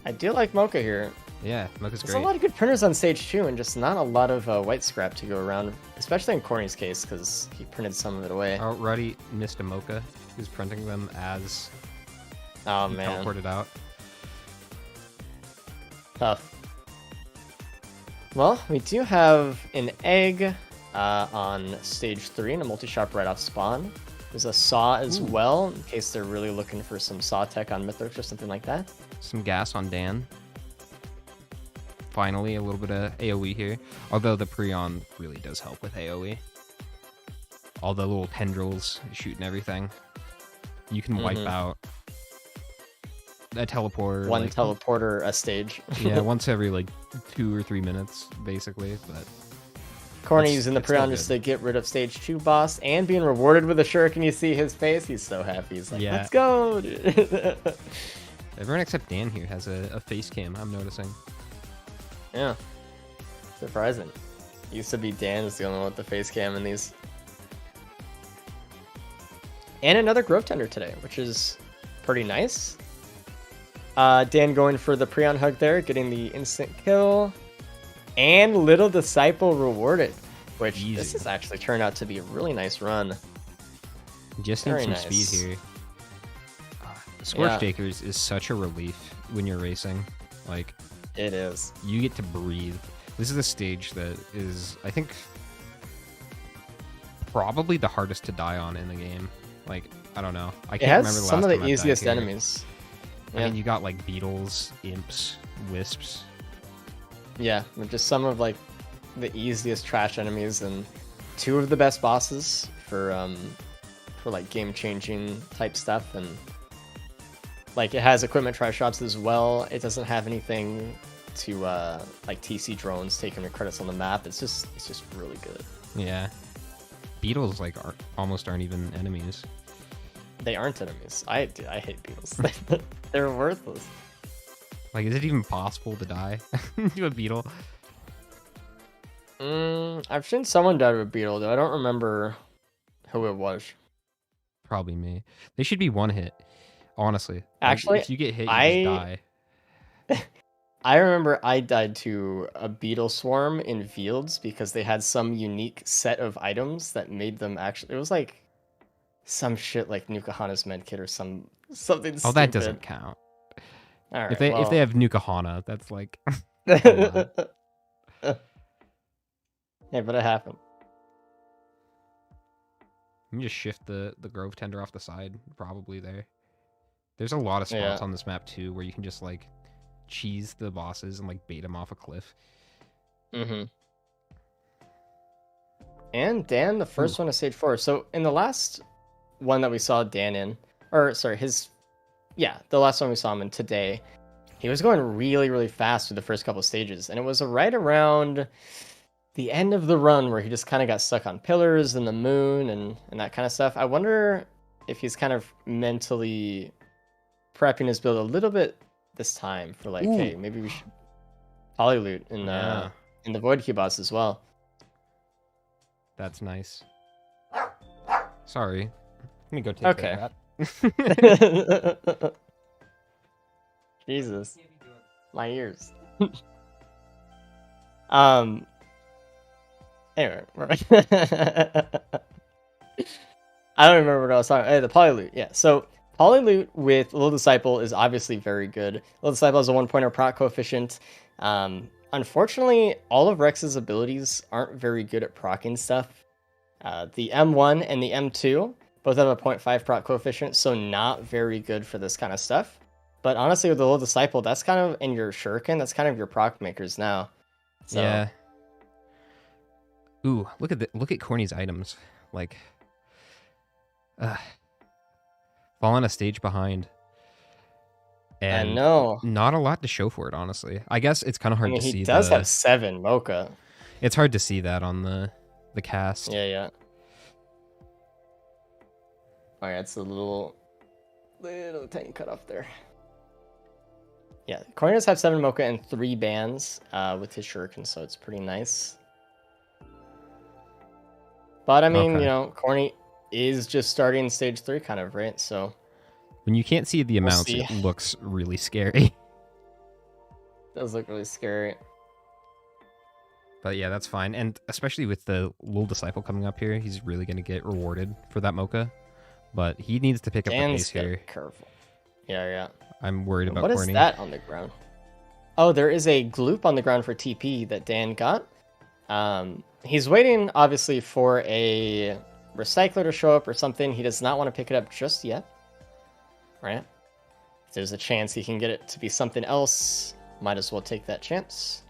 I do like Mocha here. Yeah, Mocha's great. There's a lot of good printers on stage 2 and just not a lot of white scrap to go around, especially in Corny's case because he printed some of it away. Oh, Ruddy missed a Mocha. He's printing them as he teleported out. Tough. Well, we do have an egg on stage 3 and a multi-shop right off spawn. There's a saw as well, in case they're really looking for some saw tech on Mythrix or something like that. Some gas on Dan. Finally, a little bit of AoE here. Although the Prion really does help with AoE. All the little tendrils shooting everything. You can wipe out a teleporter. One teleporter a stage. Yeah, once every like 2 or 3 minutes, basically. But Corny using the Prion just to get rid of stage 2 boss and being rewarded with a shuriken. You see his face. He's so happy. He's like, let's go, dude. Everyone except Dan here has a face cam, I'm noticing. Yeah. Surprising. Used to be Dan was the only one with the face cam in these. And another Grove Tender today, which is pretty nice. Dan going for the Prion hug there, getting the instant kill. And Little Disciple rewarded, which this has actually turned out to be a really nice run. Just need some speed here. Scorched Acres is such a relief when you're racing. Like, it is. You get to breathe. This is a stage that is, I think, probably the hardest to die on in the game. Like, I don't know. I can't remember the last time some of the I've easiest died here. enemies. I mean, you got like beetles, imps, wisps. Yeah, just some of like the easiest trash enemies and 2 of the best bosses for like game-changing type stuff. And like it has equipment tri-shops as well. It doesn't have anything to like TC drones taking the credits on the map. It's just really good. Yeah, beetles like almost aren't even enemies. They aren't enemies. I hate beetles. They're worthless. Like, is it even possible to die to a beetle? I've seen someone die to a beetle, though I don't remember who it was. Probably me. They should be one hit, honestly. Actually, like, if you get hit, you just die. I remember I died to a beetle swarm in Fields because they had some unique set of items that made them actually. It was like some shit like Nukahana's medkit or something. Oh, that doesn't count. All right, if they have Nukahana, that's like. Yeah, but it happened. Let me just shift the Grove Tender off the side, probably there. There's a lot of spots on this map too where you can just like cheese the bosses and like bait them off a cliff. And Dan, the first one to stage 4. So in the last one that we saw Dan in, or sorry, the last one we saw him in today, he was going really, really fast through the first couple stages, and it was right around the end of the run where he just kind of got stuck on pillars and the moon and that kind of stuff. I wonder if he's kind of mentally prepping his build a little bit this time for like, hey, maybe we should polyloot in the Void Key boss as well. That's nice. Sorry. Let me go take care of that. Jesus. My ears. Anyway. I don't remember what I was talking about. Hey, the Polyloot. Yeah, so Polyloot with Little Disciple is obviously very good. Little Disciple has a 1-pointer proc coefficient. Unfortunately, all of Rex's abilities aren't very good at proccing stuff. The M1 and the M2 both have a 0.5 proc coefficient, so not very good for this kind of stuff. But honestly, with the Little Disciple, that's kind of in your Shuriken. That's kind of your proc makers now. So. Yeah. Ooh, look at Corny's items. Like, falling a stage behind. And I know. not a lot to show for it, honestly. I guess it's kind of hard I mean, to see. he does have 7 mocha. It's hard to see that on the cast. Yeah. All right, it's a little tiny cut off there. Yeah, Corny does have 7 mocha and 3 bands with his shuriken, so it's pretty nice. But I mean, Okay. Corny is just starting stage 3 kind of, right? So when you can't see the amounts, it looks really scary. It does look really scary. But yeah, that's fine. And especially with the little disciple coming up here, he's really going to get rewarded for that mocha. But he needs to pick up the pace here. Careful. Yeah. I'm worried about Corny. Corny. What is that on the ground? Oh, there is a gloop on the ground for TP that Dan got. He's waiting, obviously, for a recycler to show up or something. He does not want to pick it up just yet. Right? If there's a chance he can get it to be something else, might as well take that chance.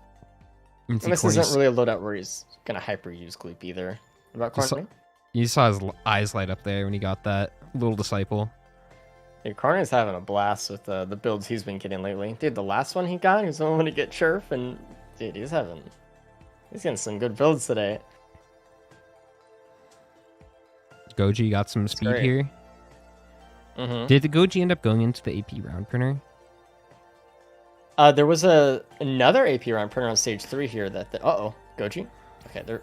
And this isn't really a loadout where he's going to hyper use gloop either. What about Corny? You saw his eyes light up there when he got that little disciple. Dude, Corny's having a blast with the builds he's been getting lately. Dude, the last one he got, he was the one to get Churf, and dude, he's getting some good builds today. Goji got some speed here. Mm-hmm. Did the Goji end up going into the AP round printer? There was another AP round printer on stage 3 here that Goji. Okay,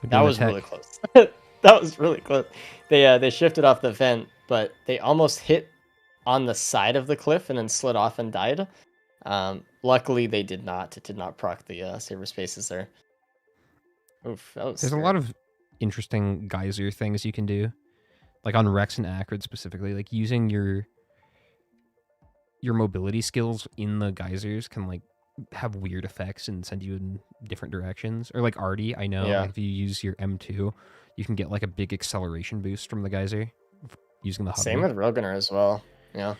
that was really close. That was really close. They shifted off the vent, but they almost hit on the side of the cliff and then slid off and died. Luckily, they did not. It did not proc the saber spaces there. Oof, that was There's scary. a lot of interesting geyser things you can do, like on Rex and Acrid specifically. Like using your mobility skills in the geysers can like have weird effects and send you in different directions. Or like Artie, I know like, if you use your M2, you can get like a big acceleration boost from the geyser using the hover. Same with Railgunner as well. Yeah,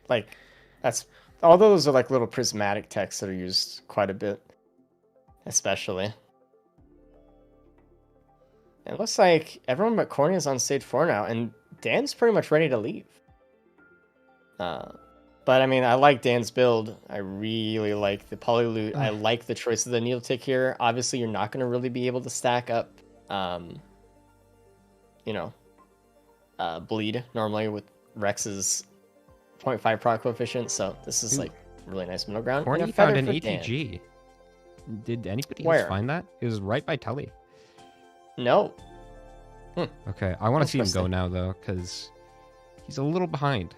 like that's all those are like little prismatic techs that are used quite a bit, especially. It looks like everyone but Corny is on stage 4 now, and Dan's pretty much ready to leave. But I mean, I like Dan's build. I really like the poly loot. I like the choice of the needle tick here. Obviously, you're not going to really be able to stack up, bleed normally with Rex's 0.5 proc coefficient. So this is like really nice middle ground. Corny found an ATG. Did anybody else find that? It was right by Tully. No. Okay, I want to see him go now though, because he's a little behind.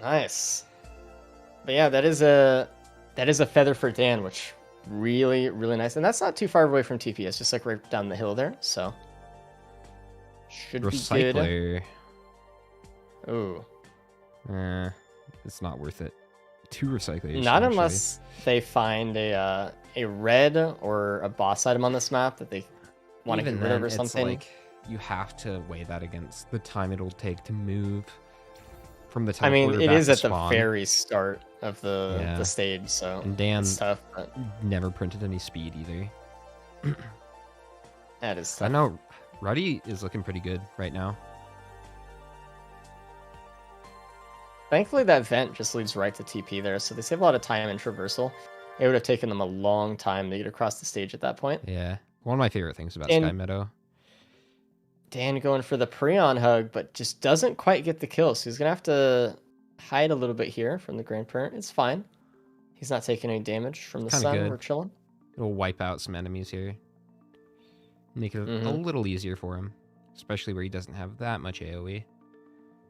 Nice. But yeah, that is a feather for Dan, which really, really nice. And that's not too far away from TP. It's just like right down the hill there. So should Recycler. be good. Ooh. It's not worth it. 2 recyclers. Not unless they find a red or a boss item on this map that they want to get rid of or something. Like, you have to weigh that against the time it'll take to move from the time. I mean, it is at the very start of the stage, so and Dan it's tough. But never printed any speed either. That is tough. I know Ruddy is looking pretty good right now. Thankfully, that vent just leads right to TP there, so they save a lot of time in traversal. It would have taken them a long time to get across the stage at that point. Yeah, one of my favorite things about Sky Meadow. Dan going for the Prion hug, but just doesn't quite get the kill, so he's going to have to hide a little bit here from the Grandparent. It's fine. He's not taking any damage from the sun. Good. We're chilling. It'll wipe out some enemies here. Make it a little easier for him, especially where he doesn't have that much AoE.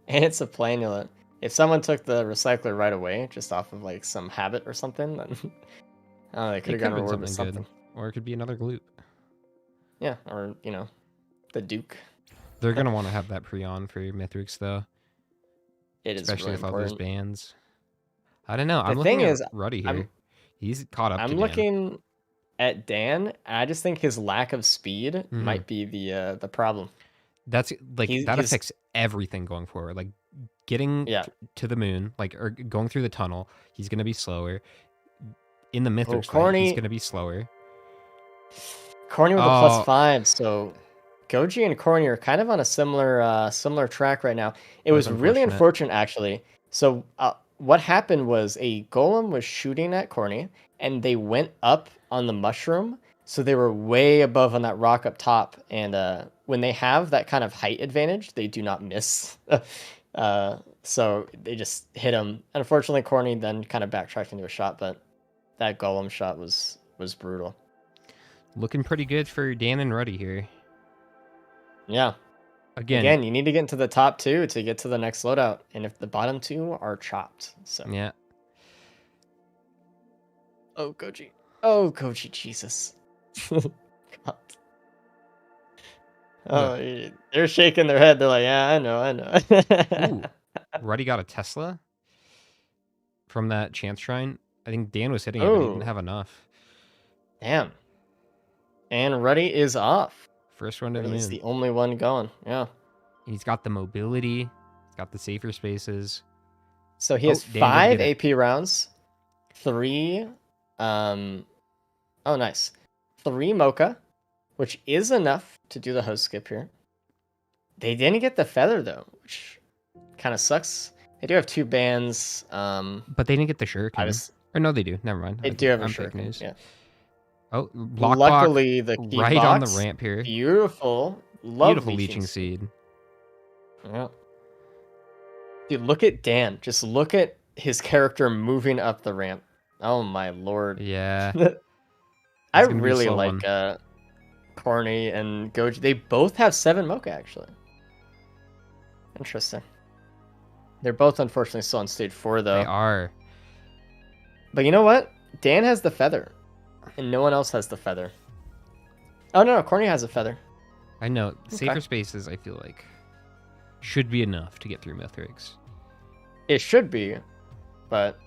And it's a planulet. If someone took the recycler right away, just off of like some habit or something, then they could have gotten rewarded with something. Or it could be another gloop. Yeah, or the Duke. They're gonna want to have that pre-on for Mythrix though. It is especially really with all important. those bands. I don't know. The I'm looking thing at is, Ruddy here. He's caught up. I'm to looking at Dan. I just think his lack of speed might be the problem. That's like that affects everything going forward. Like getting to the moon, like or going through the tunnel, he's gonna be slower. In the Mythrix fight, he's gonna be slower. Corny with a +5, so Goji and Corny are kind of on a similar track right now. It That's was really unfortunate. unfortunate, actually. So what happened was a golem was shooting at Corny, and they went up on the mushroom, so they were way above on that rock up top. And when they have that kind of height advantage, they do not miss. So they just hit him. Unfortunately, Corny then kind of backtracked into a shot, but that golem shot was brutal. Looking pretty good for Dan and Ruddy here. Yeah. Again, you need to get into the top 2 to get to the next loadout, and if the bottom 2 are chopped, so Yeah. Oh Goji, Jesus. God. Oh, they're shaking their head. They're like, yeah, I know. Ooh, Ruddy got a Tesla from that chance shrine. I think Dan was hitting it, but he didn't have enough. Damn. And Ruddy is off. First one to the moon. He's the only one going. Yeah. He's got the mobility. He's got the safer spaces. So he has Dan 5 did get AP rounds, 3 oh nice. 3 Mocha, which is enough to do the host skip here. They didn't get the feather though, which kind of sucks. They do have 2 bands. But they didn't get the shuriken. Or no, they do. Never mind. They do have a fake shuriken. news. Yeah. Oh, block Luckily, the key right box, on the ramp here. Beautiful. Love Beautiful leeching seed. Yeah. Dude, look at Dan. Just look at his character moving up the ramp. Oh my lord. Yeah. I really like Corny and Goji. They both have 7 Mocha, actually. Interesting. They're both unfortunately still on stage 4, though. They are. But you know what? Dan has the feather. And no one else has the feather. Oh, no, Corny has a feather. I know. Safer spaces, I feel like, should be enough to get through Mythrix. It should be. But,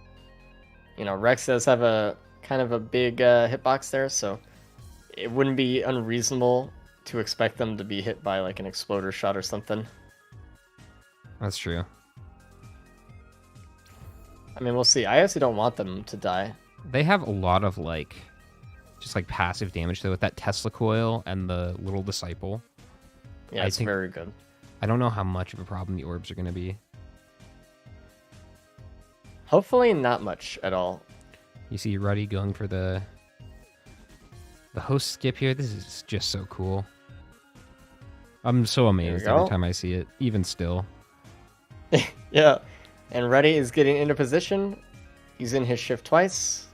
you know, Rex does have a kind of a big hitbox there, so it wouldn't be unreasonable to expect them to be hit by like an exploder shot or something. That's true. I mean, we'll see. I actually don't want them to die. They have a lot of like, just like passive damage though with that Tesla coil and the little disciple. Yeah, it's very good. I don't know how much of a problem the orbs are going to be. Hopefully not much at all. You see Ruddy going for the host skip here. This is just so cool. I'm so amazed every time I see it, even still. Yeah. And Ruddy is getting into position. He's in his shift twice.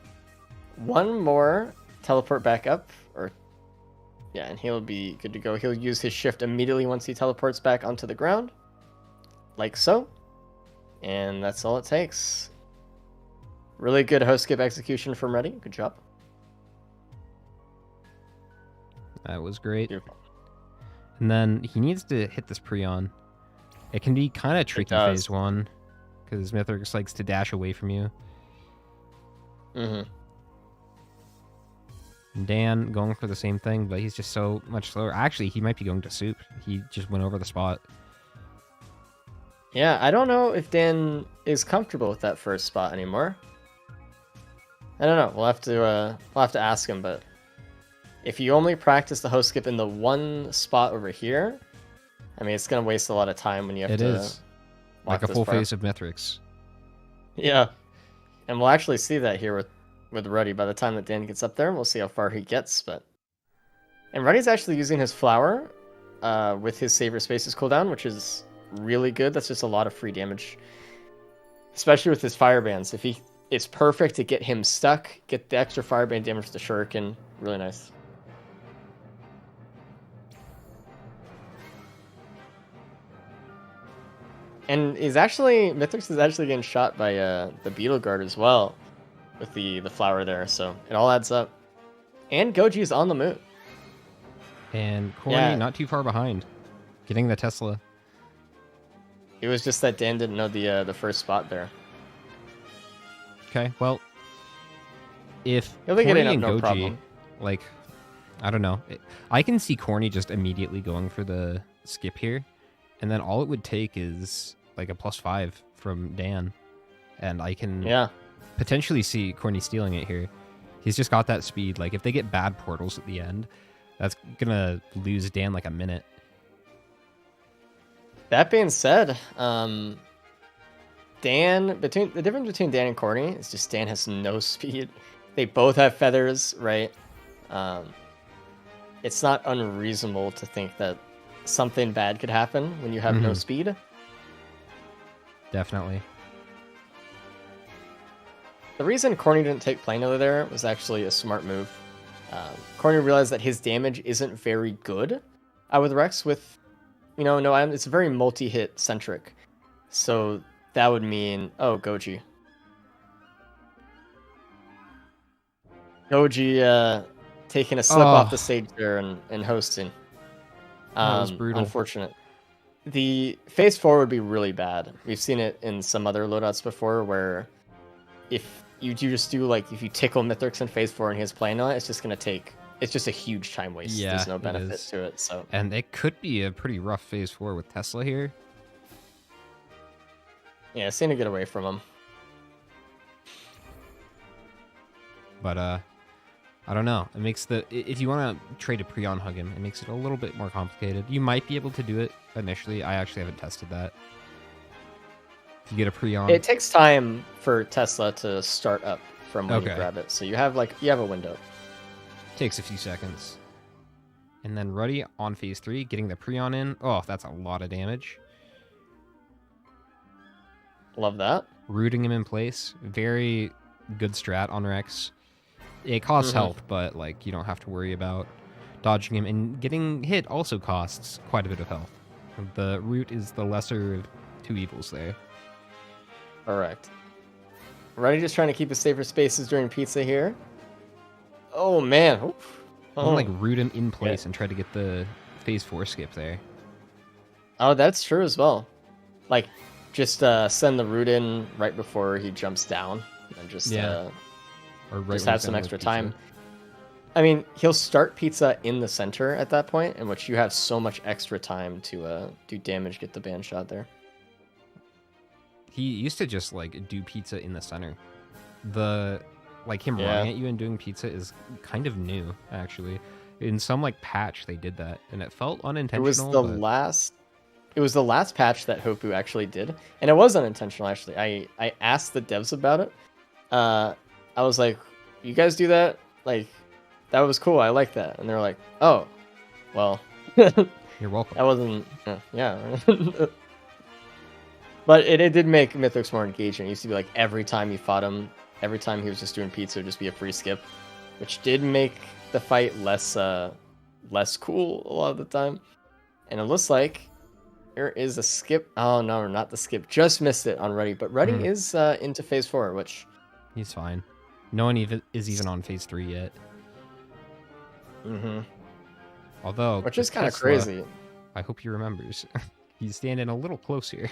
One more teleport back up. Yeah, and he'll be good to go. He'll use his shift immediately once he teleports back onto the ground. Like so. And that's all it takes. Really good host skip execution from Ruddy. Good job. That was great. Beautiful. And then he needs to hit this Prion. It can be kind of tricky phase 1. Because Mythrix likes to dash away from you. Mm-hmm. Dan going for the same thing, but he's just so much slower. Actually, he might be going to soup. He just went over the spot. Yeah, I don't know if Dan is comfortable with that first spot anymore. I don't know. We'll have to ask him. But if you only practice the host skip in the one spot over here, I mean, it's gonna waste a lot of time when you have to. It is like a full phase of Mythrix. Yeah, and we'll actually see that here with Ruddy. By the time that Dan gets up there, we'll see how far he gets. And Ruddy's actually using his flower with his saver spaces cooldown, which is really good. That's just a lot of free damage, especially with his fire bands. It's perfect to get him stuck, get the extra fire band damage to the shuriken. Really nice. And Mythrix is actually getting shot by the Beetle Guard as well with the flower there, so it all adds up. And Goji is on the move. And Corny not too far behind, getting the Tesla. It was just that Dan didn't know the first spot there. Okay, well, if He'll be Corny getting up, and no Goji, problem. like, I don't know, I can see Corny just immediately going for the skip here, and then all it would take is like a +5 from Dan, and I can potentially see Corny stealing it here. He's just got that speed. Like, if they get bad portals at the end, that's gonna lose Dan like a minute. That being said, the difference between Dan and Corny is just Dan has no speed. They both have feathers, right? It's not unreasonable to think that something bad could happen when you have no speed. Definitely. The reason Corny didn't take Plano there was actually a smart move. Corny realized that his damage isn't very good with Rex with, no items. It's very multi-hit centric. So that would mean, Goji. Goji taking a slip off the stage there and hosting. That was brutal. Unfortunate. The phase 4 would be really bad. We've seen it in some other loadouts before where if you just do if you tickle Mythrix in phase 4 and he has playing on it, it's just a huge time waste. Yeah, there's no benefit to it. So and it could be a pretty rough phase 4 with Tesla here. Yeah, it's going to get away from him. But I don't know. It makes if you want to trade a Prion hug him, it makes it a little bit more complicated. You might be able to do it initially. I actually haven't tested that. If you get a Prion, it takes time for Tesla to start up from when you grab it. So you have a window. Takes a few seconds. And then Ruddy on phase 3, getting the Prion in. Oh, that's a lot of damage. Love that. Rooting him in place. Very good strat on Rex. It costs health, but you don't have to worry about dodging him. And getting hit also costs quite a bit of health. The root is the lesser of two evils there. Correct. Ruddy just trying to keep his safer spaces during pizza here. Oh man. Oof. Oh. Root him in place and try to get the phase 4 skip there. Oh, that's true as well. Just send the root in right before he jumps down and just just have some extra time. I mean, he'll start pizza in the center at that point, in which you have so much extra time to do damage, get the band shot there. He used to just do pizza in the center. Him running at you and doing pizza is kind of new, actually. In some patch they did that, and it felt unintentional. It was the last patch that Hopu actually did, and it was unintentional actually. I asked the devs about it. I was like, "You guys do that? That was cool. I like that." And they're like, "Oh, well." You're welcome. That wasn't, yeah. But it did make Mythrix more engaging. It used to be every time you fought him, every time he was just doing pizza, it would just be a free skip, which did make the fight less cool a lot of the time. And it looks like there is a skip. Oh no, not the skip. Just missed it on Ruddy. But Ruddy is into phase 4, which he's fine. No one is even on phase 3 yet. Although, which is kind of crazy. I hope he remembers. He's standing a little close here.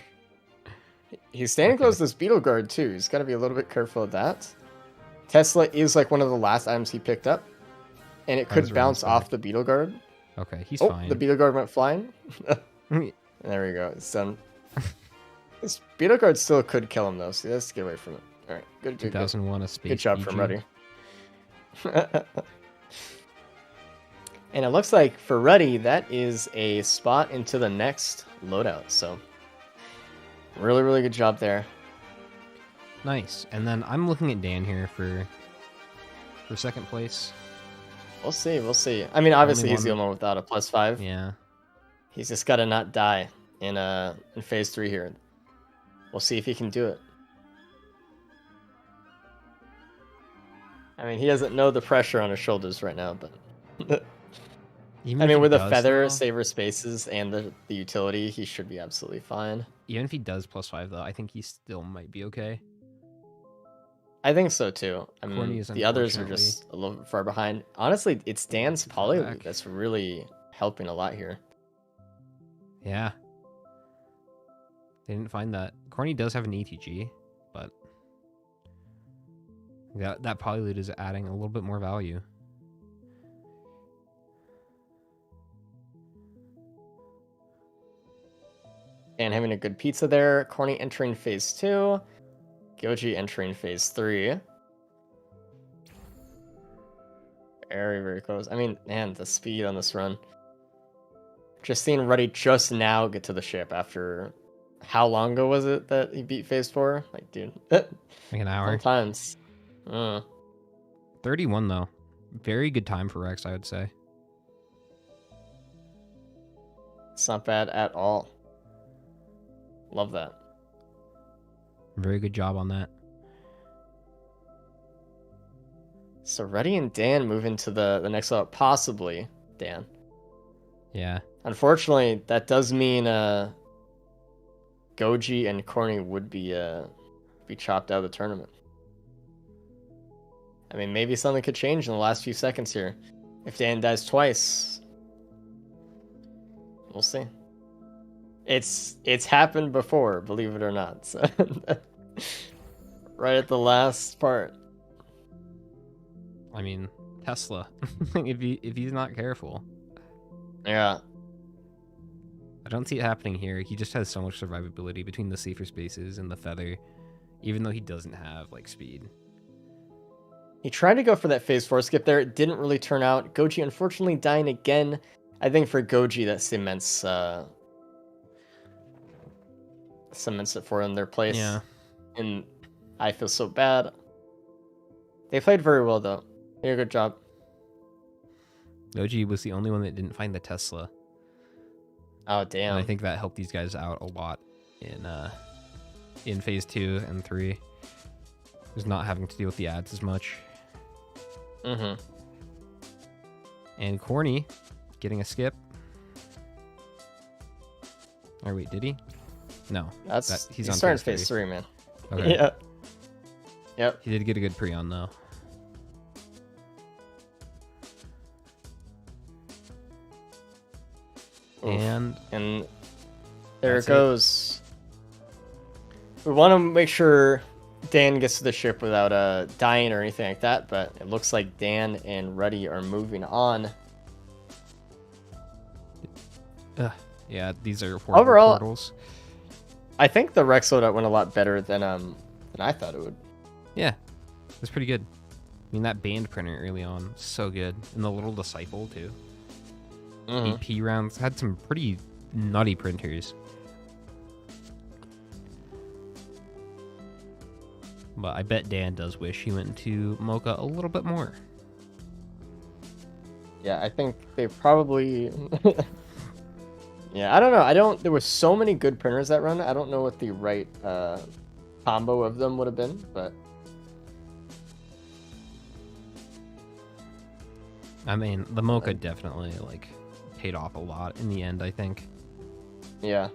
He's standing close to this Beetle Guard too. He's got to be a little bit careful of that. Tesla is one of the last items he picked up, and it could bounce off the Beetle Guard. Okay, he's fine. The Beetle Guard went flying. There we go. It's done. This Beetle Guard still could kill him though, so let's get away from it. All right, good. 2001: A Space. Good job PG. from Ruddy. And it looks like for Ruddy, that is a spot into the next loadout. So really, really good job there. Nice. And then I'm looking at Dan here for second place. We'll see. I mean, obviously he's the only one without a +5. Yeah. He's just got to not die in phase 3 here. We'll see if he can do it. I mean, he doesn't know the pressure on his shoulders right now, but I mean, with the feather, saver spaces, and the utility, he should be absolutely fine. Even if he does +5, though, I think he still might be okay. I think so too. I mean, the others are just a little far behind. Honestly, it's Dan's poly that's really helping a lot here. Yeah. They didn't find that. Corny does have an ETG, but that polyloot is adding a little bit more value. And having a good pizza there. Corny entering phase 2. Goji entering phase 3. Very, very close. I mean, man, the speed on this run. just seeing Ruddy just now get to the ship after how long ago was it that he beat phase 4? Like, dude, Like an hour. sometimes. 31 though, very good time for Rex, I would say. It's not bad at all. Love that. Very good job on that. So Ruddy and Dan move into the next level, possibly Dan. Yeah. Unfortunately, that does mean Goji and Corny would be chopped out of the tournament. I mean, maybe something could change in the last few seconds here. If Dan dies twice, we'll see. It's happened before, believe it or not. So right at the last part. I mean, Tesla. if he's not careful. Yeah. I don't see it happening here. He just has so much survivability between the safer spaces and the feather, even though he doesn't have like speed. He tried to go for that phase 4 skip there. It didn't really turn out. Goji unfortunately dying again. I think for Goji that cements it for him their place. Yeah. And I feel so bad. They played very well though. They did a good job. Goji was the only one that didn't find the Tesla. Oh damn. And I think that helped these guys out a lot in phase 2 and 3. Was not having to deal with the ads as much. Mm-hmm. And Corny getting a skip. Or wait, did he? No. He's on starting phase 3, man. Okay. Yeah. Yep. He did get a good pre-on though. Oof. And there That's it goes. We want to make sure Dan gets to the ship without dying or anything like that, but it looks like Dan and Ruddy are moving on. Yeah, these are horrible Overall, portals. I think the Rex loadout went a lot better than I thought it would. Yeah, it was pretty good. I mean, that band printer early on, so good. And the little Disciple, too. Mm-hmm. AP rounds had some pretty nutty printers. But I bet Dan does wish he went into Mocha a little bit more. Yeah, I think they probably... Yeah, I don't know. There were so many good printers that run. I don't know what the right combo of them would have been, but... I mean, the Mocha definitely, like, paid off a lot in the end, I think. Yeah.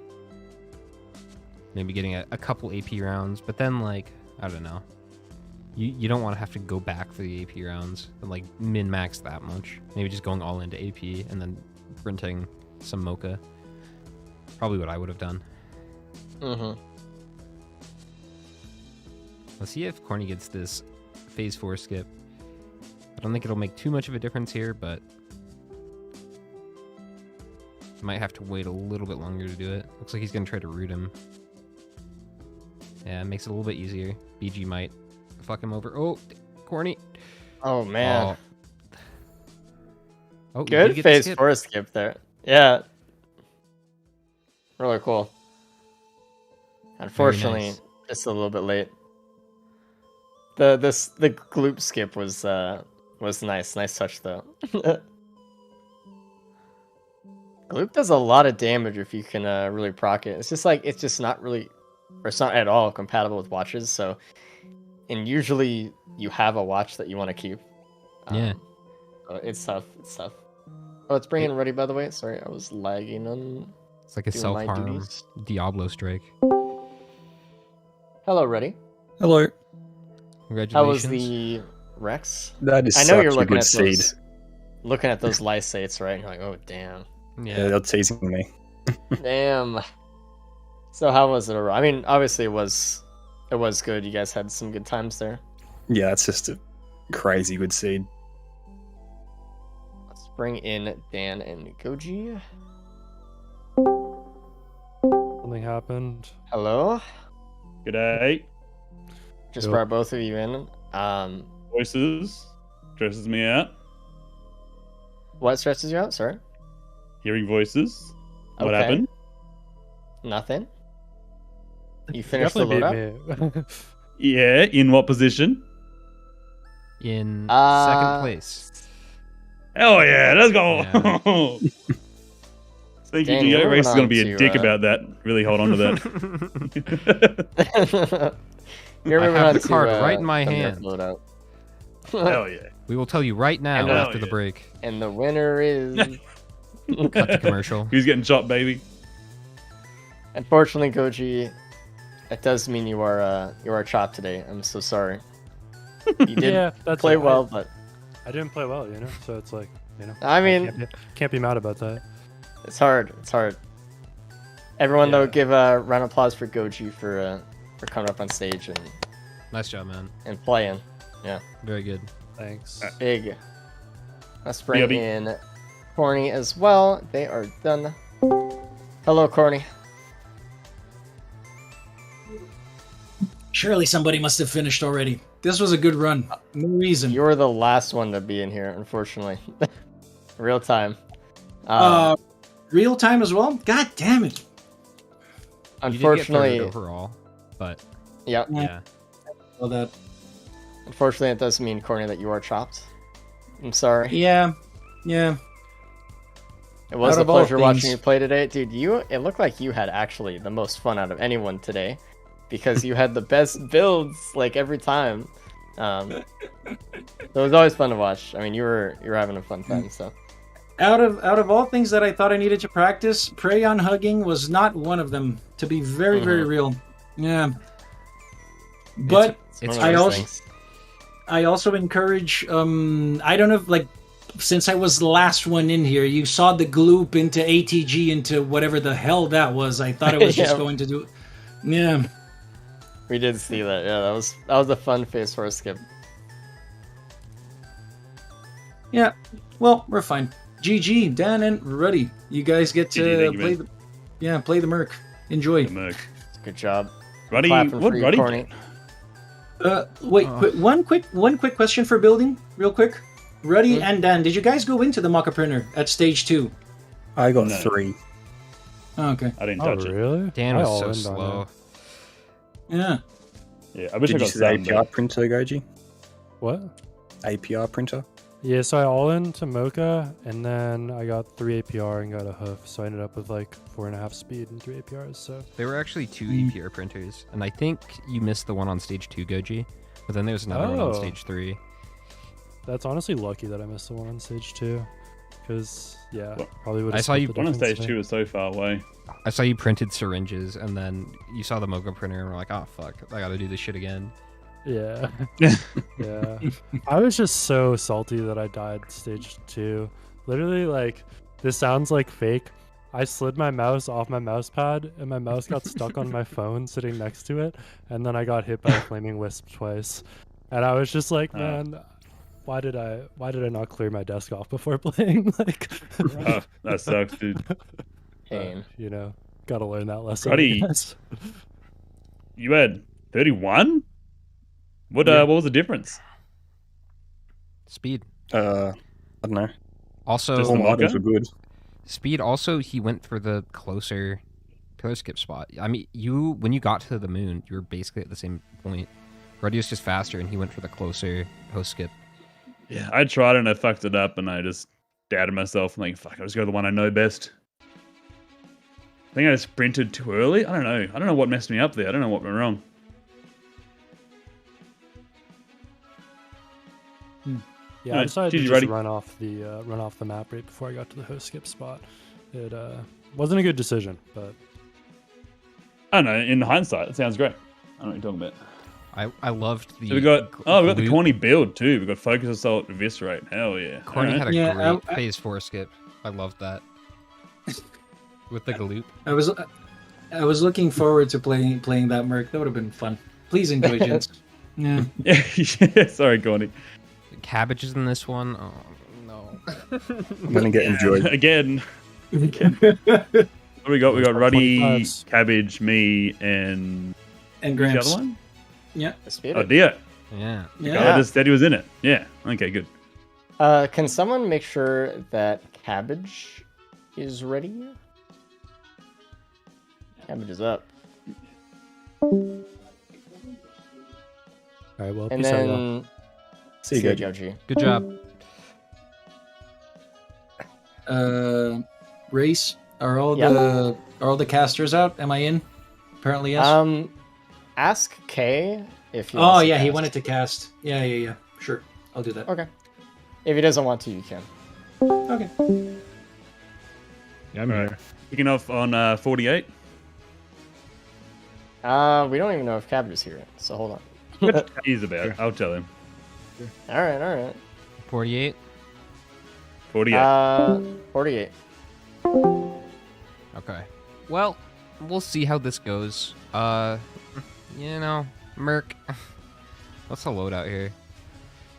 Maybe getting a couple AP rounds, but then, like, I don't know. You don't want to have to go back for the AP rounds and, like, min-max that much. Maybe just going all into AP and then printing some Mocha. Probably what I would have done. Mm-hmm. Let's see if Corny gets this phase 4 skip. I don't think it'll make too much of a difference here, but might have to wait a little bit longer to do it. Looks like he's going to try to root him. Yeah, it makes it a little bit easier. BG might fuck him over. Oh, Corny. Oh, man. Oh, good phase 4 skip there. Yeah. Really cool. Unfortunately, nice. Just a little bit late. The gloop skip was nice. Nice touch though. Gloop does a lot of damage if you can really proc it. It's just not really, or it's not at all compatible with watches. So, and usually you have a watch that you want to keep. Yeah. So it's tough. Oh, it's bringing ready, by the way. Sorry, I was lagging on. It's like a self-harm Diablo strike. Hello, Ready. Hello. Congratulations. How was the Rex? That is I know such you're a looking good at seed. looking at those lysates, right? You're like, oh damn. Yeah, they're teasing me. Damn. So how was it? I mean, obviously it was good. You guys had some good times there. Yeah, it's just a crazy good seed. Let's bring in Dan and Goji. Something happened. Hello. G'day. Just brought both of you in. Voices stresses me out. What stresses you out? Sorry. Hearing voices. What Okay. happened? Nothing. You You finished the definitely loadout? beat me. Yeah, in what position? In Uh, second place. Hell yeah, let's go! Yeah. Thank you, Dan, Gio. you're Race is moving going to be on a dick to, about that. Really hold on to that. You're I moving have on the to, card right in my the Nerf hand. loadout. Hell yeah. We will tell you right now And, after the break. And the winner is... Cut the commercial. Who's getting chopped, baby? Unfortunately, Goji, it does mean you are chopped today. I'm so sorry. You did Yeah, that's play it. well, but I didn't play well, you know. So it's like, you know. I mean, can't be mad about that. it's hard. It's hard. Everyone, though, Yeah. give a round of applause for Goji for coming up on stage Nice job, man. and playing. Yeah, Very good. Thanks. big. Let's bring BRB. in Corny as well. They are done. Hello, Corny. Surely somebody must have finished already. This was a good run. No reason. You're the last one to be in here, unfortunately. Real time. Real time as well? God damn it. You did get Unfortunately, third overall, but yeah. yeah. Well, that. Unfortunately, it does mean, Corny, that you are chopped. I'm sorry. Yeah. Yeah. It was Out a of all pleasure watching things- you play today, dude. It looked like you had actually the most fun out of anyone today, because you had the best builds like every time. So it was always fun to watch. I mean, you were having a fun time. So Out of all things that I thought I needed to practice, prey on hugging was not one of them. To be very, very real. Yeah. But It's one of those things. I also encourage. I don't know if, like, since I was the last one in here, you saw the gloop into ATG into whatever the hell that was. I thought it was just Yeah. going to do. Yeah. We did see that. Yeah, that was a fun phase for a skip. Yeah. Well, we're fine. GG, Dan and Ruddy. You guys get to GG, thank you, play man. play the Merc. Enjoy. Merc. Good job. Ruddy, Clapping what for you, Ruddy? Corny. Wait, one quick question for building, real quick. Ruddy Hmm? and Dan, did you guys go into the mock printer at stage 2? I got No. 3. Oh, okay. I didn't Oh, touch it. really? Dan I was all-in'd so on slow. it. Yeah. Yeah, I wish I Did you got see the some. APR printer, Goji? What? APR printer? Yeah, so I all in to Mocha, and then I got 3 APR and got a hoof, so I ended up with like 4.5 speed and 3 APRs. So There were actually 2 APR printers, and I think you missed the one on stage 2, Goji. But then there's another one on Oh. stage 3. that's honestly lucky that I missed the one on stage 2, because yeah, What? probably would. I saw you- One on stage 2 is so far away. I saw you printed syringes, and then you saw the Mocha printer, and we're like, oh fuck, I gotta do this shit again. Yeah. Yeah. I was just so salty that I died stage 2. Literally, like, this sounds like fake. I slid my mouse off my mouse pad, and my mouse got stuck on my phone sitting next to it, and then I got hit by a flaming wisp twice. And I was just like, man, why did I not clear my desk off before playing? Like, Oh, that sucks, dude. Pain. you know, gotta learn that lesson. I Ruddy. guess. You had 31? What Yeah. what was the difference? Speed. I don't know. Also, Just All the my items Mocha? were good. Speed. Also, he went for the closer pillar skip spot. I mean, when you got to the moon, you were basically at the same point. Ruddy was just faster, and he went for the closer host skip. Yeah, I tried and I fucked it up, and I just doubted myself. I'm like, fuck, I'll just go to the one I know best. I think I sprinted too early. I don't know. I don't know what messed me up there. I don't know what went wrong. Yeah, I Alright, decided to GG, just Ruddy. run off the map right before I got to the host skip spot. It wasn't a good decision, but I don't know. In hindsight, it sounds great. I don't know what you're talking about. I loved the. So we got the loop. corny build too. We got focus assault, eviscerate. Hell yeah. Corny Alright. had a Yeah, great phase 4 skip. I loved that. With the galoop. I was looking forward to playing that Merc. That would have been fun. Please enjoy, gents. Yeah. Yeah, sorry, Corny. Cabbages in this one. Oh no. I'm gonna get enjoyed. Again. What do we got? We got Ruddy, 25s. Cabbage, me, and And who's the Gramps. other one? Yeah. Oh, Dio. Yeah. Yeah. I just said he was in it. Yeah. Okay, good. Can someone make sure that Cabbage is ready. Cabbage is up. All right, well, And peace out, y'all. then See you, Goji. Goji. Good job. Race, are all Yep. the casters out? Am I in? Apparently yes. Ask Kay if he Oh wants to yeah, he cast. wanted to cast. Yeah. Sure, I'll do that. Okay. If he doesn't want to, you can. Okay. Yeah, I'm here. Kicking off on 48. We don't even know if Cabbage is here yet, so hold on. He's about. I'll tell him. All right. 48. 48. 48. Okay. Well, we'll see how this goes. You know, Merc. What's the loadout here?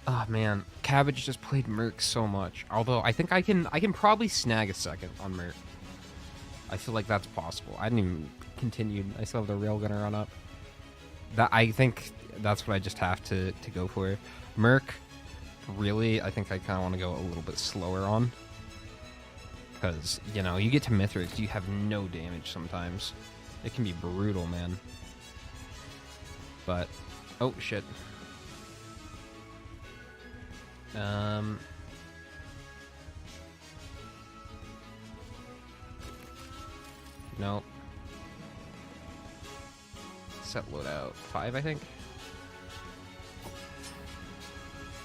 Oh man, Cabbage just played Merc so much. Although I think I can probably snag a second on Merc. I feel like that's possible. I didn't even continue. I still have the Railgunner on up. I think that's what I just have to go for. Merc, really, I think I kind of want to go a little bit slower on. Because, you know, you get to Mythrix, you have no damage sometimes. It can be brutal, man. But, oh, shit. No. Set loadout 5, I think.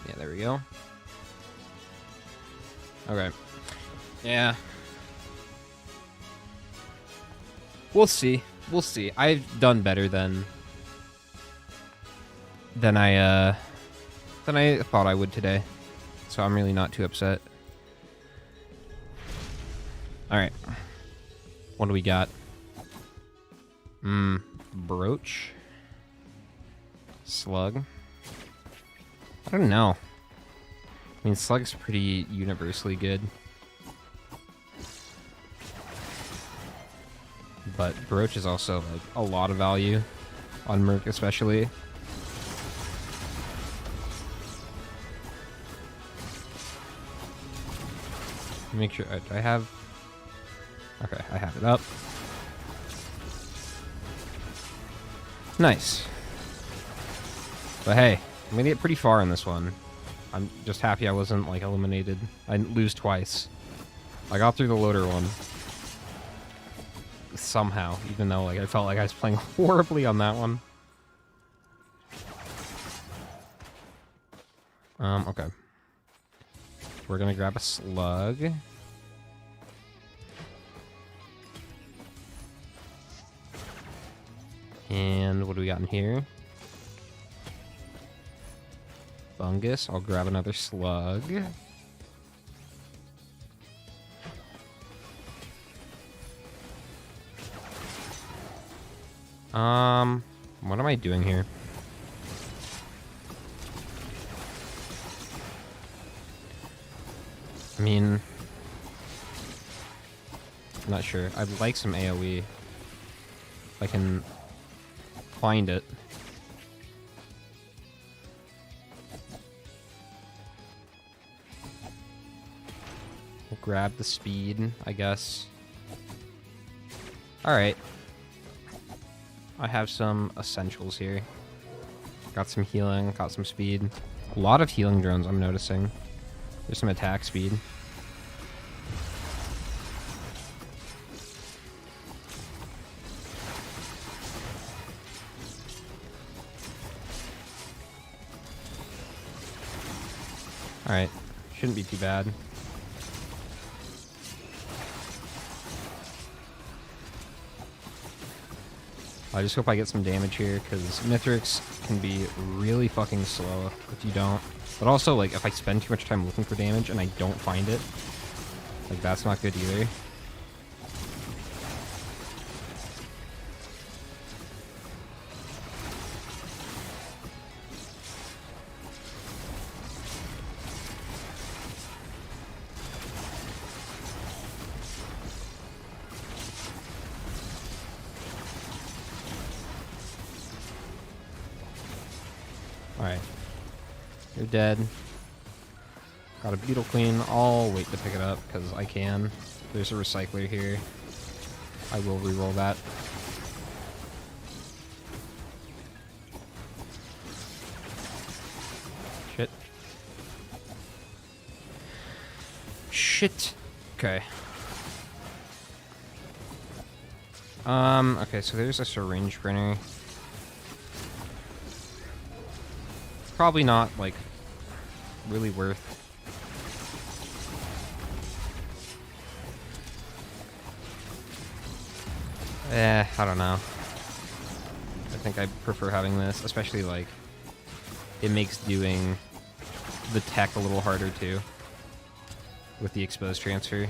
Yeah, there we go. Okay. Yeah. We'll see. We'll see. I've done better than I thought I would today. So I'm really not too upset. Alright. What do we got? Brooch. Slug. I don't know. I mean, Slug's pretty universally good. But Brooch is also, like, a lot of value on Merc, especially. Make sure, do I have... Okay, I have it up. Nice. But hey, I'm gonna get pretty far in this one. I'm just happy I wasn't, like, eliminated. I didn't lose twice. I got through the loader one. Somehow, even though, like, I felt like I was playing horribly on that one. Okay. We're gonna grab a slug. And what do we got in here? Fungus. I'll grab another slug. What am I doing here? I mean, I'm not sure. I'd like some AoE. If I can find it. We'll grab the speed, I guess. Alright. I have some essentials here. Got some healing, got some speed. A lot of healing drones, I'm noticing. There's some attack speed. Alright, shouldn't be too bad. I just hope I get some damage here, because Mythrix can be really fucking slow if you don't. But also, like, if I spend too much time looking for damage and I don't find it, like, that's not good either. Alright. You're dead. Got a Beetle Queen. I'll wait to pick it up because I can. There's a recycler here. I will reroll that. Shit. Shit. Okay. Okay, so there's a syringe printer. Probably not, like, really worth. I don't know. I think I prefer having this, especially, like, it makes doing the tech a little harder, too, with the exposed transfer.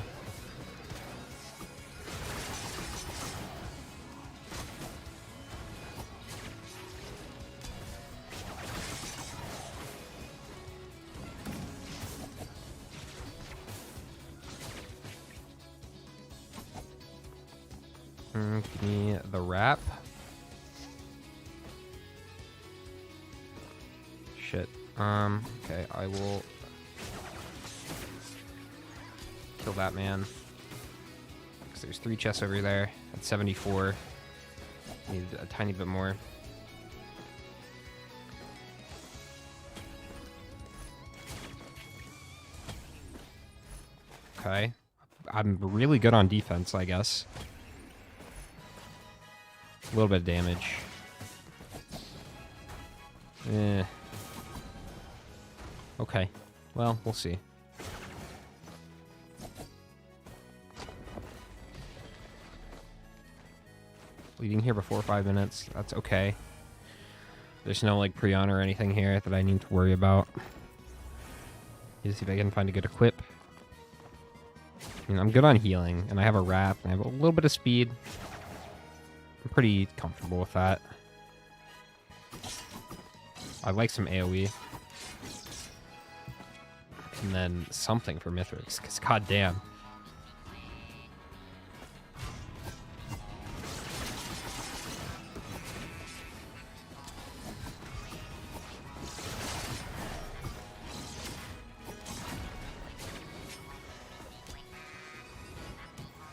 Give me the wrap. Shit. Okay, I will kill that man. Because there's 3 chests over there. At 74. Need a tiny bit more. Okay. I'm really good on defense, I guess. A little bit of damage. Okay. Well, we'll see. Leaving here before 5 minutes. That's okay. There's no, like, pre-on or anything here that I need to worry about. Need to see if I can find a good equip. I mean, I'm good on healing, and I have a wrap, and I have a little bit of speed. I'm pretty comfortable with that. I like some AoE. And then something for Mythrix, because goddamn.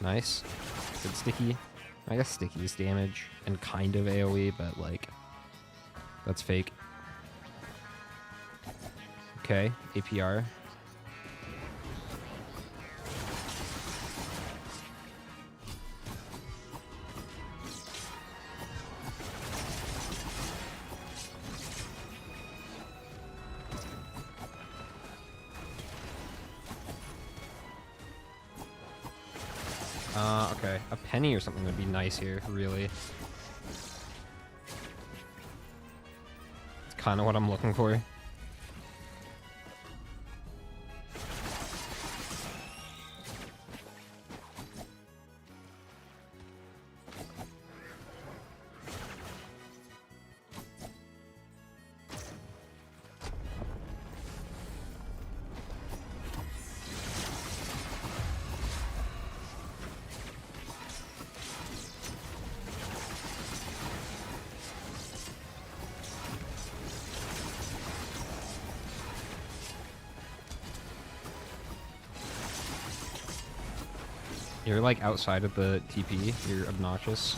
Nice. Good sticky. I guess sticky is damage and kind of AoE, but like, that's fake. Okay, APR. Okay, a penny or something would be nice here, really. It's kind of what I'm looking for. You're like outside of the TP, you're obnoxious.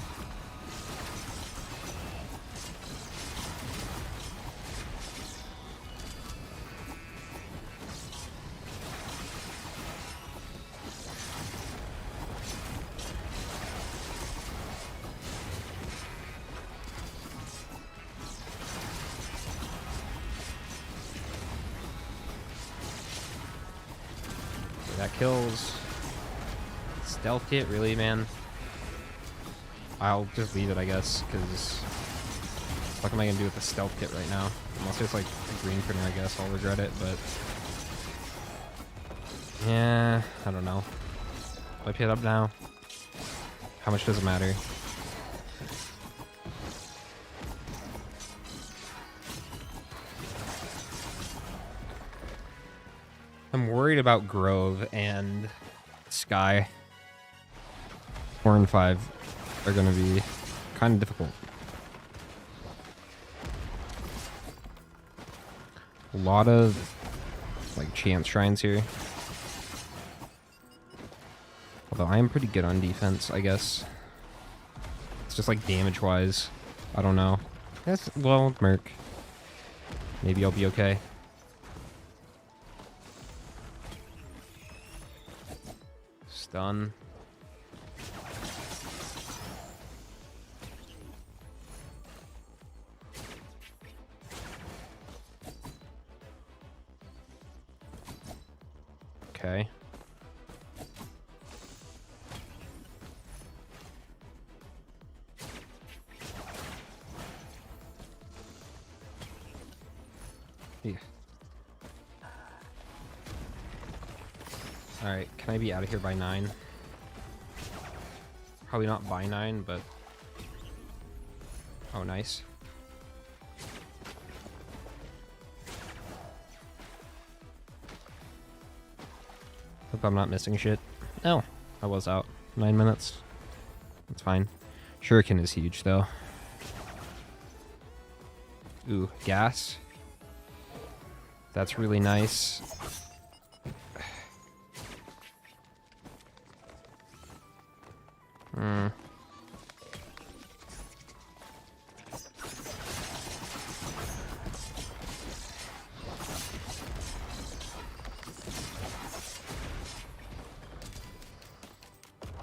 That kills. Stealth kit, really, man? I'll just leave it, I guess, because what am I gonna do with the stealth kit right now? Unless there's like a green printer, I guess I'll regret it, but yeah, I don't know. Do I pick it up now? How much does it matter? I'm worried about Grove and Sky. 4 and 5 are going to be kind of difficult. A lot of like chance shrines here. Although I am pretty good on defense, I guess. It's just like damage-wise. I don't know. Yes, well, Merc. Maybe I'll be okay. Stun. Okay. Yeah. Alright, can I be out of here by 9? Probably not by 9, but... Oh, nice. Hope I'm not missing shit. Oh, I was out. 9 minutes. That's fine. Shuriken is huge, though. Ooh, gas. That's really nice.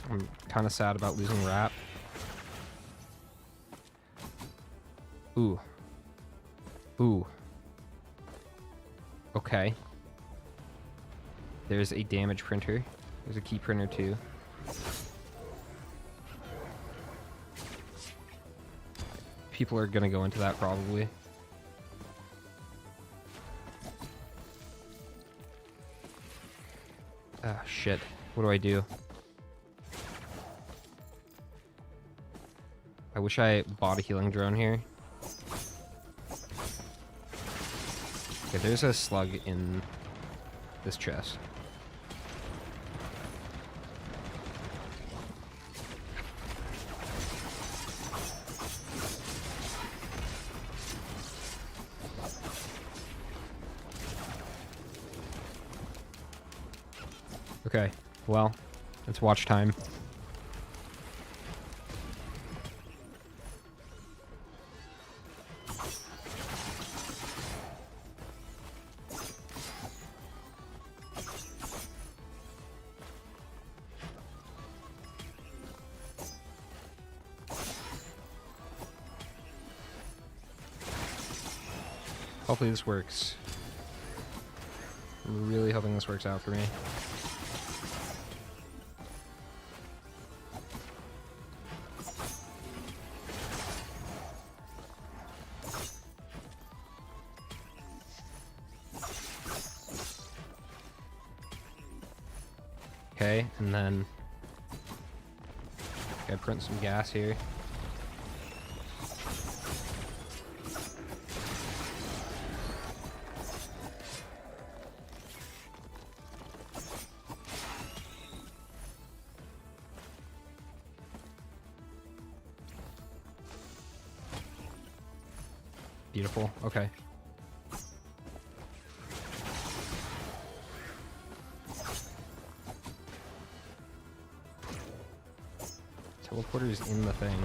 I'm kind of sad about losing Wrap. Ooh. Ooh. Okay. There's a damage printer. There's a key printer too. People are gonna go into that probably. Ah, shit. What do I do? I wish I bought a healing drone here. Okay, there's a slug in this chest. Okay, well, it's watch time. Hopefully this works. I'm really hoping this works out for me. Okay, and then gotta print some gas here. Beautiful. Okay. Teleporter's in the thing.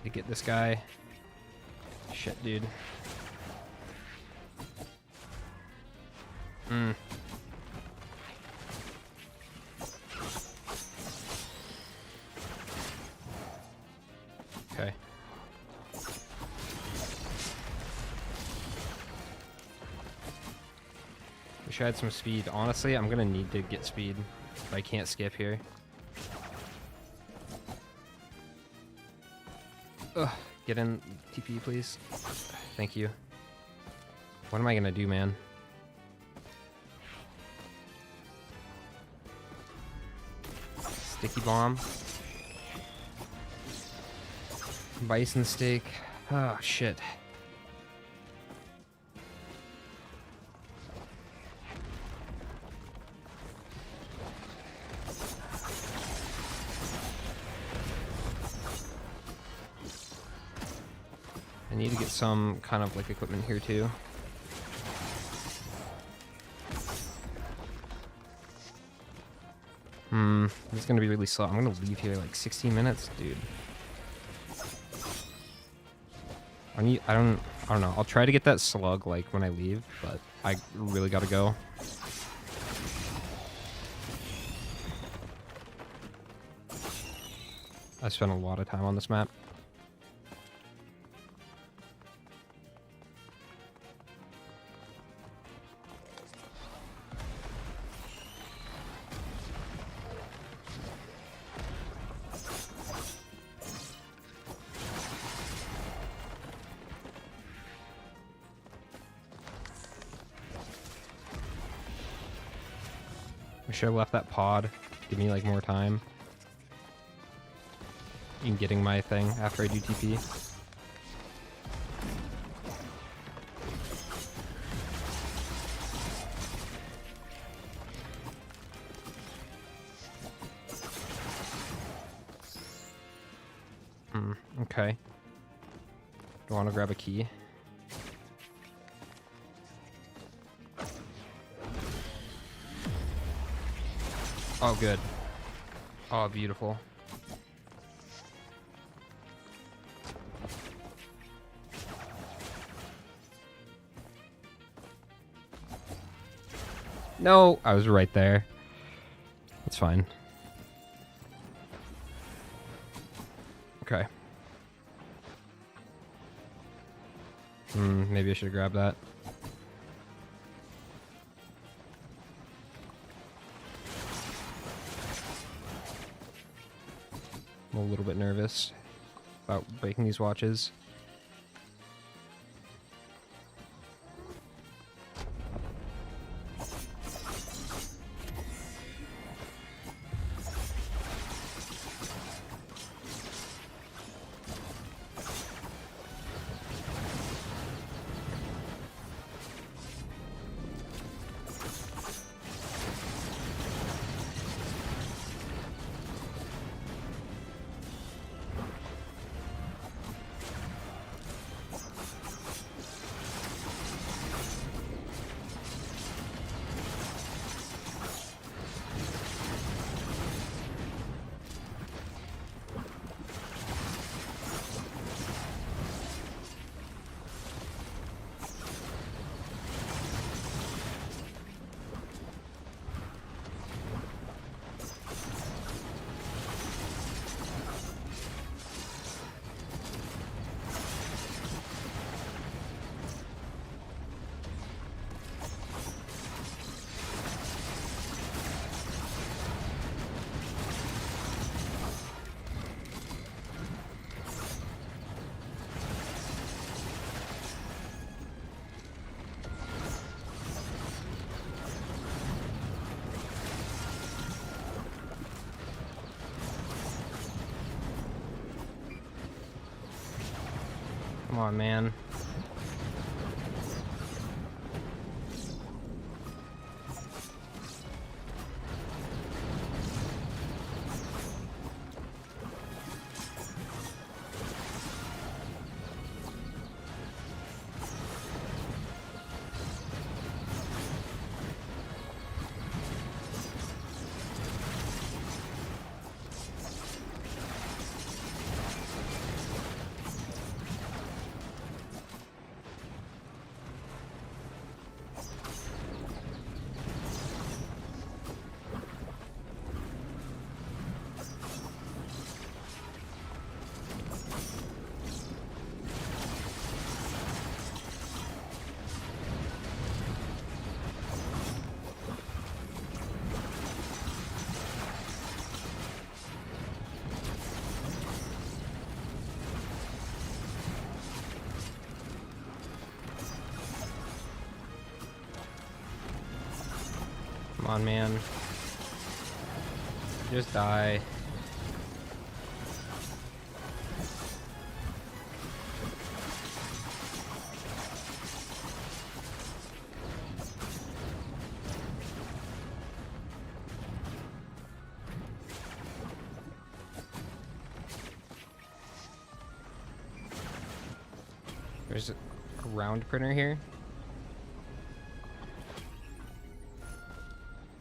To get this guy. Shit, dude. Okay. Wish I had some speed. Honestly, I'm gonna need to get speed. If I can't skip here. Ugh, get in TP, please. Thank you. What am I gonna do, man? Sticky bomb. Bison steak. Oh, shit. I need to get some kind of like equipment here too. This is gonna be really slow. I'm gonna leave here like 16 minutes, dude. I don't know. I'll try to get that slug like when I leave, but I really gotta go. I spent a lot of time on this map. I should have left that pod. Give me like more time in getting my thing after I do TP. Okay. Do I want to grab a key? Oh, good. Oh, beautiful. No, I was right there. It's fine. Okay. Maybe I should grab that. I'm a little bit nervous about breaking these watches. Come on, man. Come on, man. Just die. There's a round printer here.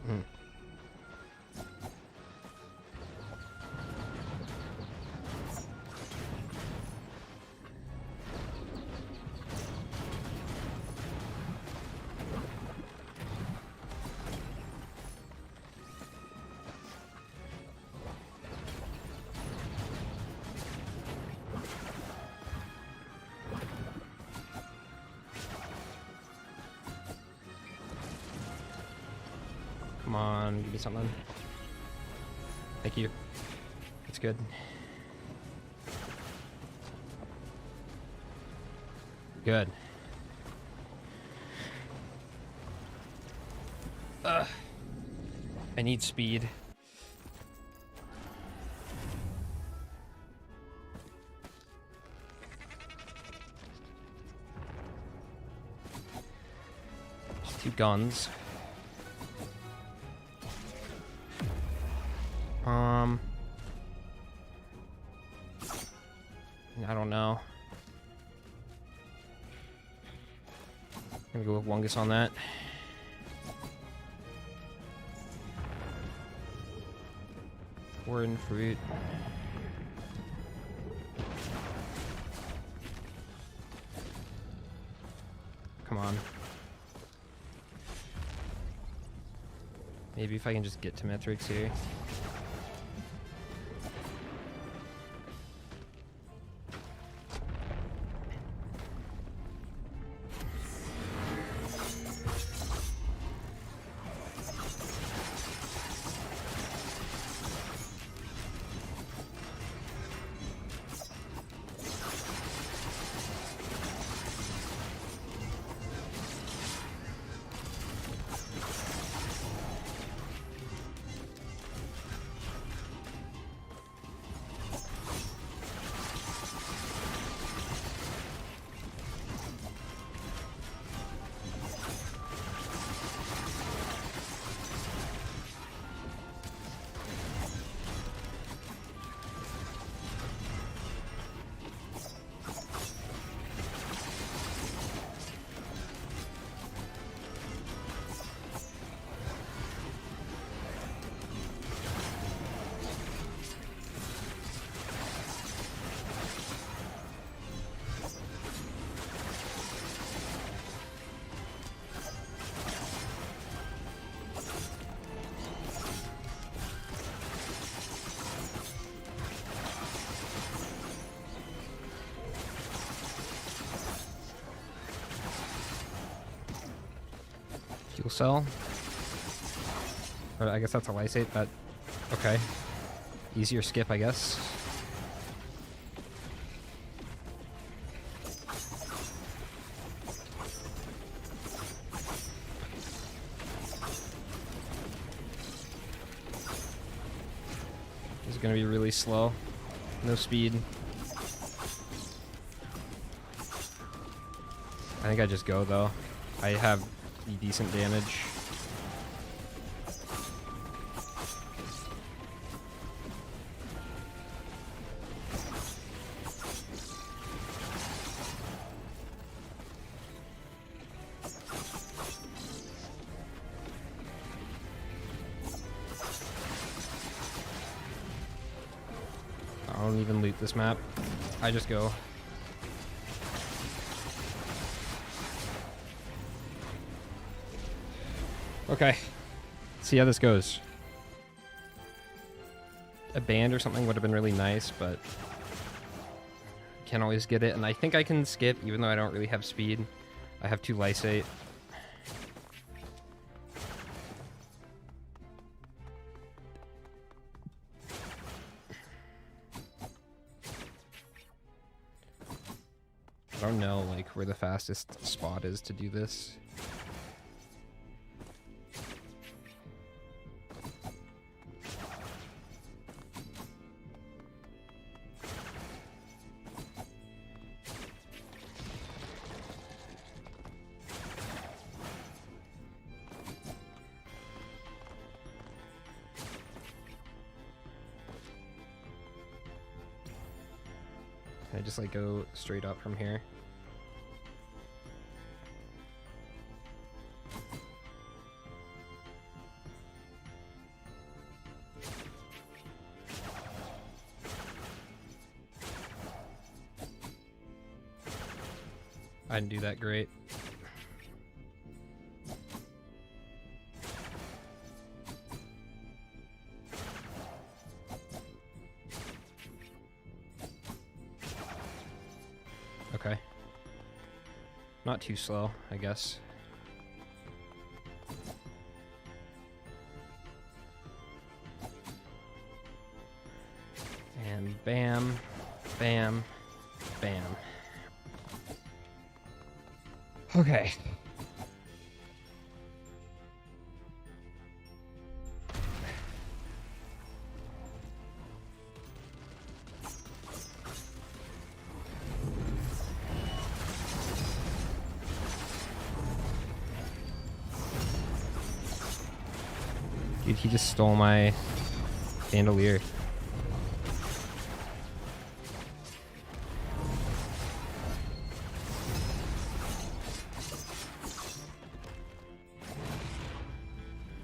Hmm. Come on, give me something. Thank you. That's good. Good. I need speed. Two guns. I don't know. I'm gonna go with Wungus on that. Foreign fruit. Come on. Maybe if I can just get to Mythrix here. Fuel cell. Or I guess that's a lysate, but okay. Easier skip, I guess. This is gonna be really slow. No speed. I think I just go though. I have decent damage. I don't even loot this map. I just go. Okay, see how this goes. A band or something would have been really nice, but can't always get it. And I think I can skip, even though I don't really have speed. I have 2 lysate. I don't know, like, where the fastest spot is to do this. Can I just like go straight up from here? I didn't do that great. Okay. Not too slow, I guess. And bam, bam, bam. Okay. Dude, he just stole my bandolier.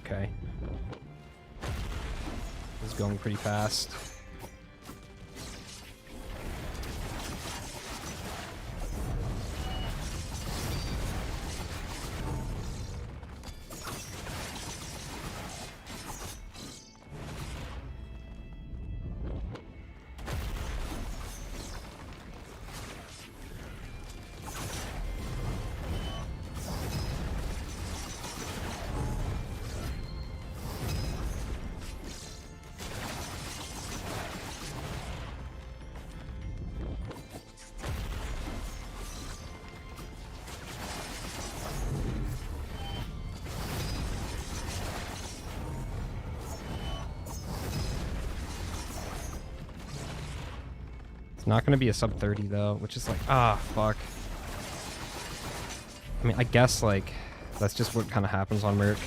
Okay. This is going pretty fast. It's not going to be a sub 30 though, which is like, ah, fuck. I mean, I guess like that's just what kind of happens on Merc.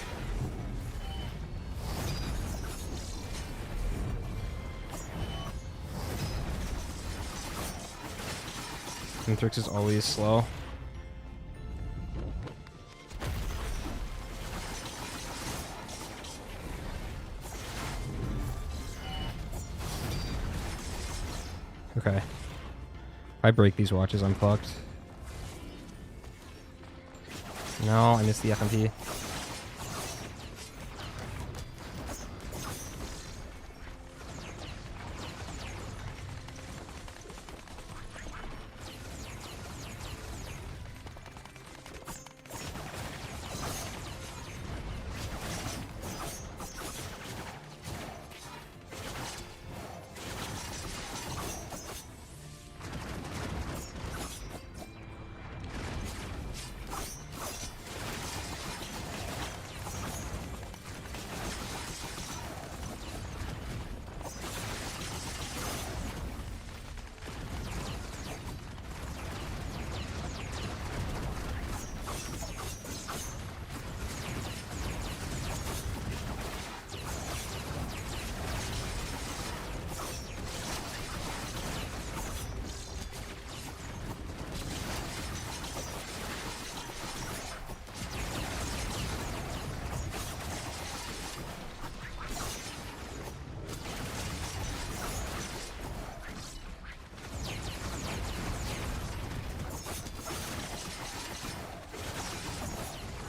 Mythrix is always slow. Okay. If I break these watches, I'm fucked. No, I missed the FMP.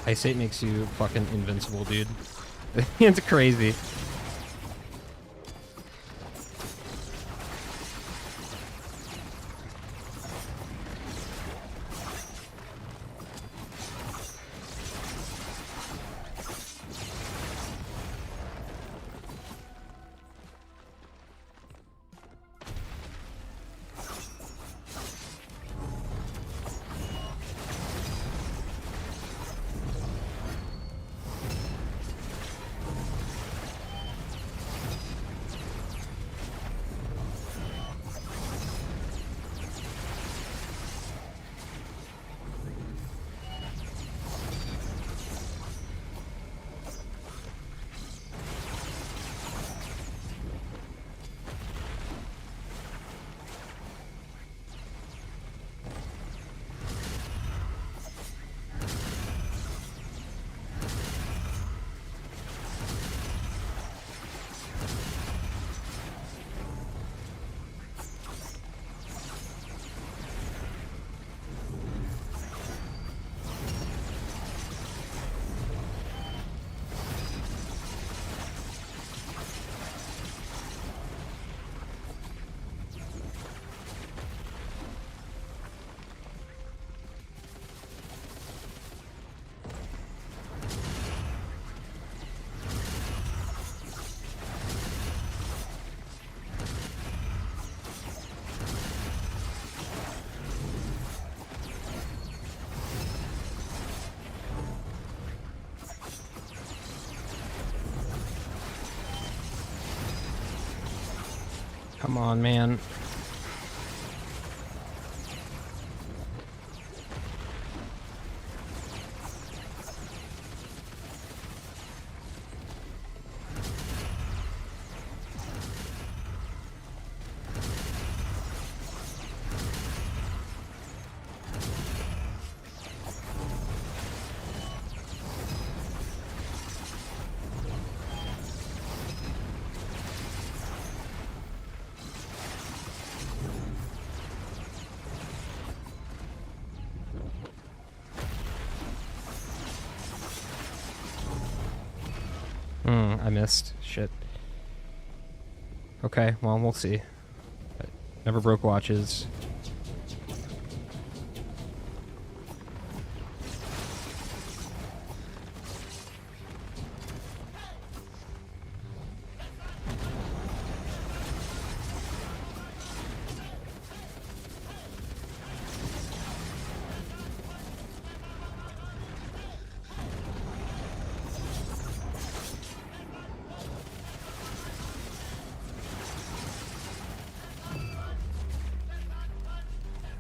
Ice 8 makes you fucking invincible, dude. It's crazy. Come on, man. I missed. Shit. Okay, well, we'll see. Never broke watches.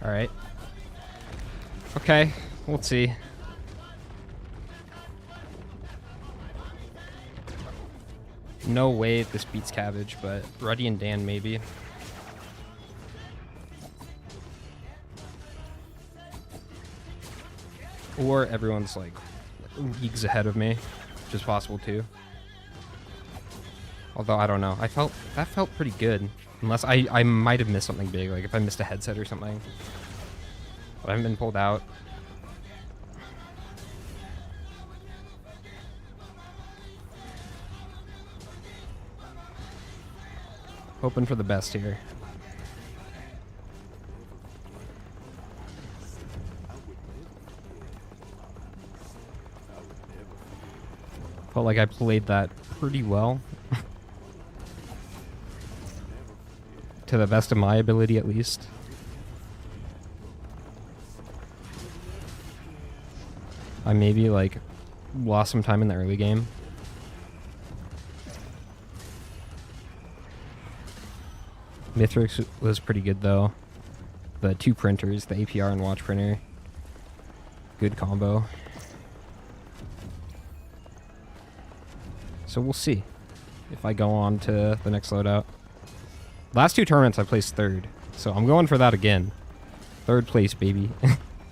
Alright. Okay, we'll see. No way this beats Cabbage, but Ruddy and Dan maybe. Or everyone's like leagues ahead of me, which is possible too. Although I don't know. That felt pretty good. Unless I might have missed something big, like if I missed a headset or something. But I haven't been pulled out. Hoping for the best here. Felt like I played that pretty well. To the best of my ability, at least. I maybe, like, lost some time in the early game. Mythrix was pretty good, though. The two printers, the APR and watch printer. Good combo. So we'll see if I go on to the next loadout. Last two tournaments I placed third, so I'm going for that again. Third place, baby.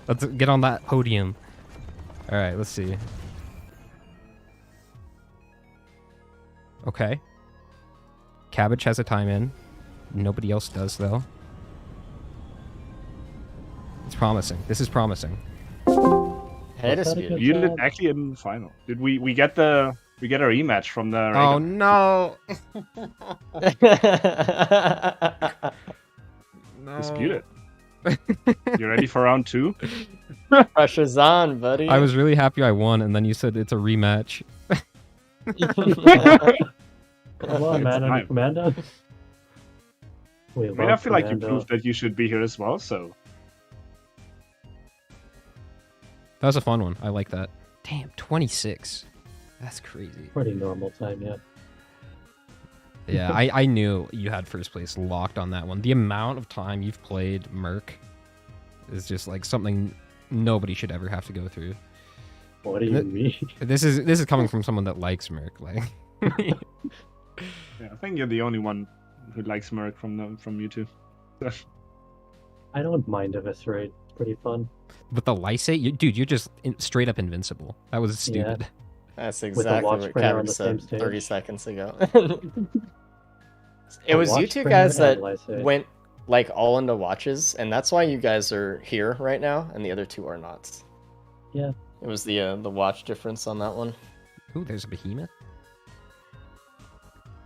Let's get on that podium. Alright, let's see. Okay. Cabbage has a time in. Nobody else does, though. It's promising. This is promising. Head of speed. You did actually in the final. Did we get our rematch from the Oh no. No. Dispute it. You ready for round 2? Pressure's on, buddy. I was really happy I won, and then you said it's a rematch. Come on, man, I'm Commando. I feel like you proved that you should be here as well, so... That was a fun one. I like that. Damn, 26. That's crazy. Pretty normal time, yeah. Yeah, I knew you had first place locked on that one. The amount of time you've played Merc is just like something nobody should ever have to go through. What do you mean? This is coming from someone that likes Merc. Like, yeah, I think you're the only one who likes Merc from you two. I don't mind Eviscerate. It's pretty fun. With the Lysate, dude, you're just straight up invincible. That was stupid. Yeah. That's exactly what Kevin said 30 seconds ago. It was you two guys that went like all into watches, and that's why you guys are here right now, and the other two are not. Yeah. It was the watch difference on that one. Ooh, there's a behemoth.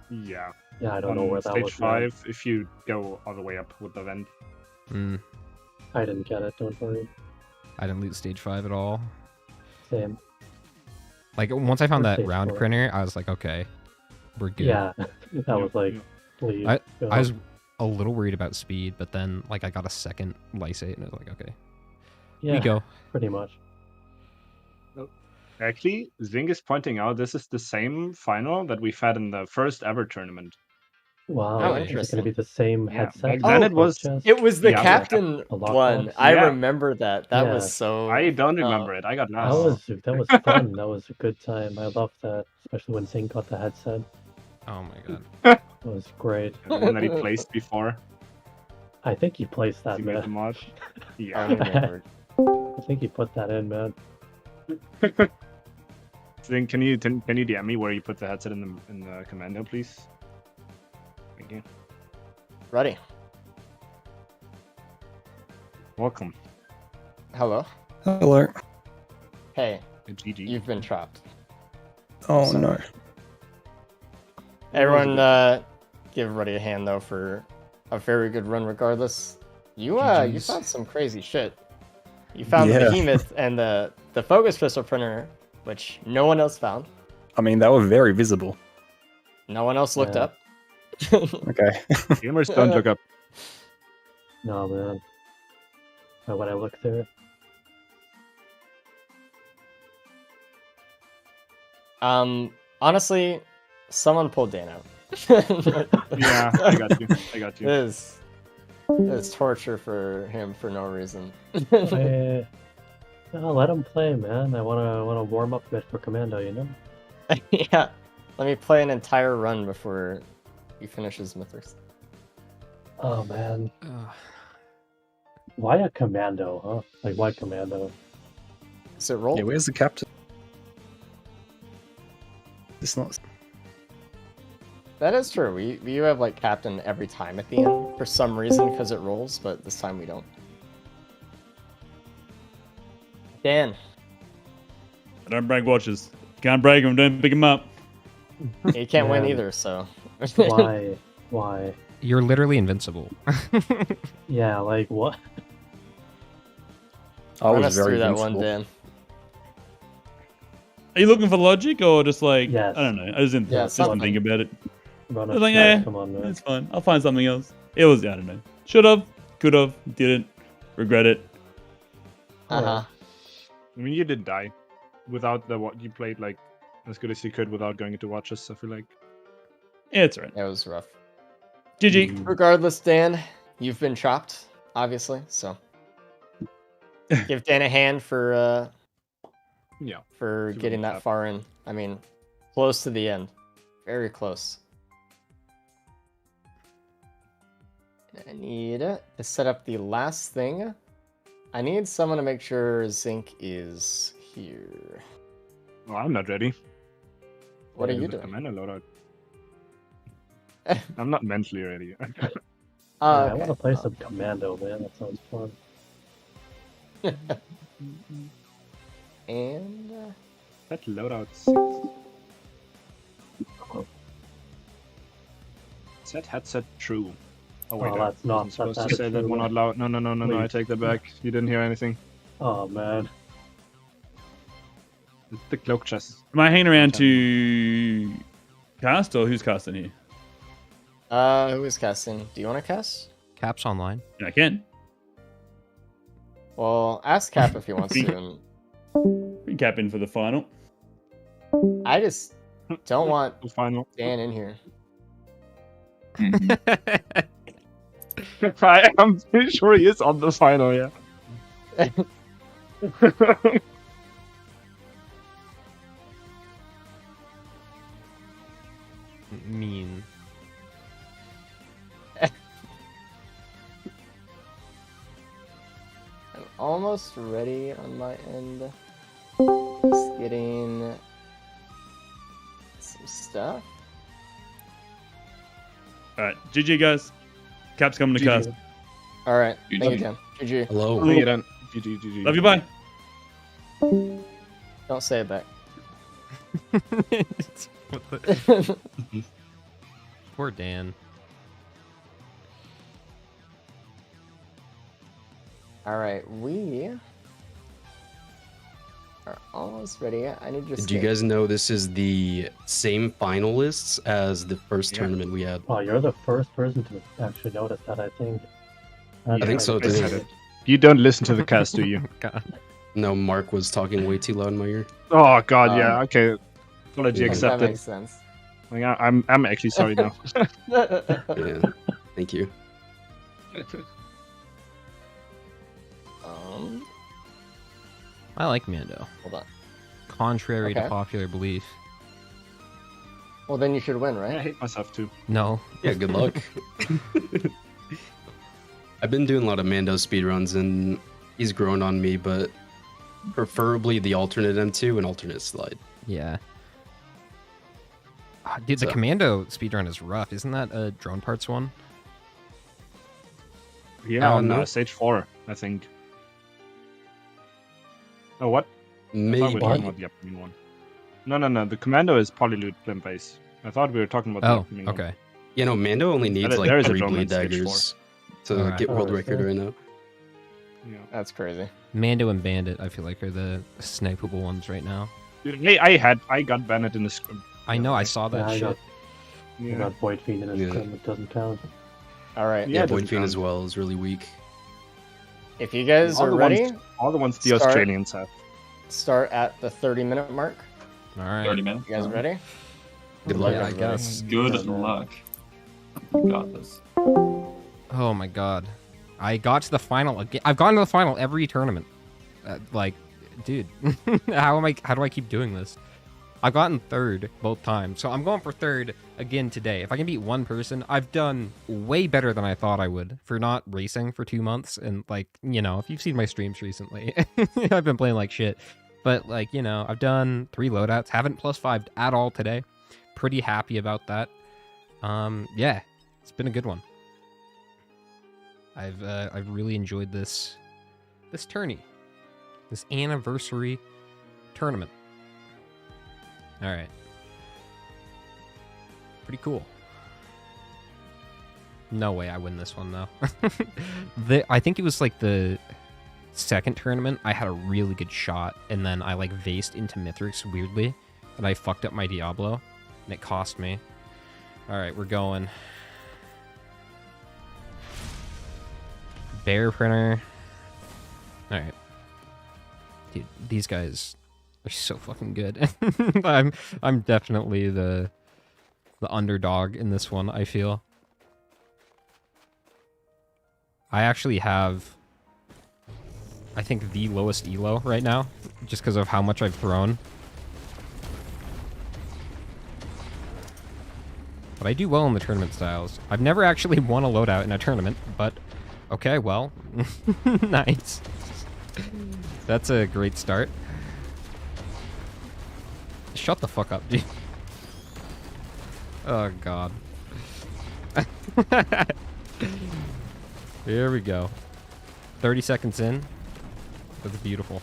Yeah. Yeah, I don't know where that stage was. Stage 5, if you go all the way up with the vent. I didn't get it, don't worry. I didn't loot stage 5 at all. Same. Like, once I found that stage round 4. printer, I was like, okay, we're good. Yeah, that was like, please. I was a little worried about speed, but then, like, I got a second Lysate, and I was like, okay. Yeah, we go. Pretty much. Actually, Zing is pointing out this is the same final that we've had in the first ever tournament. Wow, Oh, is it interesting. going to be the same Yeah, headset? back then for it was- chest? It was the Yeah, captain a lock one. box? I Yeah. remember that. That Yeah. was so. I don't remember it. I got That lost. was fun. That was a good time. I loved that, especially when Zink got the headset. Oh my god. It was great. And the one that he placed before. I think he placed that, He made the man. mod. I Yeah. remember. I think he put that in, man. Then can you DM me where you put the headset in the Commando, please? Thank you. Ready. Welcome. Hello. Hello. Hey, GG. you've been trapped. Oh no. Everyone, give Ruddy a hand though for a very good run. Regardless, you GGs. found some crazy shit. You found the Yeah. behemoth and the focus pistol printer, which no one else found. I mean, they were very visible. No one else looked Yeah. up. Okay. Gamers don't look up. No, man. But when I look there, Honestly, someone pulled Dan out. Yeah, I got you. I got you. This is torture for him for no reason. no, let him play, man. I wanna warm up a bit for Commando, you know. Yeah, let me play an entire run before he finishes Mythrix. Oh man, why a Commando, huh? Like why Commando? Is it roll? Yeah, where's the captain? It's not. That is true. We have like captain every time at the end for some reason because it rolls, but this time we don't. Dan, I don't break watches. Can't break them, don't pick them up. you can't win Man. either, so. Why? Why? You're literally invincible. Yeah, like what? I Run was us very through that invincible. one, Dan. Are you looking for logic or just like Yes. I don't know? I just didn't, Yeah, just didn't something. think about it. Run I us was like, through it, eh, come on, man. it's fine. I'll find something else. It was I don't know. Should have, could have, didn't, regret it. Uh huh. I mean, you did die without the what you played like as good as you could without going into watches. I feel like. Yeah, it's alright. It was rough. GG. Regardless, Dan, you've been chopped, obviously. So give Dan a hand for Yeah. for Super getting that chopped. far in. I mean, close to the end, very close. I need to set up the last thing. I need someone to make sure Zink is here. Well, I'm not ready. What are Yeah, you the doing? Commando loadout. I'm not mentally ready. Oh, I okay. want to play some Commando, man. That sounds fun. And That loadout. Set headset true. Oh wait, Oh, I that's not- wasn't supposed that's to say that true. one out loud. No, I Please. take that back. You didn't hear anything. Oh man. It's the cloak chest. Am I hanging around to cast or who's casting here? who is casting? Do you want to cast? Cap's online. Yeah, I can. Well, ask Cap if he wants to. And Bring Cap in for the final. I just don't want The final. Dan in here. I'm pretty sure he is on the final, yeah. Mean. I'm almost ready on my end. Just getting some stuff. Alright, GG guys. Cap's coming to GG. cast. All right, thank you, GG. Dan. GG. Hello. Bring it in. GG. Love you, bye. Don't say it back. What the- Poor Dan. All right, we are almost ready. I need to just. Did you guys know this is the same finalists as the first Yeah. tournament we had? Oh, you're the first person to actually notice that, I think. I think so, I said too. it. You don't listen to the cast, do you? God. No, Mark was talking way too loud in my ear. Oh god, yeah. Okay. Apology That accepted. makes sense. Like, I'm actually sorry now. Yeah. Thank you. I like Mando. Hold on. Contrary to Okay. popular belief. Well, then you should win, right? I hate myself too. No. Yeah, good luck. I've been doing a lot of Mando speedruns, and he's grown on me, but preferably the alternate M2 and alternate slide. Yeah. Dude, the So- Commando speedrun is rough. Isn't that a drone parts one? Yeah, on no. stage 4, I think. Oh, what? I thought we were Maybe. talking about the upcoming one. No. The Commando is polyloot blimp base. I thought we were talking about the Oh, upcoming one. okay. You know, Mando only needs There- like there is a 3 drone blade on stage daggers to Alright. get world Oh, record okay. right now. Yeah. That's crazy. Mando and Bandit, I feel like, are the snipeable ones right now. Dude, hey, I got Bandit in the scrim. I know, I saw that Yeah, I shit. got, I Yeah. got Void Fiend in his Yeah. scrim, it doesn't count. All right. Yeah, Yeah, it doesn't Void Fiend count. as well is really weak. If you guys All are the ready, ones- all the ones the start- Australians have. start at the 30-minute mark. All right. 30 minutes. You guys ready? Good luck. Yeah, I guess. Good luck. Got this. Oh my god. I got to the final again. I've gotten to the final every tournament. Like, dude, how do I keep doing this? I've gotten third both times, so I'm going for third again today. If I can beat one person, I've done way better than I thought I would for not racing for 2 months. And like, you know, if you've seen my streams recently, I've been playing like shit. But like, you know, I've done 3 loadouts, haven't +5'd at all today. Pretty happy about that. Yeah, it's been a good one. I've really enjoyed this tourney, this anniversary tournament. All right, pretty cool. No way I win this one though. I think it was like the second tournament. I had a really good shot, and then I like vased into Mythrix weirdly, and I fucked up my Diablo, and it cost me. All right, we're going. Bear printer. All right, dude, these guys are so fucking good. I'm definitely the underdog in this one. I feel. I actually have, I think, the lowest elo right now, just because of how much I've thrown. But I do well in the tournament styles. I've never actually won a loadout in a tournament, but okay, well, nice. That's a great start. Shut the fuck up, dude. Oh, God. Here we go. 30 seconds in. That's beautiful.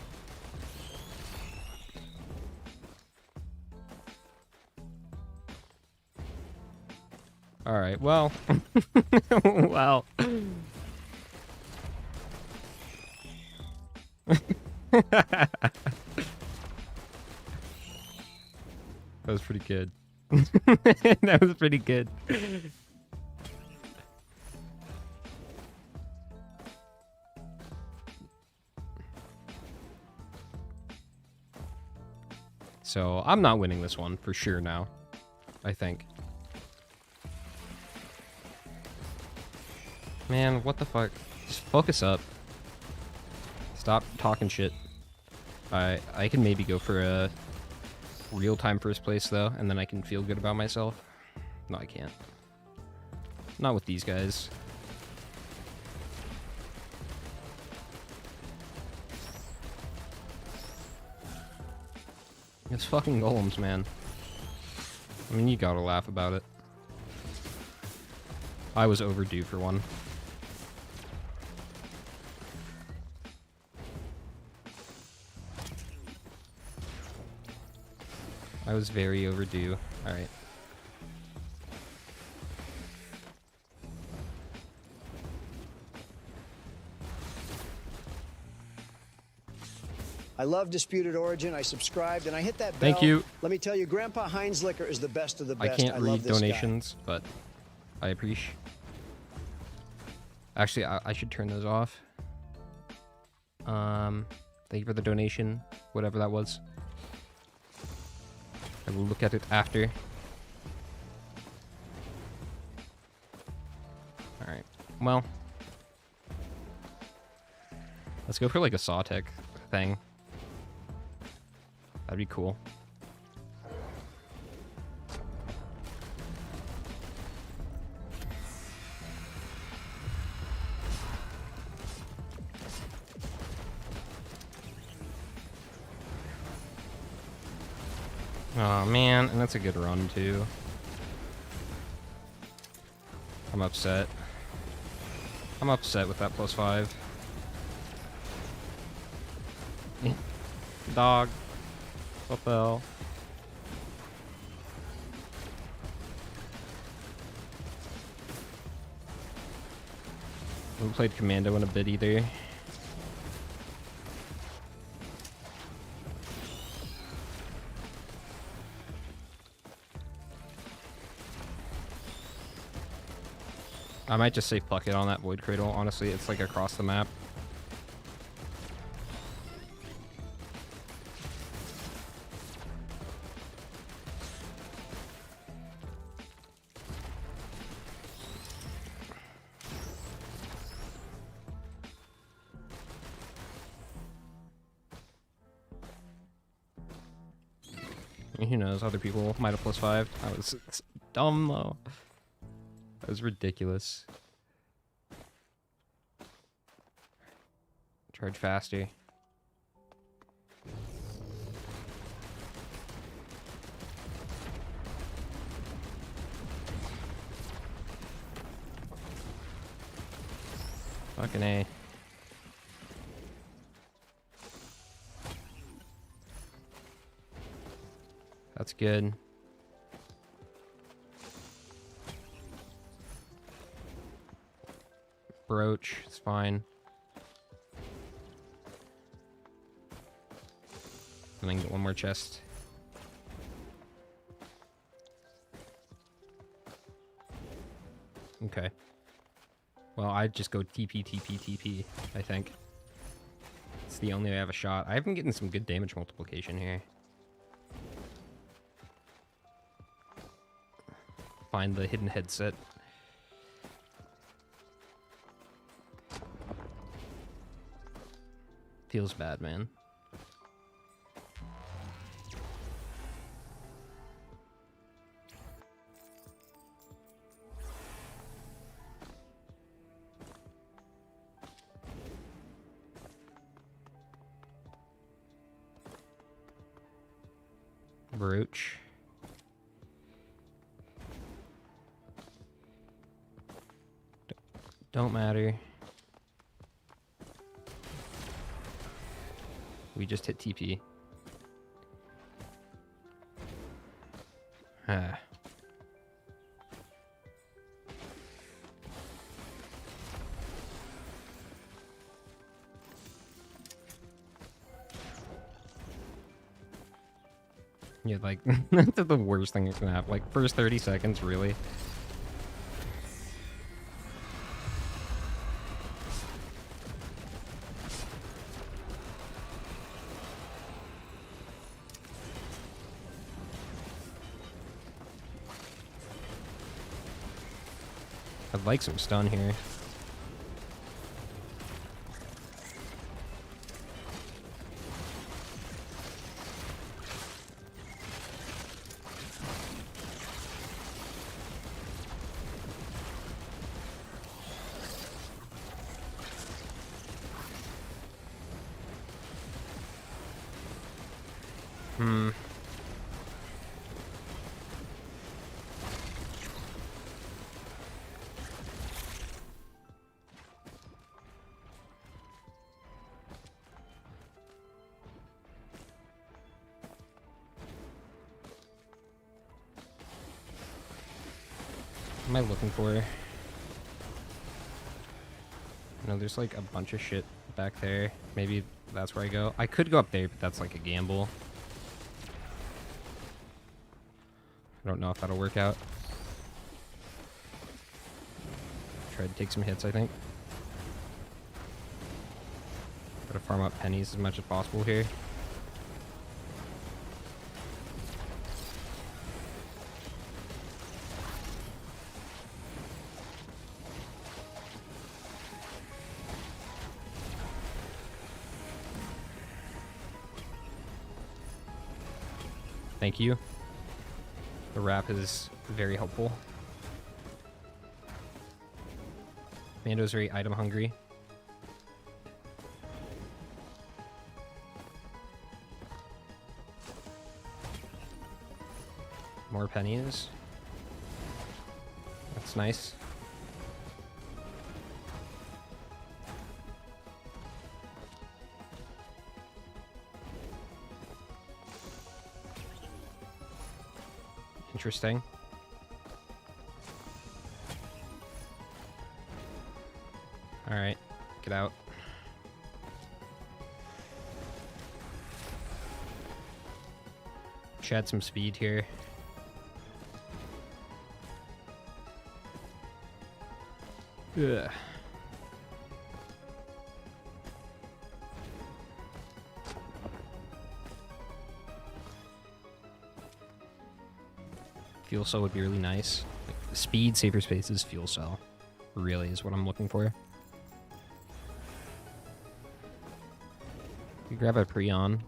All right, well. Well. That was pretty good. That was pretty good. So I'm not winning this one for sure now, I think. Man, what the fuck? Just focus up. Stop talking shit. I can maybe go for a real-time first place though, and then I can feel good about myself. No, I can't. Not with these guys. It's fucking golems, man. I mean, you gotta laugh about it. I was overdue for one. I was very overdue. Alright. I love Disputed Origin. I subscribed and I hit that bell. Thank you. Let me tell you, Grandpa Heinz Liquor is the best of the I best. can't love read this guy. donations, but I appreciate. Actually, I should turn those off. Thank you for the donation, whatever that was. I will look at it after. Well, let's go for like a Sawtech thing. That'd be cool. Oh man, and that's a good run too. I'm upset. I'm upset with that +5. Dog. What the hell? I haven't played Commando in a bit either. I might just say fuck it on that Void Cradle. Honestly, it's like across the map. Who knows? Other people might have +5. That was dumb though. That was ridiculous. Charge faster. Fucking A. That's good. Brooch, it's fine. And then get one more chest. Okay. Well, I'd just go TP, TP, TP, I think. It's the only way I have a shot. I've been getting some good damage multiplication here. Find the hidden headset. Feels bad, man. Brooch. Don't matter. We just hit TP. Ah. Yeah, like, that's the worst thing that can happen. Like, first 30 seconds, really? I'd like some stun here. What am I looking for? No, there's like a bunch of shit back there. Maybe that's where I go. I could go up there, but that's like a gamble. I don't know if that'll work out. Try to take some hits, I think. Gotta farm up pennies as much as possible here. Thank you. The wrap is very helpful. Mando's very item hungry. More pennies. That's nice. Interesting. All right, get out. Should add some speed here. Ugh. Fuel cell would be really nice. Like, speed, safer spaces, fuel cell. Really is what I'm looking for. You grab a Prion.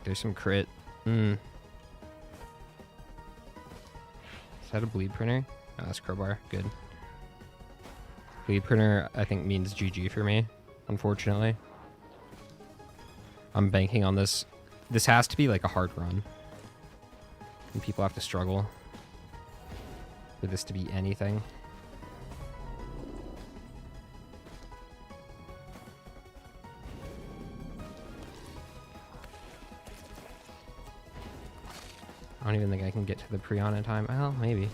There's some crit. Is that a bleed printer? No, that's crowbar. Good. Bleed printer, I think, means GG for me, unfortunately. I'm banking on this. This has to be like a hard run. And people have to struggle for this to be anything. I don't even think I can get to the Prion in time. Well, maybe.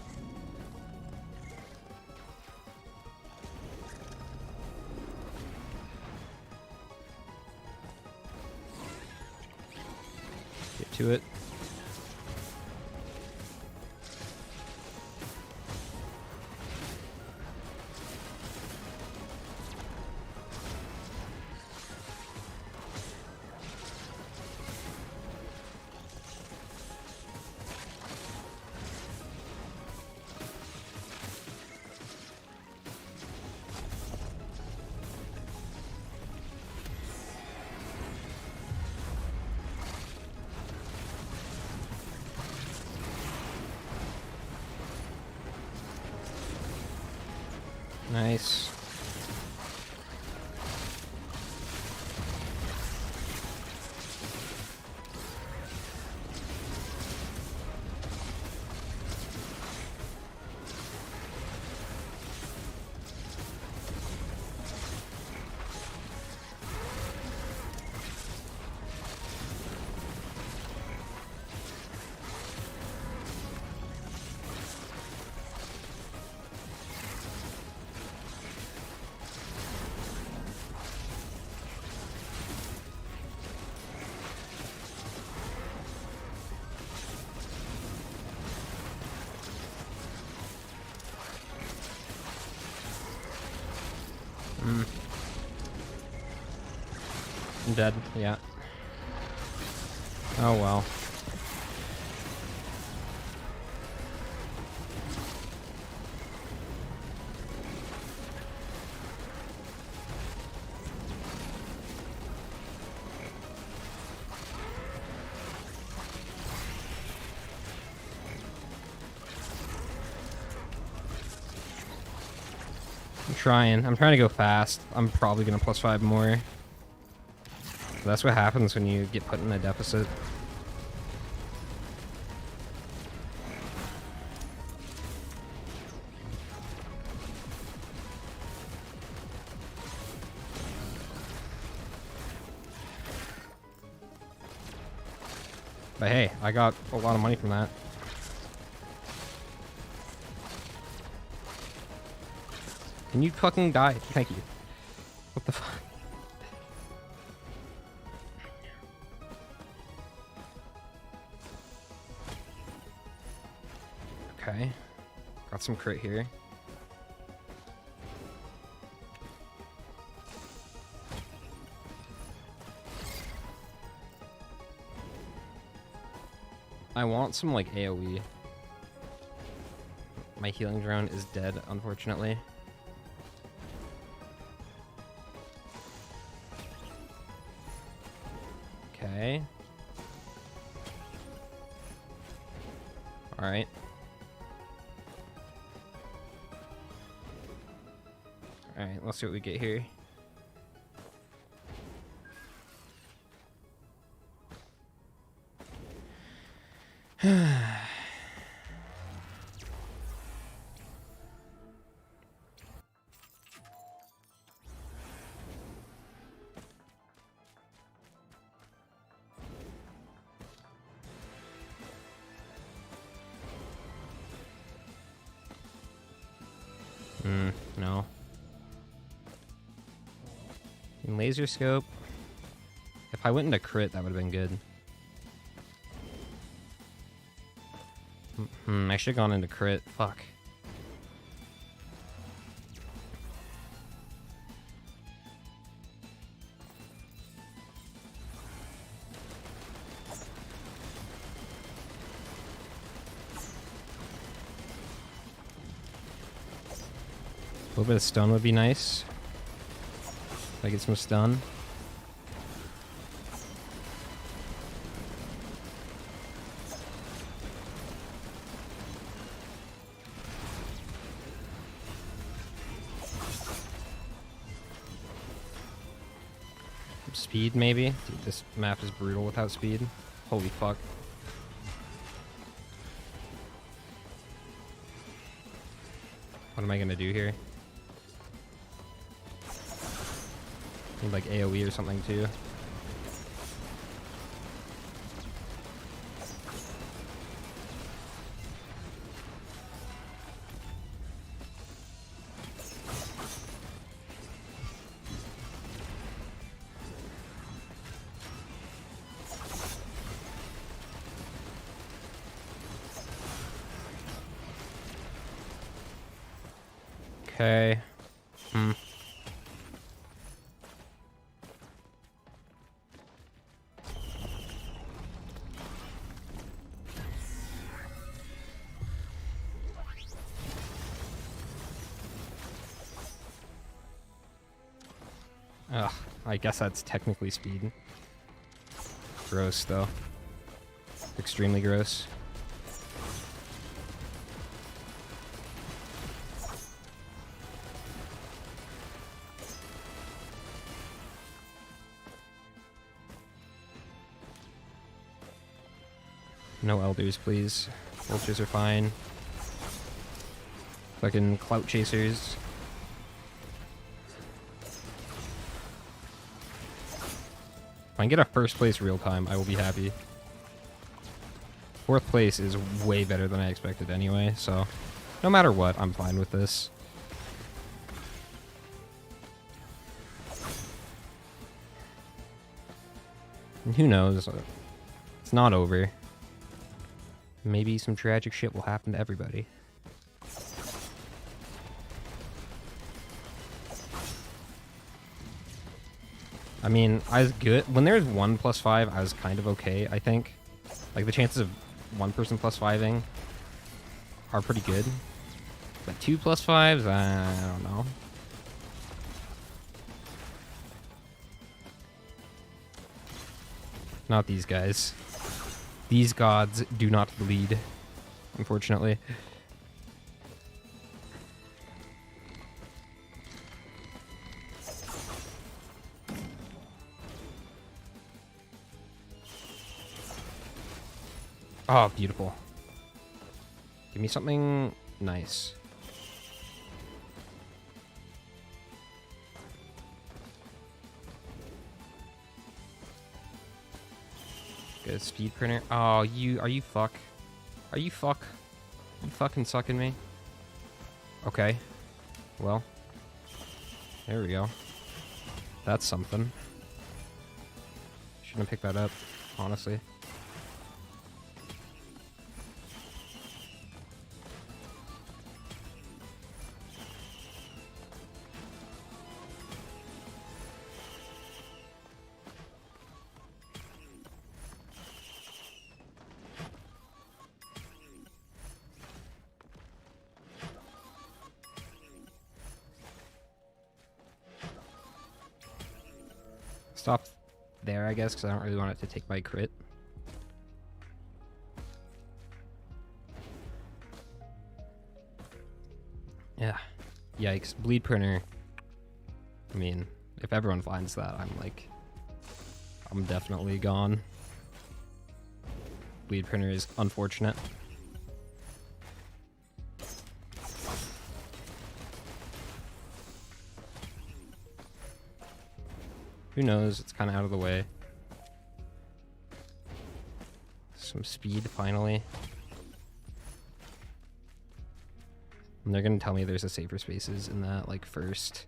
Get to it. Nice. I'm dead, yeah. Oh well. I'm trying to go fast. I'm probably gonna +5 more. That's what happens when you get put in a deficit. But hey, I got a lot of money from that. Can you fucking die? Thank you. What the fuck? Okay. Got some crit here. I want some like AoE. My healing drone is dead, unfortunately. Okay. All right. All right, let's see what we get here. No. In laser scope. If I went into crit, that would have been good. I should have gone into crit. Fuck. A little bit of stun would be nice. If I get some stun. Speed, maybe? Dude, this map is brutal without speed. Holy fuck. What am I gonna do here? Need like AoE or something too. Okay. Ugh, I guess that's technically speed. Gross, though. Extremely gross. No elders, please. Vultures are fine. Fucking clout chasers. If I can get a first place real time, I will be happy. Fourth place is way better than I expected anyway, so no matter what, I'm fine with this. And who knows? It's not over. Maybe some tragic shit will happen to everybody. I mean, I was good. When there's 1 + 5, I was kind of okay, I think. Like, the chances of one person +5ing are pretty good. But 2 + 5s, I don't know. Not these guys. These gods do not bleed, unfortunately. Oh, beautiful. Give me something nice. Good speed printer. Oh, are you fuck? Are you fuck? You fucking sucking me? Okay. Well. There we go. That's something. Shouldn't have picked that up, honestly. Stop there, I guess, because I don't really want it to take my crit. Yeah. Yikes. Bleed printer. I mean, if everyone finds that, I'm definitely gone. Bleed printer is unfortunate. Who knows? It's kind of out of the way. Some speed, finally. And they're gonna tell me there's a safer spaces in that, like, first...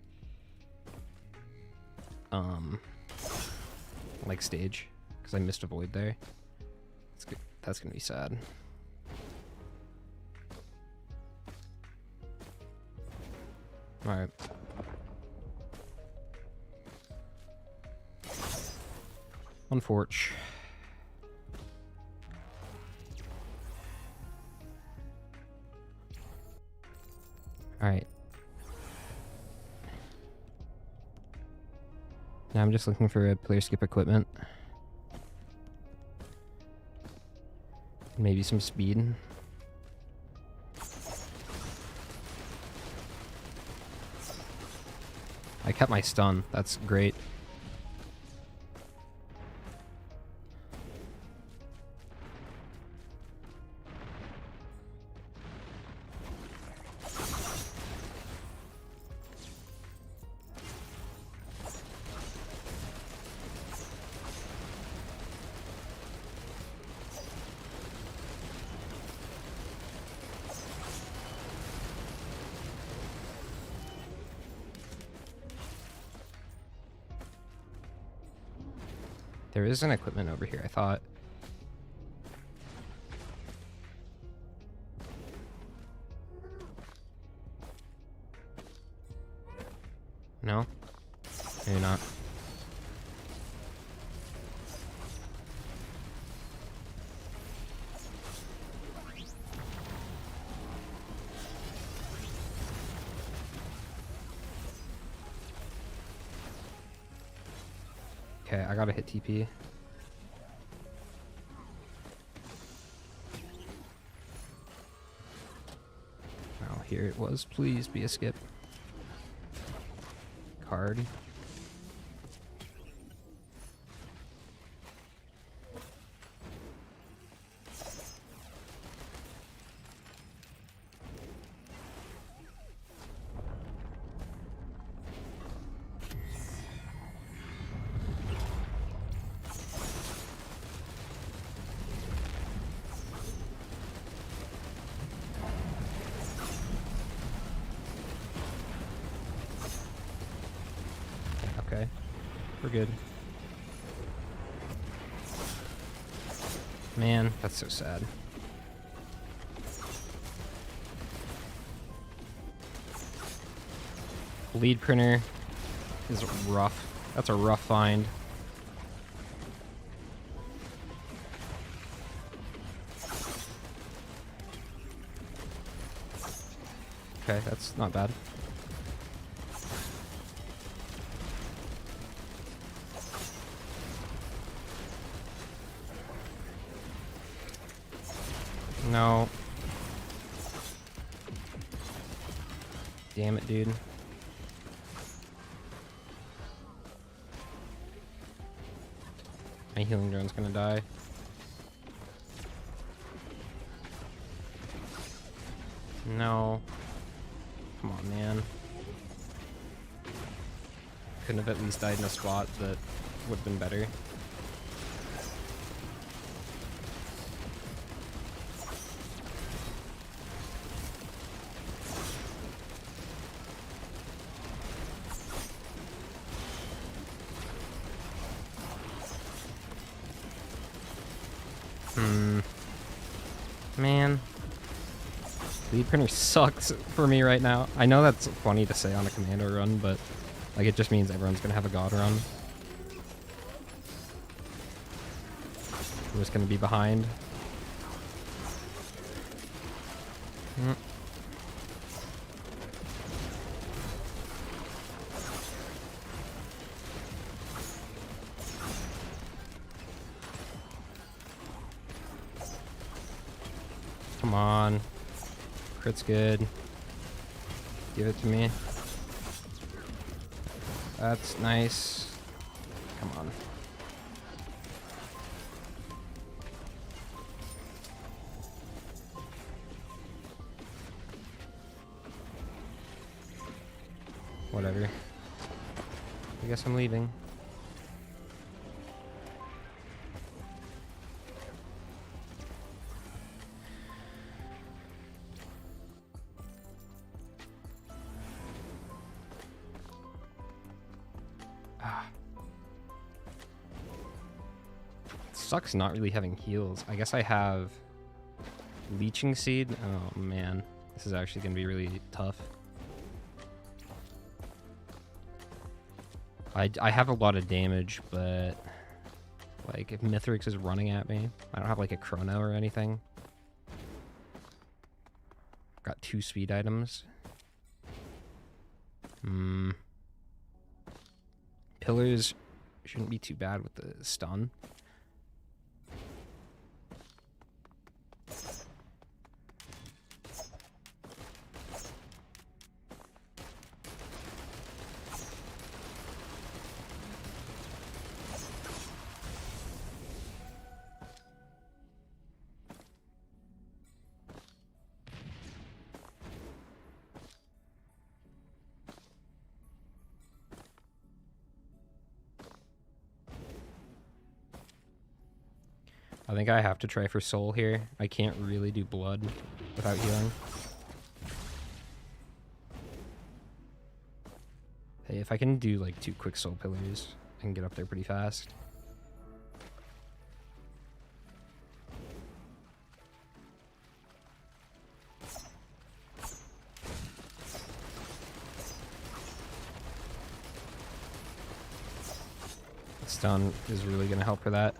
like, stage. Because I missed a void there. That's gonna be sad. Alright. Unfortunate. Alright. Now I'm just looking for a player skip equipment. Maybe some speed. I kept my stun. That's great. There is an equipment over here, I thought. No? Maybe not. Okay, I gotta hit TP. Oh, here it was. Please be a skip. Card. Okay, we're good. Man, that's so sad. Lead printer is rough. That's a rough find. Okay, that's not bad. No. Damn it, dude. My healing drone's gonna die. No. Come on, man. Couldn't have at least died in a spot that would have been better. Man. Lead printer sucks for me right now. I know that's funny to say on a Commando run, but like it just means everyone's gonna have a God run. We're just gonna be behind. on. Crit's good. Give it to me. That's nice. Come on. Whatever. I guess I'm leaving. Sucks not really having heals. I guess I have Leeching Seed. Oh man, this is actually gonna be really tough. I have a lot of damage, but like if Mythrix is running at me, I don't have like a chrono or anything. Got 2 speed items. Pillars shouldn't be too bad with the stun. I think I have to try for soul here. I can't really do blood without healing. Hey, if I can do like 2 quick soul pillars, I can get up there pretty fast. Stun is really going to help for that.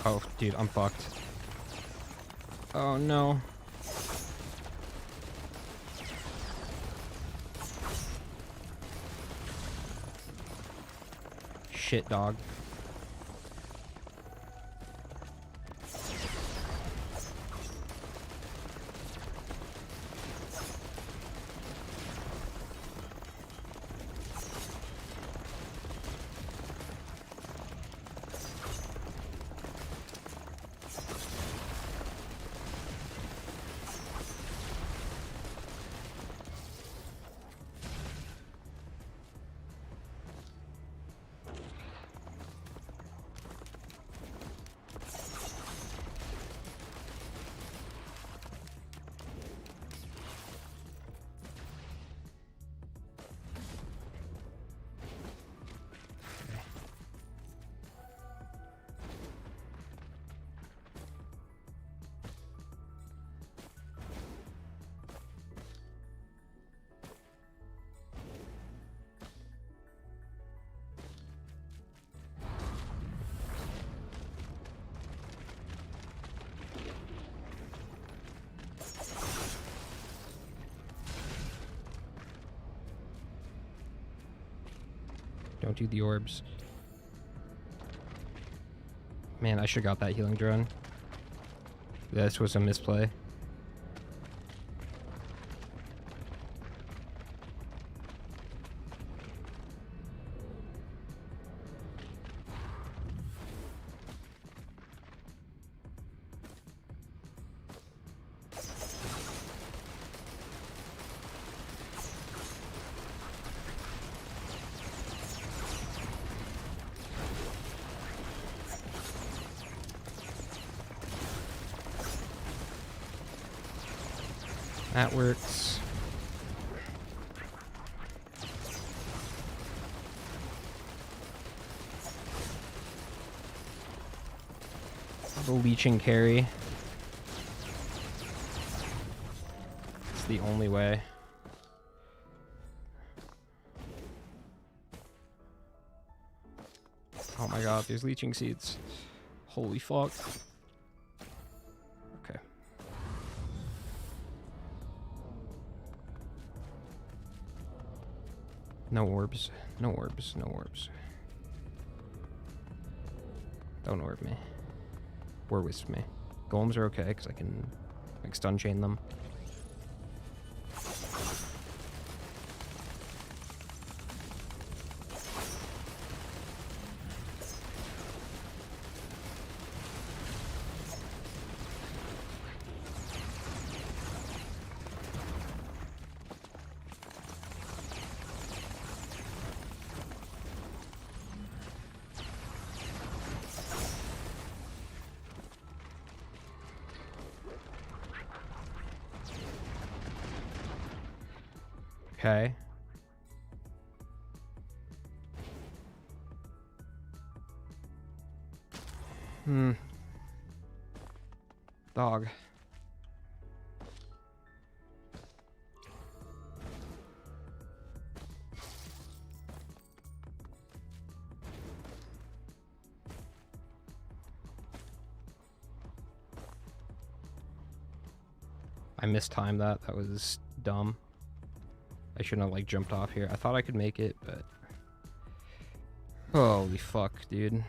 Oh, dude, I'm fucked. Oh, no. Shit, dog. Don't do the orbs. Man, I should have got that healing drone. This was a misplay. That works. The leeching carry. It's the only way. my god, there's leeching seeds. Holy fuck. Okay. No orbs. No orbs. No orbs. Don't orb me. War wisp me. Golems are okay, because I can like stun chain them. Okay. Dog. I mistimed that. That was dumb. I shouldn't have like jumped off here. I thought I could make it, but holy fuck, dude.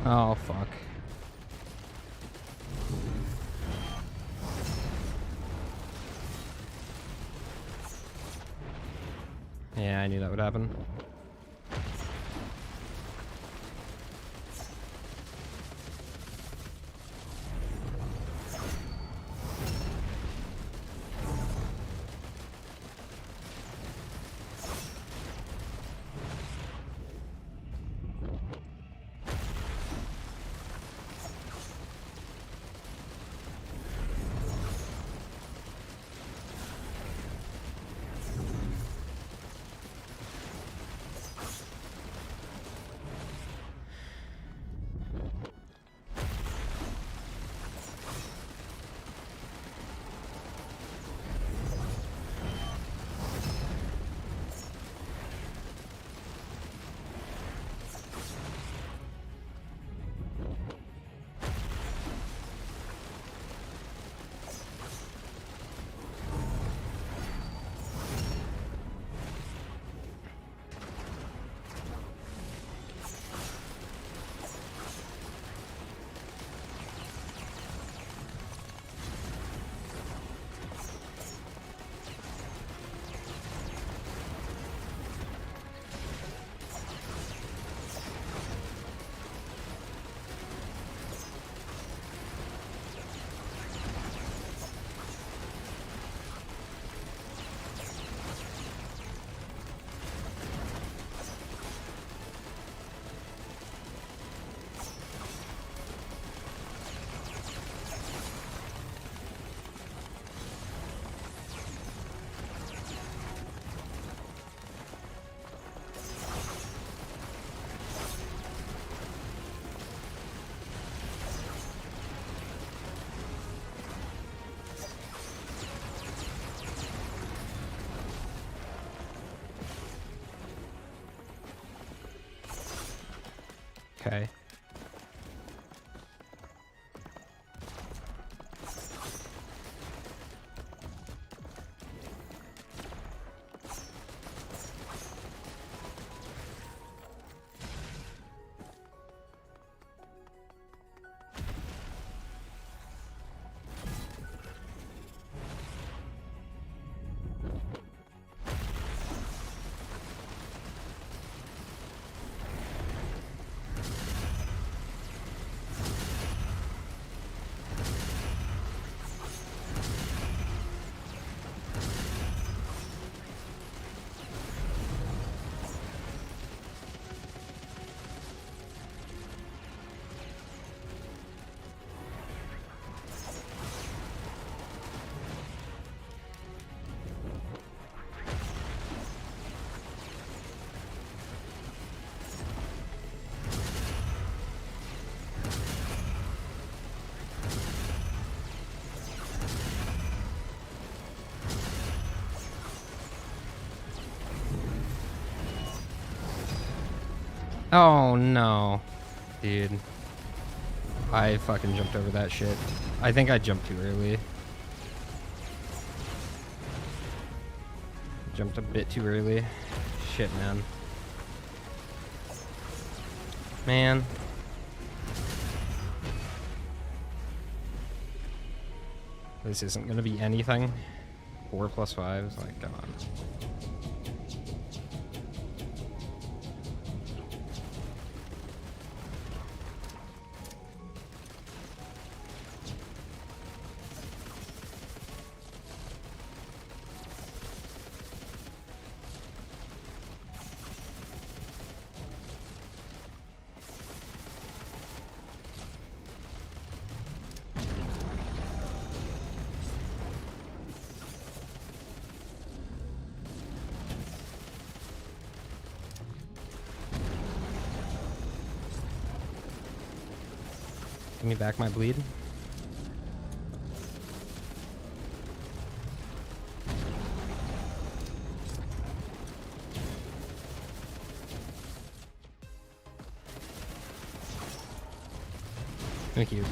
Oh, fuck. Yeah, I knew that would happen. Okay. Oh no, dude. I fucking jumped over that shit. I think I jumped too early. Jumped a bit too early. Shit, man. Man. This isn't gonna be anything. 4 + 5 is like, come on. Give me back my bleed. Thank you.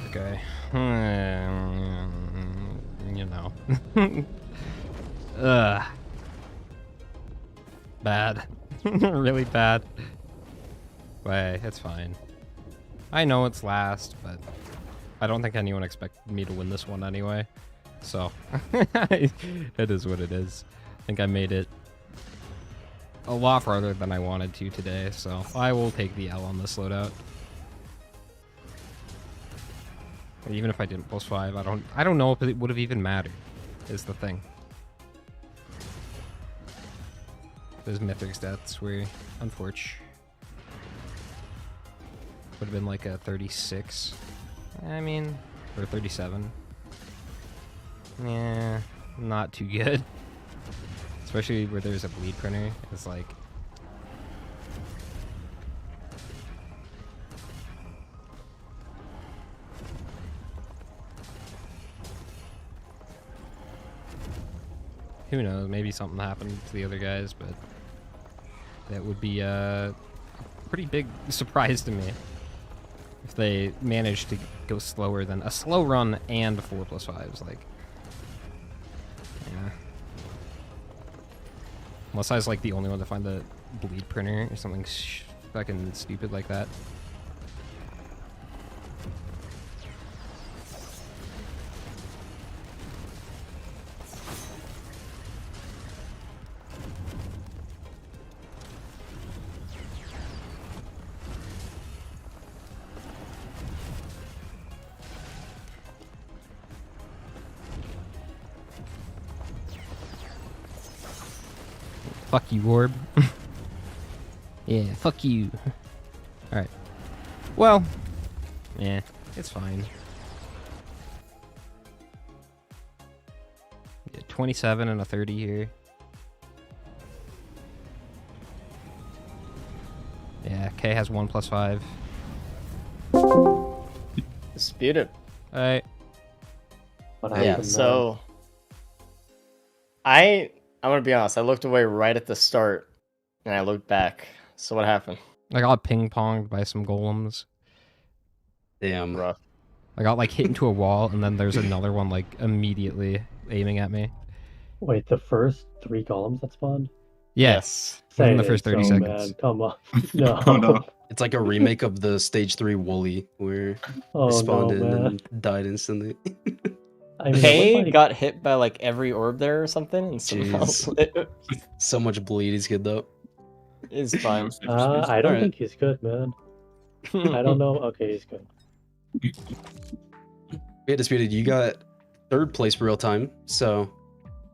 Okay. You know. Ugh. Bad. Really bad. But it's fine. I know it's last, but I don't think anyone expected me to win this one anyway. So, it is what it is. I think I made it a lot farther than I wanted to today, so I will take the L on this loadout. Even if I didn't +5, I don't know if it would have even mattered, is the thing. Those Mythrix deaths were unfortunate. Would have been like a 36. I mean, or 37. Yeah, not too good. Especially where there's a bleed printer. It's like... Who knows, maybe something happened to the other guys, but that would be a pretty big surprise to me if they managed to go slower than a slow run and 4 + 5s. Like, yeah. Unless I was like the only one to find the bleed printer or something fucking stupid like that. Fuck you, Orb. Yeah, fuck you. Alright. Well, yeah, it's fine. Yeah, 27 and a 30 here. Yeah, K has 1 + 5. Disputed. Alright. Yeah, so... I'm gonna be honest, I looked away right at the start, and I looked back. So what happened? I got ping-ponged by some golems. Damn. Rough. I got like hit into a wall, and then there's another one like immediately aiming at me. Wait, the first 3 golems that spawned? Yes. Say In the first 30 seconds. Man. Come on. No. Oh, no. It's like a remake of the stage 3 Wooly, where Oh, they spawned no, in man. and died instantly. I mean, Kay got hit by like every orb there or something, and somehow Jeez. lit. So much bleed he's good though. It's fine. I don't Alright. think he's good, man. I don't know. Okay, he's good. Yeah, Disputed, you got 3rd place real time, so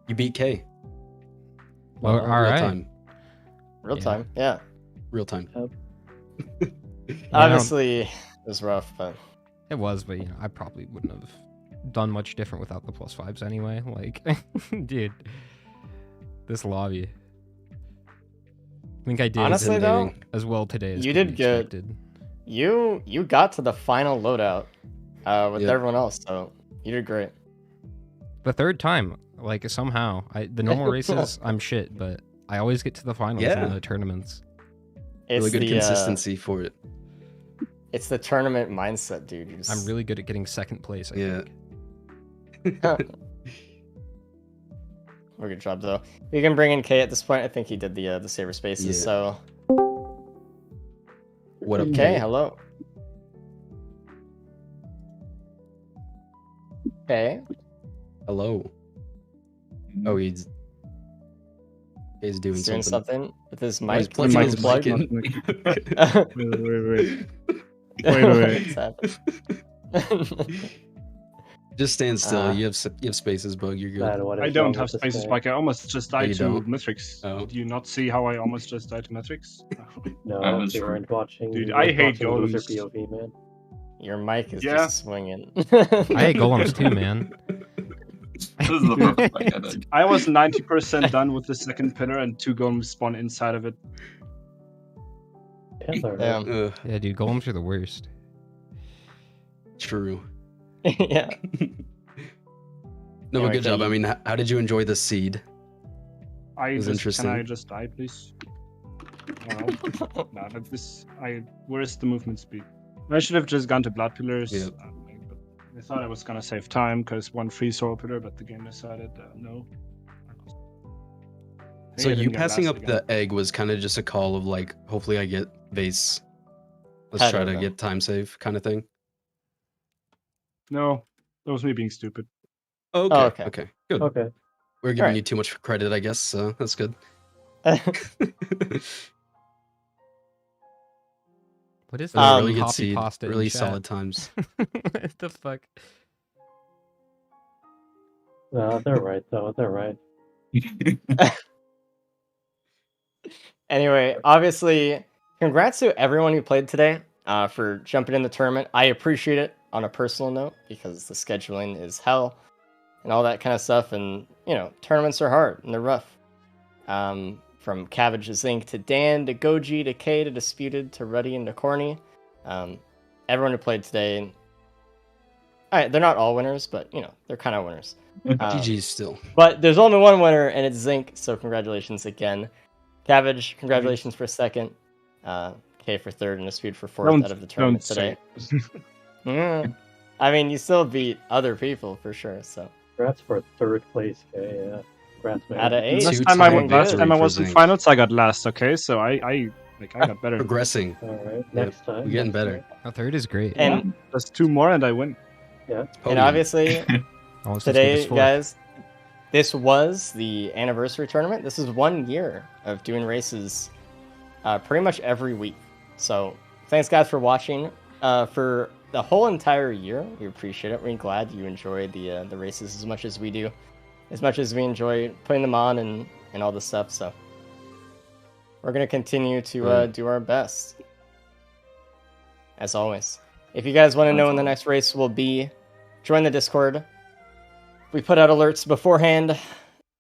you beat K. Well, real alright. time. Real Yeah. time, yeah. Real time. Obviously, it was rough, but It was, but you know, I probably wouldn't have done much different without the +5s anyway. Like, dude, this lobby. I think I did honestly though, as well today as you could did be good. expected. You got to the final loadout with Yep. everyone else, so you did great. The 3rd time, like somehow, the normal races I'm shit, but I always get to the finals Yeah. in the tournaments. It's Really good the, consistency for it. It's the tournament mindset, dude. I'm really good at getting second place. I Yeah. think. Well, good job though. We can bring in Kay at this point. I think he did the saber spaces. Yeah. So What up, okay, Kay? hello. Okay. Hello. Oh, he's doing He's doing something with his Oh, mic. he's plugging Mic his is plugged. mic in. What's happening? Just stand still. You have spaces, Bug. You're good. I don't have spaces, Spike. I almost just died you to don't? Mythrix. Oh. Did you not see how I almost just died to Mythrix? No, you weren't watching. Dude, you I weren't hate watching Loser golems. POV, man. Your mic is Yeah. just swinging. I hate golems too, man. This is the perfect mic, I think. I was 90% done with the second pillar, and 2 golems spawn inside of it. Damn. Yeah, dude, golems are the worst. True. Yeah. No, but Anyway, good job. Kay, I mean, how did you enjoy the seed? I It was just, interesting. Can I just die, please? No, no, where's the movement speed? I should have just gone to blood pillars. Yep. But I thought I was gonna save time because one free soul pillar, but the game decided no. So Hey, I you didn't get passing last up again. the egg was kind of just a call of like, hopefully I get base. Let's I try don't to know. get time save kind of thing. No, that was me being stupid. Okay. Oh, okay. Okay. Good. Okay. We're giving Alright. you too much credit, I guess. So that's good. What is That was that? a really good Copy seed. pasta in Really chat. solid times. What the fuck? No, they're right though. They're right. Anyway, obviously, congrats to everyone who played today for jumping in the tournament. I appreciate it on a personal note because the scheduling is hell and all that kind of stuff. And, you know, tournaments are hard and they're rough. From Cabbage to Zinc to Dan to Goji to K to Disputed to Ruddy and to Corny. Everyone who played today, all right, they're not all winners, but, you know, they're kind of winners. GG's still. But there's only one winner, and it's Zinc, so congratulations again. Cabbage, congratulations for second. K for third, and Dispute for fourth out of the tournament today. I mean, you still beat other people for sure, so. Congrats for third place, Kay. Yeah. Congrats, man. Out of 8. Last time I was in finals, I got last. Okay, so I got better. Progressing. All right, next time. We're getting better. A third is great. And Just 2 more, and I win. Yeah. And obviously, Oh, let's just give today, us four. guys, this was the anniversary tournament. This is 1 year of doing races pretty much every week. So thanks, guys, for watching. For the whole entire year, we appreciate it. We're glad you enjoyed the races as much as we do, as much as we enjoy putting them on and all this stuff. So we're going to continue to do our best, as always. If you guys want to know when the next race will be, join the Discord. We put out alerts beforehand.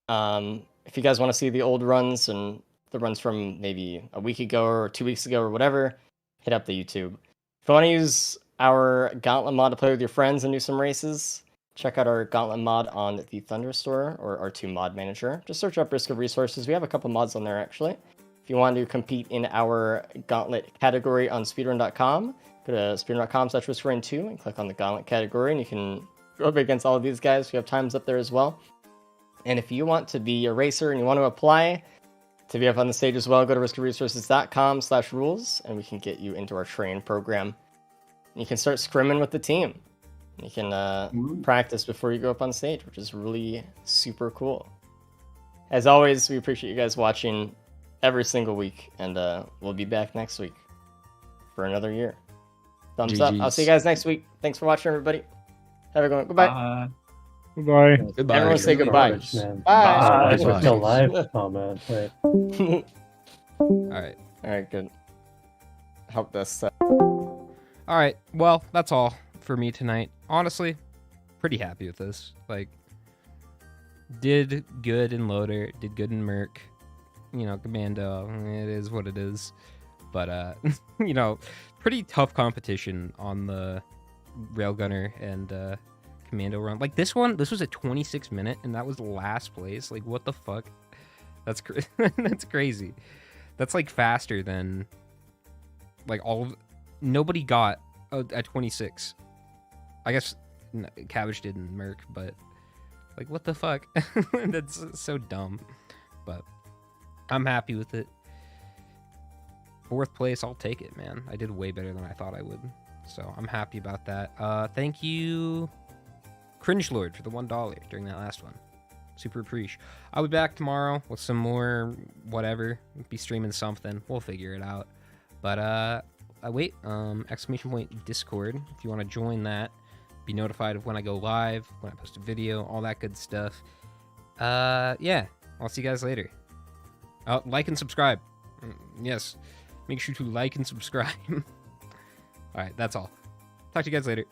If you guys want to see the old runs and the runs from maybe a week ago or 2 weeks ago or whatever, hit up the YouTube. If you want to use our Gauntlet mod to play with your friends and do some races, check out our Gauntlet mod on the Thunder Store or R2 Mod Manager. Just search up Risk of Resources. We have a couple mods on there, actually. If you want to compete in our Gauntlet category on speedrun.com, go to speedrun.com/riskofrain2 and click on the Gauntlet category, and you can go up against all of these guys. We have times up there as well. And if you want to be a racer and you want to apply to be up on the stage as well, go to riskofresources.com/rules, and we can get you into our training program. You can start scrimming with the team. You can practice before you go up on stage, which is really super cool. As always, we appreciate you guys watching every single week, and we'll be back next week for another year. Thumbs up. I'll see you guys next week. Thanks for watching, everybody. Have a good one. Goodbye. Goodbye. Goodbye. Everyone say goodbye. Man. Bye. We're still live. Oh man, wait. All right. All right, good. Help this. All right. Well, that's all for me tonight. Honestly, pretty happy with this. Like, did good in Loader, did good in Merc. You know, Commando, it is what it is. But, you know, pretty tough competition on the Railgunner and Commando run. Like, this was a 26 minute, and that was last place. Like, what the fuck? That's that's crazy. That's like faster than like nobody got at 26. I guess Cabbage did in Merc, but like what the fuck? That's so dumb. But I'm happy with it. 4th place, I'll take it, man. I did way better than I thought I would. So I'm happy about that. Thank you, Cringe Lord, for the $1 during that last one. Super appreciate. I'll be back tomorrow with some more whatever. Be streaming something. We'll figure it out. But wait, exclamation point Discord if you want to join that. Be notified of when I go live, when I post a video, all that good stuff. Yeah, I'll see you guys later. Like and subscribe. Yes, make sure to like and subscribe. All right, that's all. Talk to you guys later.